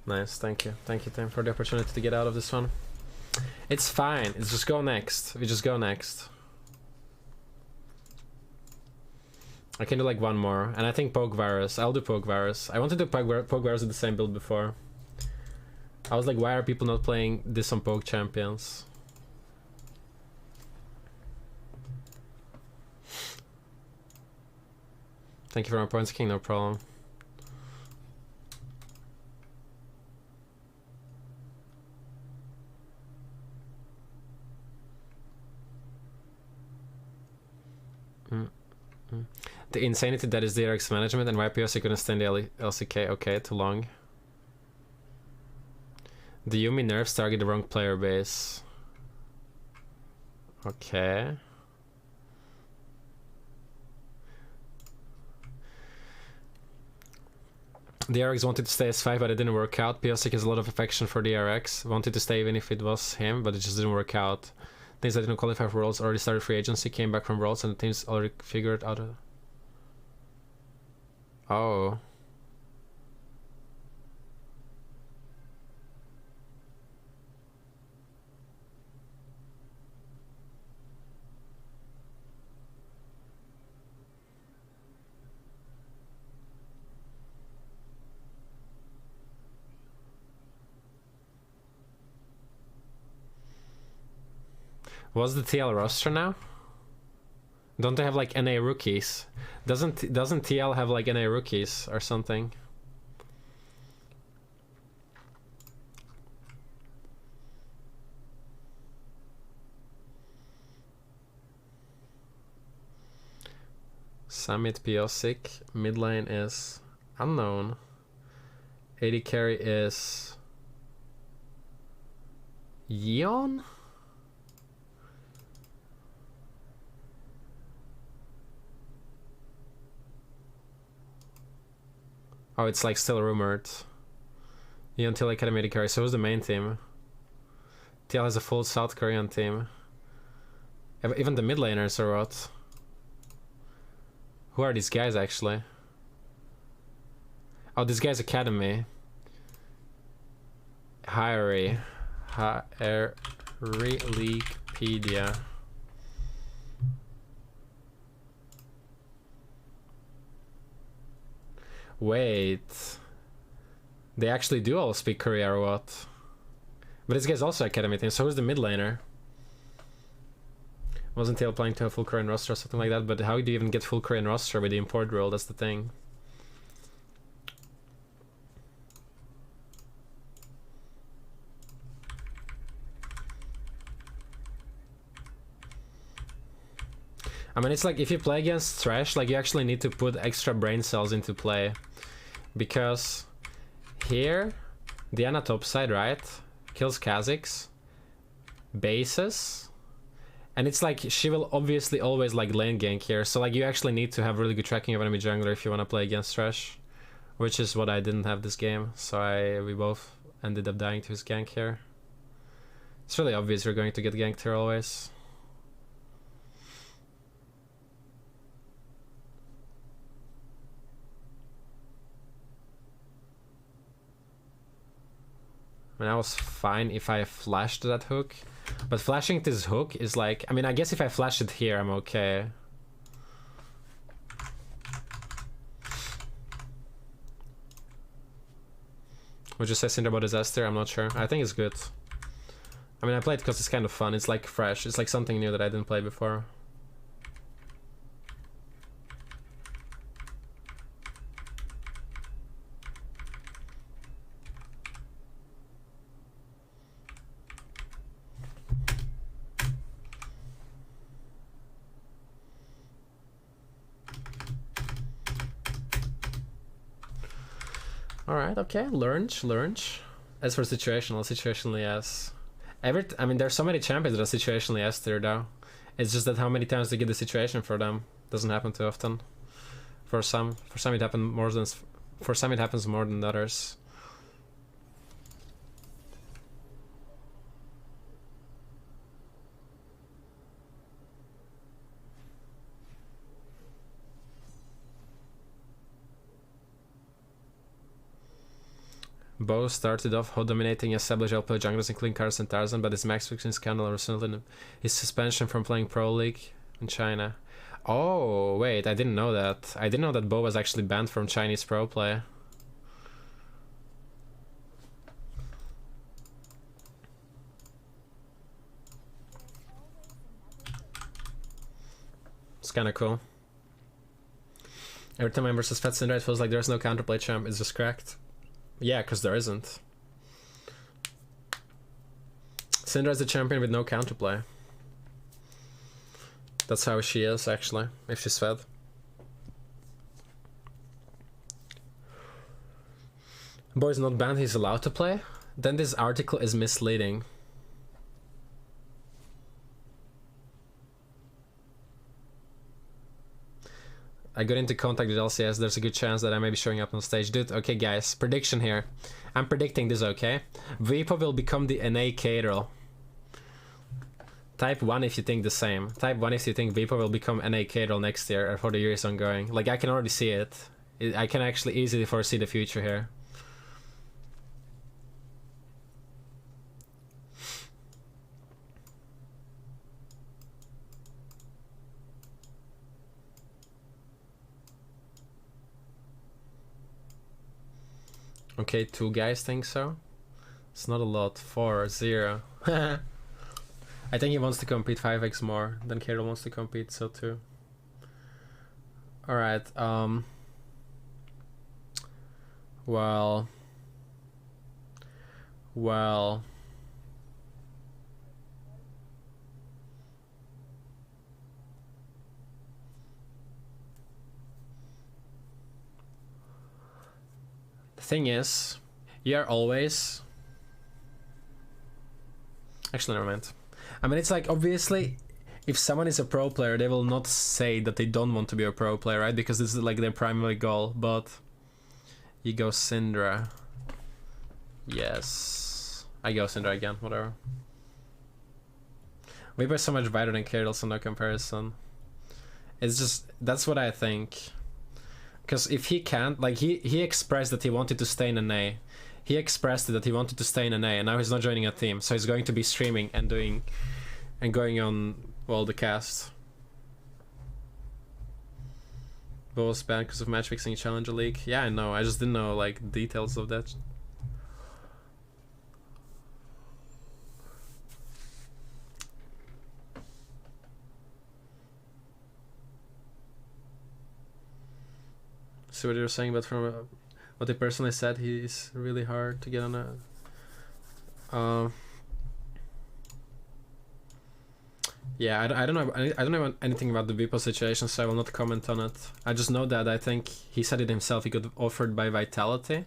Speaker 1: Nice, thank you, Tim, for the opportunity to get out of this one. It's fine, it's just go next. We just go next. I can do like one more, and I think Poke Virus. I'll do Poke Virus. I wanted to do Poke Virus with the same build before. I was like, why are people not playing this on Poke Champions? Thank you for my points, King, no problem. The insanity that is DRX management and why POC couldn't stand the LCK. Okay, too long. The Yumi nerfs target the wrong player base. Okay. DRX wanted to stay as 5, but it didn't work out. POC has a lot of affection for DRX. Wanted to stay even if it was him, but it just didn't work out. Things that didn't qualify for Worlds already started free agency, came back from Worlds, and the teams already figured out. Oh. What's the TL roster now? Don't they have like NA rookies? Doesn't TL have like NA rookies or something? Summit Piosic. Mid lane is unknown. AD carry is Yeon? Oh, it's like still rumored. Yeon TL Academy AD carry. So who's the main team? TL has a full South Korean team. Even the mid laners or what? Who are these guys actually? Oh, this guy's Academy. Hyri. Leaguepedia. Wait. They actually do all speak Korea or what? But this guy's also academy team, so who's the mid laner? Wasn't Tail planning to have full Korean roster or something like that, but how do you even get full Korean roster with the import rule? That's the thing. I mean, it's like if you play against Thresh, like you actually need to put extra brain cells into play. Because here, Diana topside, right? Kills Kha'Zix, bases, and it's like she will obviously always like lane gank here, so like you actually need to have really good tracking of enemy jungler if you want to play against Thresh, which is what I didn't have this game, so we both ended up dying to his gank here. It's really obvious you're going to get ganked here always. I mean, I was fine if I flashed that hook, but flashing this hook is like, I mean, I guess if I flash it here, I'm okay. Would you say Cinder about Disaster? I'm not sure. I think it's good. I mean, I played because it's kind of fun. It's like fresh. It's like something new that I didn't play before. Alright, okay, learn. As for situationally yes. I mean, there's so many champions that are situationally S tier though. It's just that how many times they get the situation for them doesn't happen too often. For some it happens more than others. Bo started off dominating established LPL junglers including Cars and Tarzan, but his max fixing scandal resulted in his suspension from playing Pro League in China. Oh, wait, I didn't know that. I didn't know that Bo was actually banned from Chinese pro play. It's kinda cool. Every time I versus Fat Syndra, it feels like there's no counterplay champ, it's just cracked. Yeah, because there isn't. Syndra is the champion with no counterplay. That's how she is, actually, if she's fed. Boy's not banned, he's allowed to play? Then this article is misleading. I got into contact with LCS, there's a good chance that I may be showing up on stage. Dude, okay guys, prediction here. I'm predicting this, okay? Vipo will become the NA Caterl. Type 1 if you think the same. Type 1 if you think Vipo will become NA Caterl next year or for the years ongoing. Like, I can already see it. I can actually easily foresee the future here. Okay, 2 guys think so. It's not a lot. 4-0. I think he wants to compete 5x more than Caterl wants to compete, so too. Alright, well... thing is, you're always... Actually, never mind. I mean, it's like, obviously, if someone is a pro player, they will not say that they don't want to be a pro player, right? Because this is like their primary goal, but... You go Syndra. Yes. I go Syndra again, whatever. We were so much better than Caterl, so no comparison. It's just, that's what I think. Because if he can't, like, he expressed that he wanted to stay in NA. He expressed that he wanted to stay in NA, and now he's not joining a team, so he's going to be streaming and doing, and going on, well, the cast. Both banned because of match fixing Challenger League. Yeah, I know, I just didn't know, like, details of that. see what you're saying, but from what he personally said, he's really hard to get on a. Yeah, I don't know. I don't know anything about the Beeple situation, so I will not comment on it. I just know that I think he said it himself. He got offered by Vitality,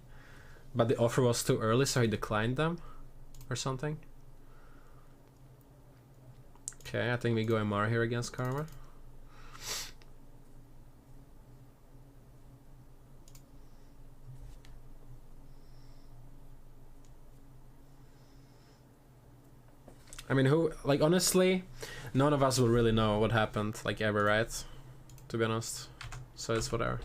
Speaker 1: but the offer was too early, so he declined them, or something. Okay, I think we go MR here against Karma. I mean, who, like, honestly, none of us will really know what happened, like, ever, right? To be honest. So it's whatever.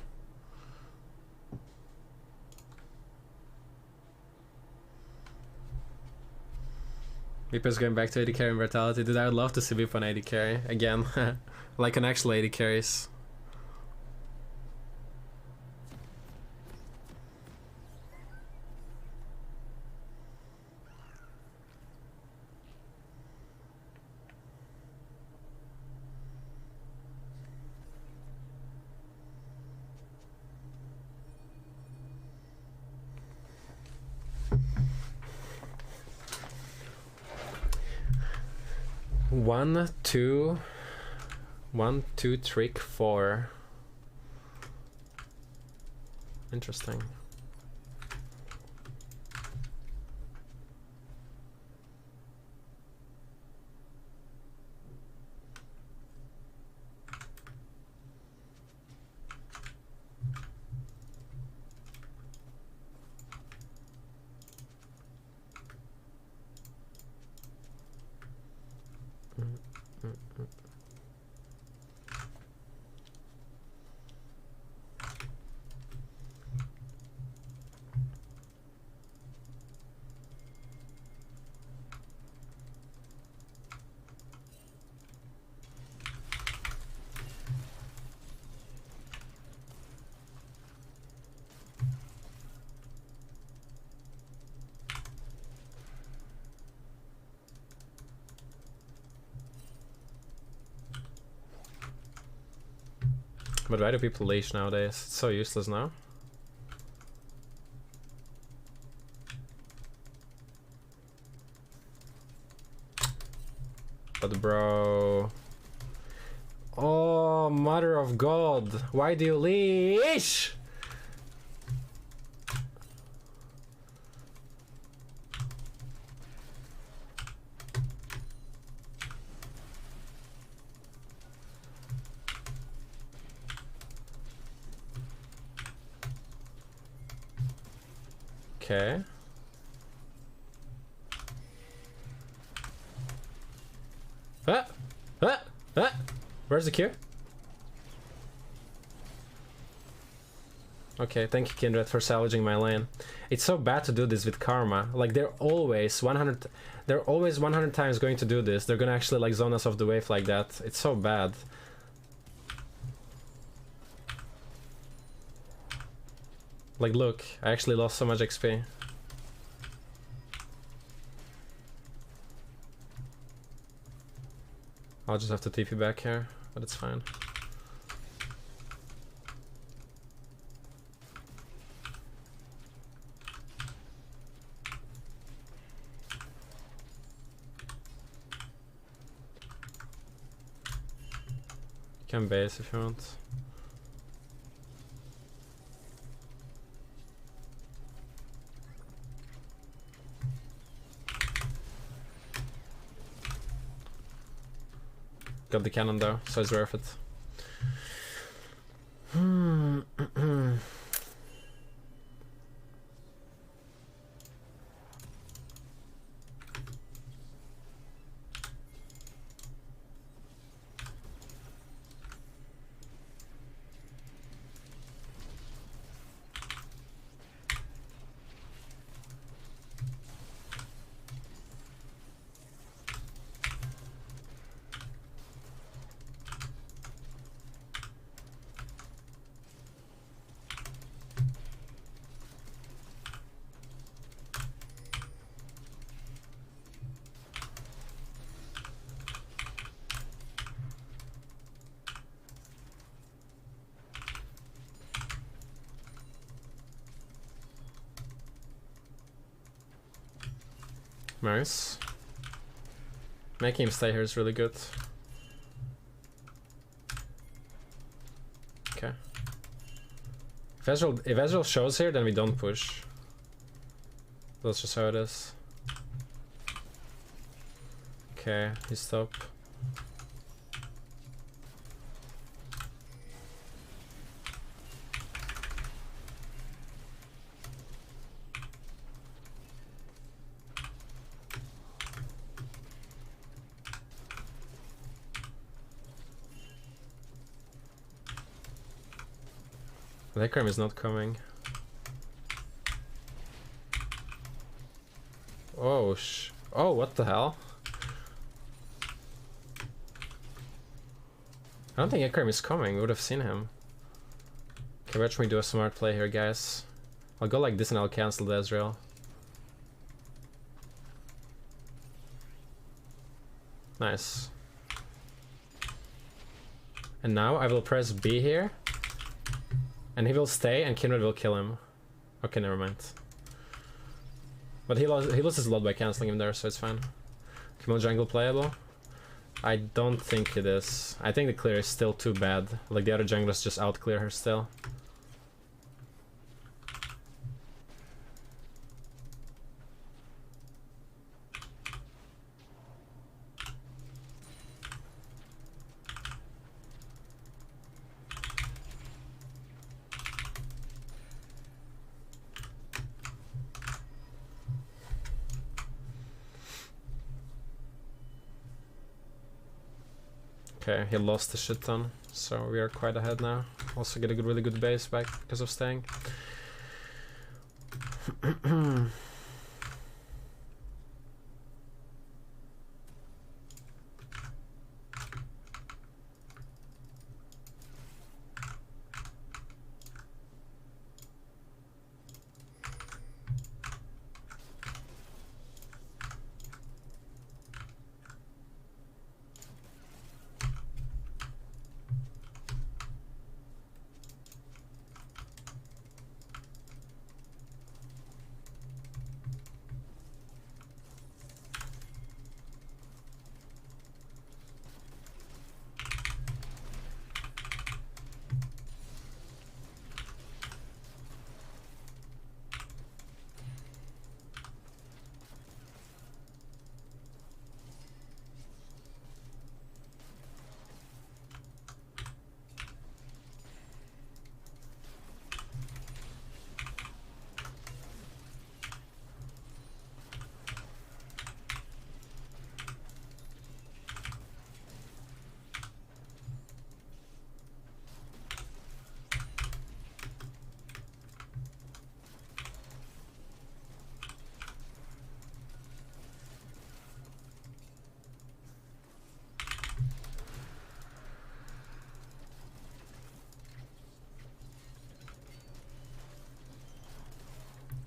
Speaker 1: Vipa's going back to AD carry and Vitality. Dude, I would love to see Vipa on AD carry again. Like an actual AD carries. One, two, trick, 4. Interesting. But why do people leash nowadays? It's so useless now. But bro... Oh, mother of God! Why do you leash? Okay. Where's the Q? Okay, thank you, Kindred, for salvaging my lane. It's so bad to do this with Karma. Like, they're always 100 times going to do this. They're gonna actually, like, zone us off the wave like that. It's so bad. Like, look, I actually lost so much XP. I'll just have to TP back here, but it's fine. You can base if you want. Got the cannon though, so it's worth it. Nice. Making him stay here is really good. Okay. If Ezreal shows here, then we don't push. That's just how it is. Okay, he stopped. The Hecarim is not coming. Oh oh, what the hell? I don't think Hecarim is coming. We would have seen him. Okay, watch me do a smart play here, guys. I'll go like this and I'll cancel the Ezreal. Nice. And now I will press B here. And he will stay and Kindred will kill him. Okay, never mind. But he loses a lot by cancelling him there, so it's fine. Camille jungle playable? I don't think it is. I think the clear is still too bad. Like the other junglers just out clear her still. Okay, he lost the shit ton, so we are quite ahead now. Also get a really good base back because of staying.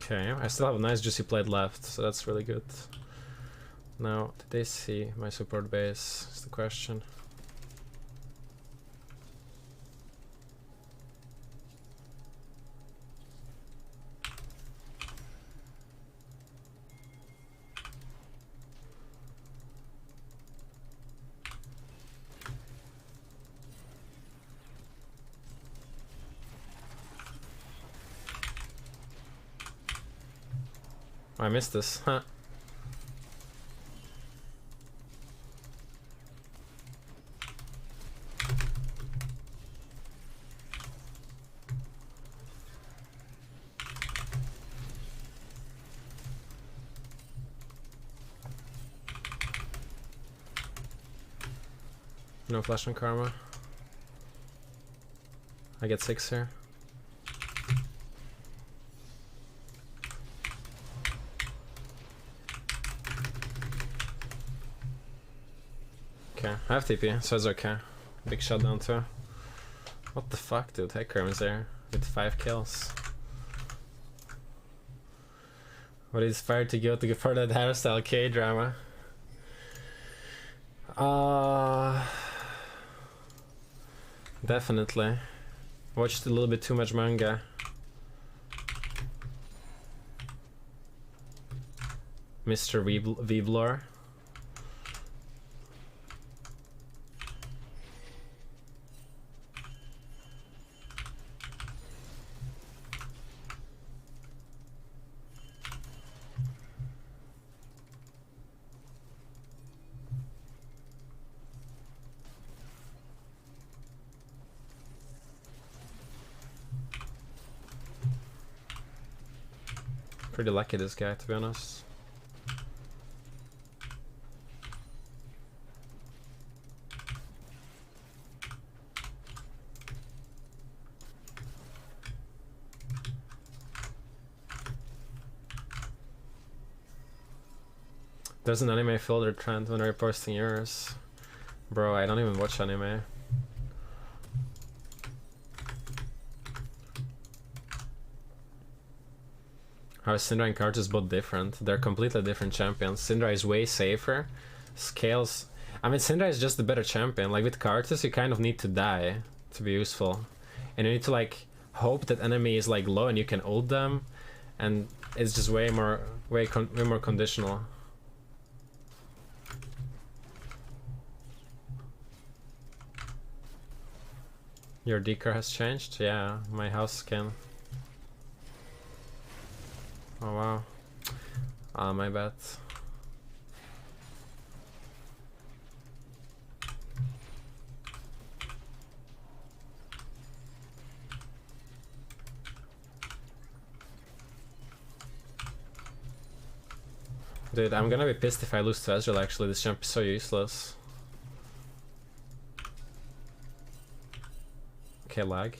Speaker 1: Okay, I still have a nice juicy plate left, so that's really good. Now, did they see my support base? Is the question. I missed this, huh? No flash on Karma. I get 6 here. Okay, I have TP, so it's okay. Big shutdown too. What the fuck, dude? Hecarim is there with 5 kills. What is fire to go to for that hairstyle K-drama? Definitely. Watched a little bit too much manga. Mr. Weebler. Pretty lucky, this guy, to be honest. There's an anime filter trend when reposting yours. Bro, I don't even watch anime. How is Syndra and Karthus both different? They're completely different champions. Syndra is way safer. Scales... I mean, Syndra is just the better champion. Like with Karthus, you kind of need to die to be useful. And you need to like hope that enemy is like low and you can ult them. And it's just way more conditional. Your decor has changed? Yeah, my house skin. Oh wow. Ah, my bad. Dude, I'm gonna be pissed if I lose to Ezreal actually, this champ is so useless. Okay, lag.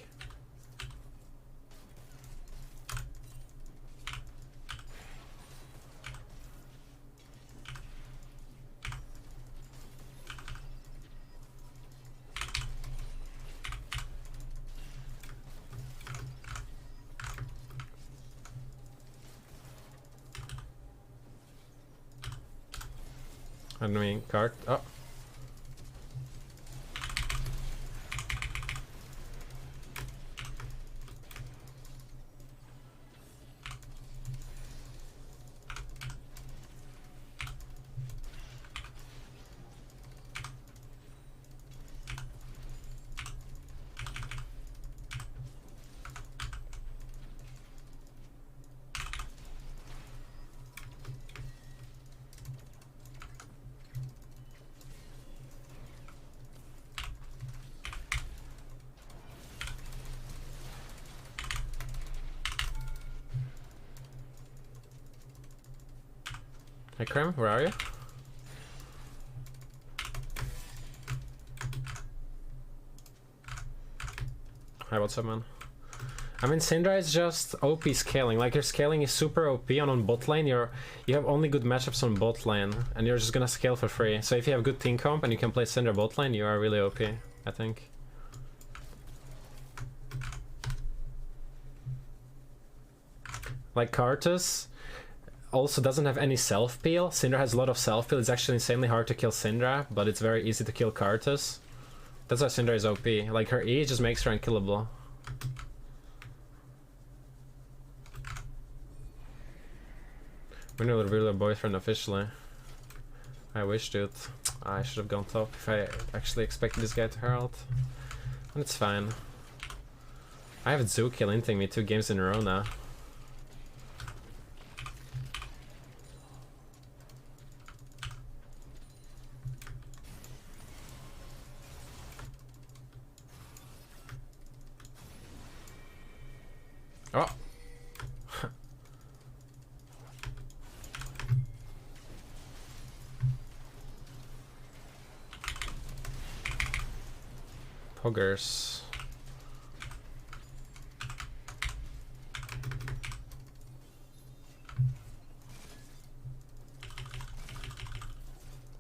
Speaker 1: Enemy card. Oh. Hey Krim, where are you? Hi, what's up, man? I mean, Syndra is just OP scaling. Like, your scaling is super OP on bot lane. You have only good matchups on bot lane, and you're just gonna scale for free. So if you have good team comp and you can play Syndra bot lane, you are really OP, I think. Like Karthus also doesn't have any self-peel. Syndra has a lot of self-peel. It's actually insanely hard to kill Syndra, but it's very easy to kill Karthus. That's why Syndra is OP. Like, her E just makes her unkillable. We need a real boyfriend officially. I wish, dude. I should have gone top if I actually expected this guy to herald. And it's fine. I have Zoo kill inting me 2 games in a row now. Oh! Poggers.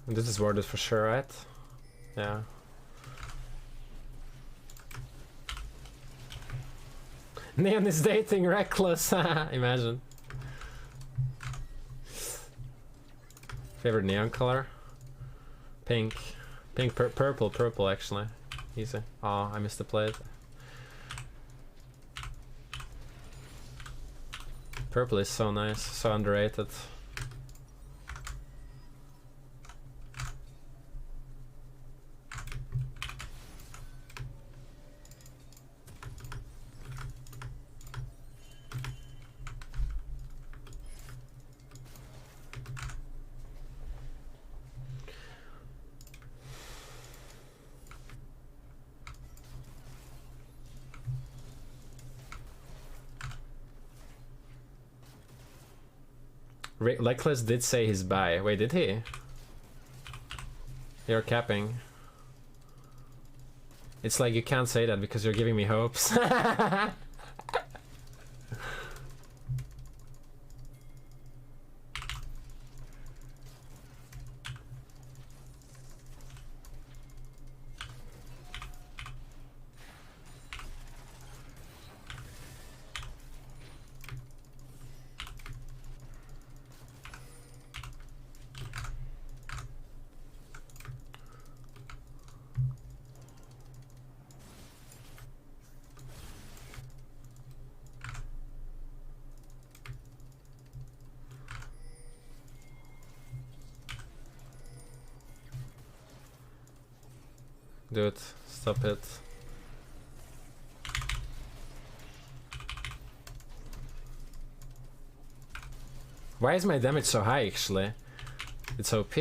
Speaker 1: This is worded for sure, right? Yeah. Neon is dating reckless. Imagine. Favorite neon color? Pink. Pink, purple actually. Easy. Oh, I missed the plate. Purple is so nice, so underrated. Leclerc did say his bye. Wait, did he? You're capping. It's like you can't say that because you're giving me hopes. Dude, stop it. Why is my damage so high actually? It's OP.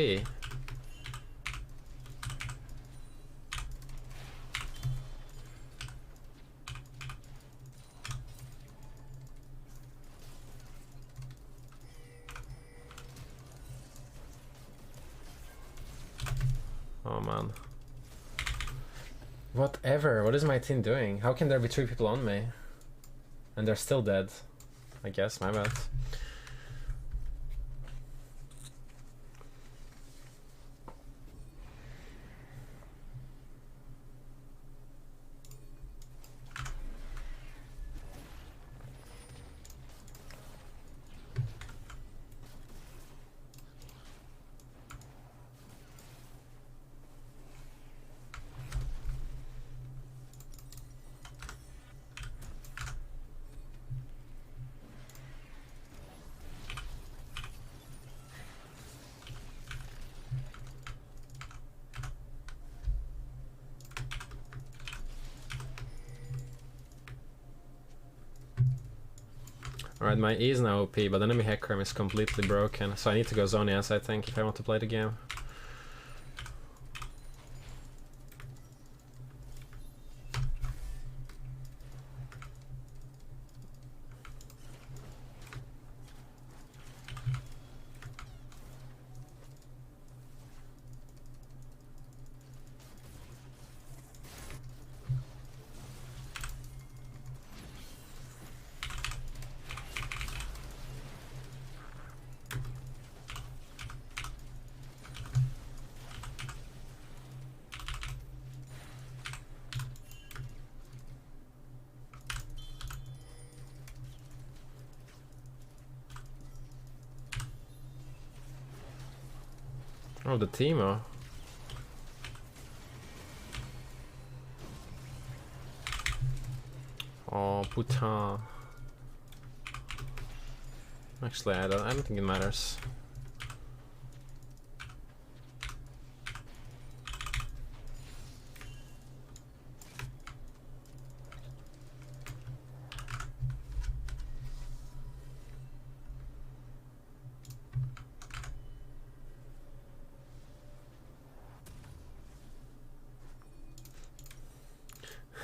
Speaker 1: Oh man. Whatever, what is my team doing? How can there be 3 people on me? And they're still dead. I guess, my bad. Alright, my E is now OP, but enemy Hecarim is completely broken, so I need to go Zonias, I think, if I want to play the game. Oh, the Teemo. Oh, putain. Actually, I don't think it matters.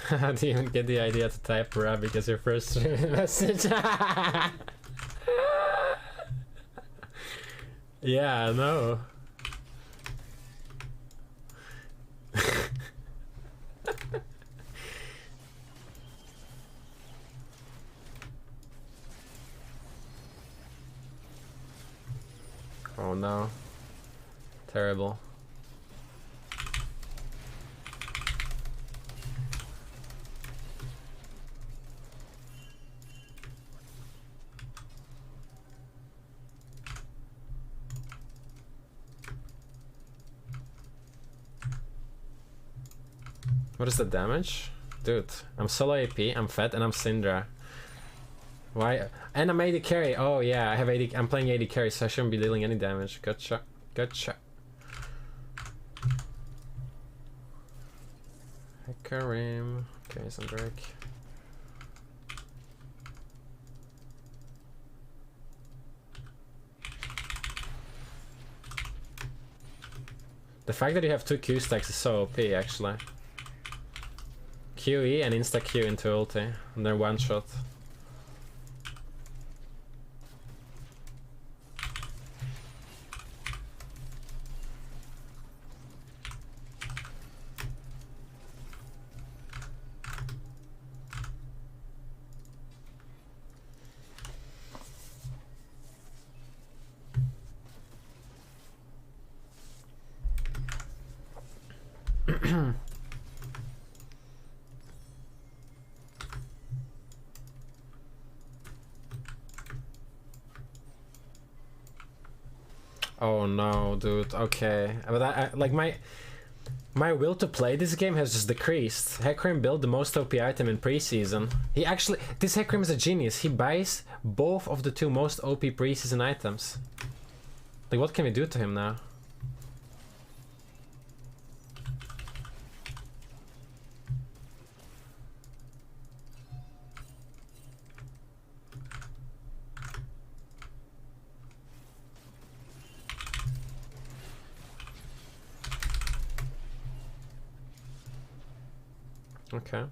Speaker 1: How do you get the idea to type Arabic as your first message? Yeah, I know. Oh no. Terrible. What is the damage? Dude, I'm solo AP, I'm fat, and I'm Syndra. Why? And I'm AD carry. Oh yeah, I have AD. I'm playing AD carry, so I shouldn't be dealing any damage. Gotcha. Gotcha. Karim. Okay, some Drake. The fact that you have 2 Q stacks is so OP actually. QE and insta Q into ulti, and they're 1 shot. Oh no, dude. Okay, but I like my will to play this game has just decreased. Hecarim built the most OP item in preseason. He actually, this Hecarim is a genius. He buys both of the two most OP preseason items. Like, what can we do to him now? Okay.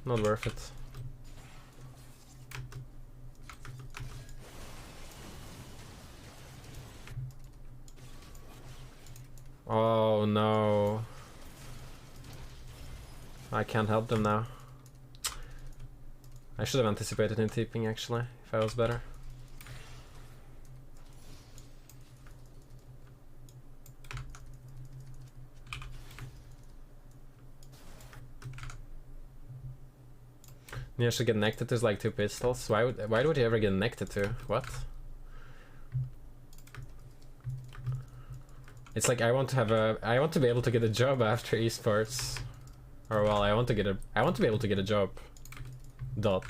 Speaker 1: Not worth it. Oh no. I can't help them now. I should have anticipated him TPing actually, if I was better. You should get connected to like two pistols. Why would you ever get connected to? What? It's like I want to be able to get a job after esports. Or well, I want to be able to get a job. Dot.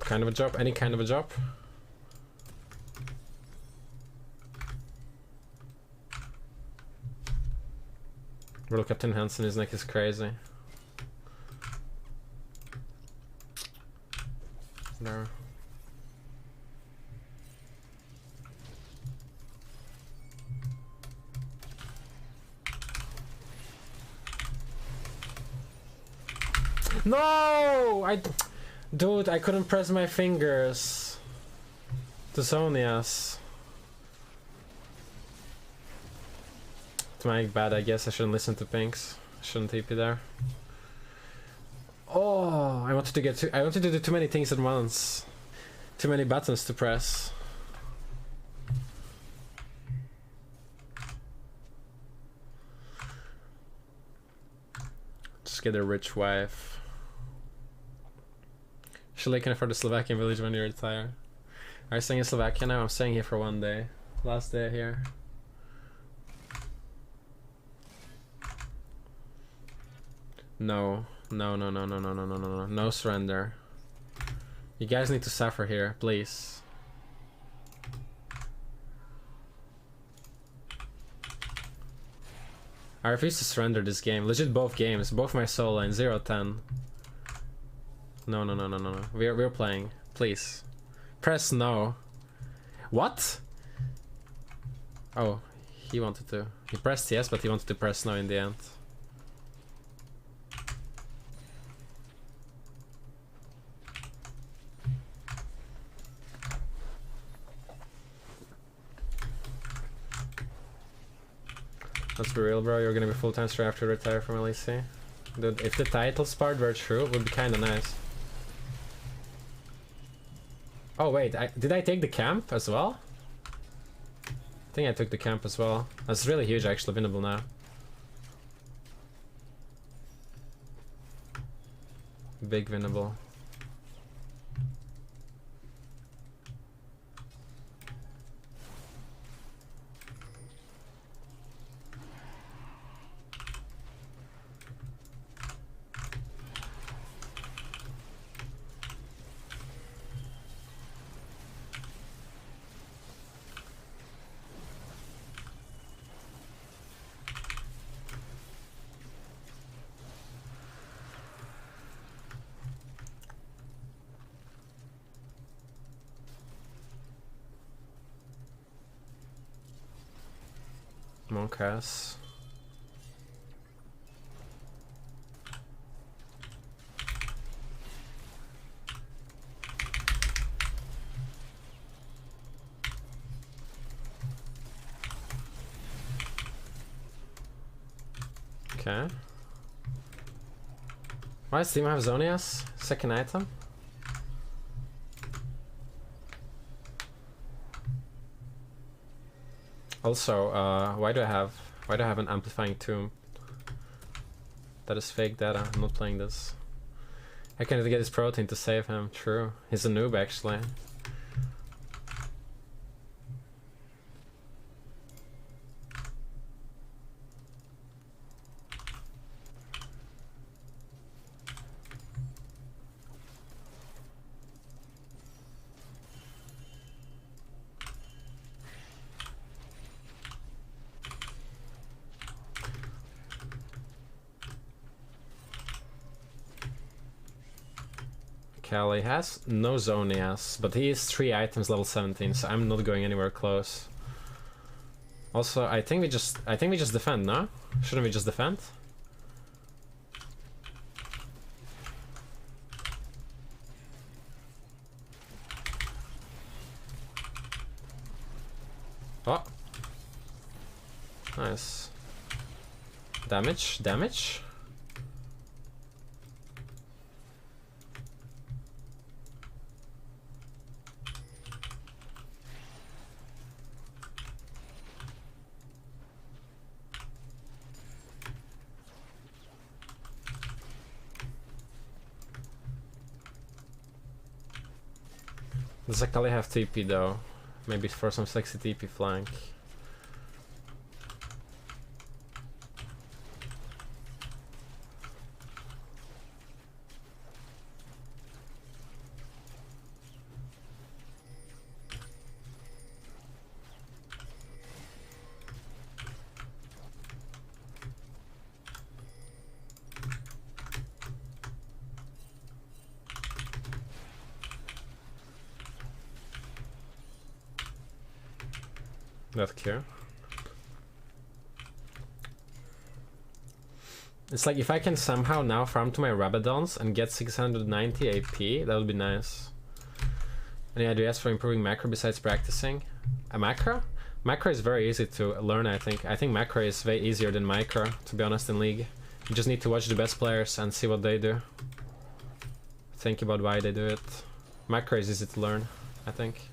Speaker 1: Kind of a job? Any kind of a job? World Captain Hansen, his neck is crazy. No. No! Dude, I couldn't press my fingers. To Sonia's. It's my bad, I guess. I shouldn't listen to pinks. I shouldn't TP there. Oh, I wanted to do too many things at once. Too many buttons to press. Just get a rich wife. Should I can afford the Slovakian village when you retire? Are you staying in Slovakia now? I'm staying here for 1 day. Last day here. No. No surrender. You guys need to suffer here, please. I refuse to surrender this game. Legit both games. Both my solo and 0-10. No. We're playing. Please. Press no. What? Oh, he wanted to. He pressed yes, but he wanted to press no in the end. Let's be real, bro. You're gonna be full-time straight after you retire from LEC. Dude, if the titles part were true, it would be kinda nice. Oh wait, did I take the camp as well? I think I took the camp as well. That's really huge actually, winnable now. Big winnable. Monkas. Okay. Why does Team have Zonias? Second item? Also, why do I have an amplifying tomb? That is fake data. I'm not playing this. I can't get his protein to save him. True. He's a noob actually. Callie has no Zonias, but he is 3 items level 17, so I'm not going anywhere close. Also, I think we just defend, no? Shouldn't we just defend? Oh. Nice. Damage? Does Akali have TP though? Maybe for some sexy TP flank. That cure. It's like if I can somehow now farm to my Rabadons and get 690 AP, that would be nice. Any ideas for improving macro besides practicing? A macro? Macro is very easy to learn, I think. I think macro is way easier than micro, to be honest, in League. You just need to watch the best players and see what they do. Think about why they do it. Macro is easy to learn, I think.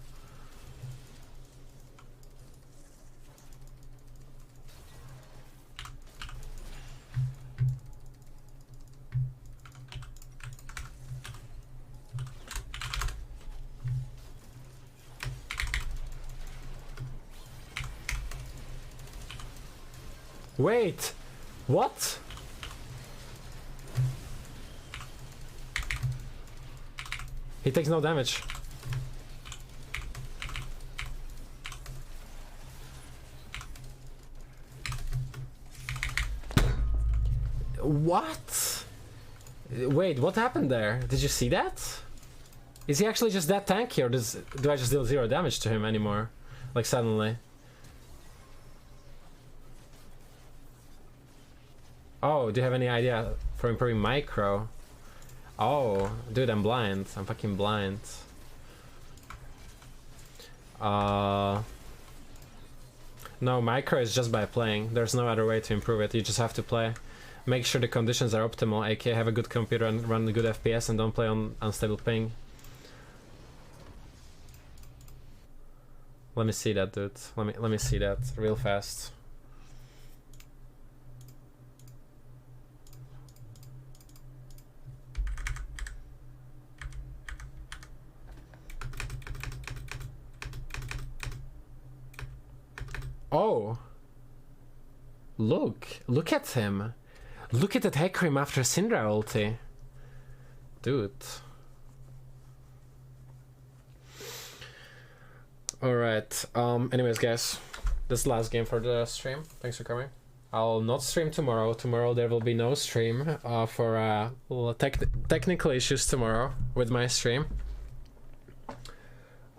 Speaker 1: Wait! What? He takes no damage. What? Wait, what happened there? Did you see that? Is he actually just that tanky, or do I just deal 0 damage to him anymore? Like suddenly? Oh, do you have any idea for improving micro? Oh, dude, I'm blind. I'm fucking blind. No, micro is just by playing. There's no other way to improve it. You just have to play. Make sure the conditions are optimal, aka have a good computer and run a good FPS and don't play on unstable ping. Let me see that, dude. Let me see that real fast. Oh, look at him. Look at that Hecarim after Syndra ulti. Dude. Alright, anyways guys, this is the last game for the stream. Thanks for coming. I'll not stream tomorrow. Tomorrow there will be no stream for technical issues tomorrow with my stream.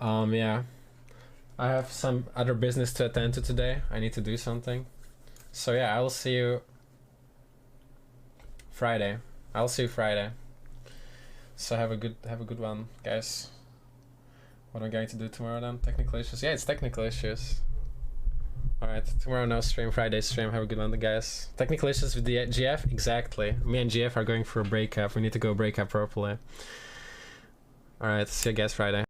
Speaker 1: Yeah. I have some other business to attend to today. I need to do something. So yeah, I will see you Friday. I'll see you Friday. So have a good one, guys. What am I going to do tomorrow then? Technical issues? Yeah, it's technical issues. Alright, tomorrow no stream, Friday stream. Have a good one, guys. Technical issues with the GF? Exactly. Me and GF are going for a breakup. We need to go break up properly. Alright, see you guys Friday.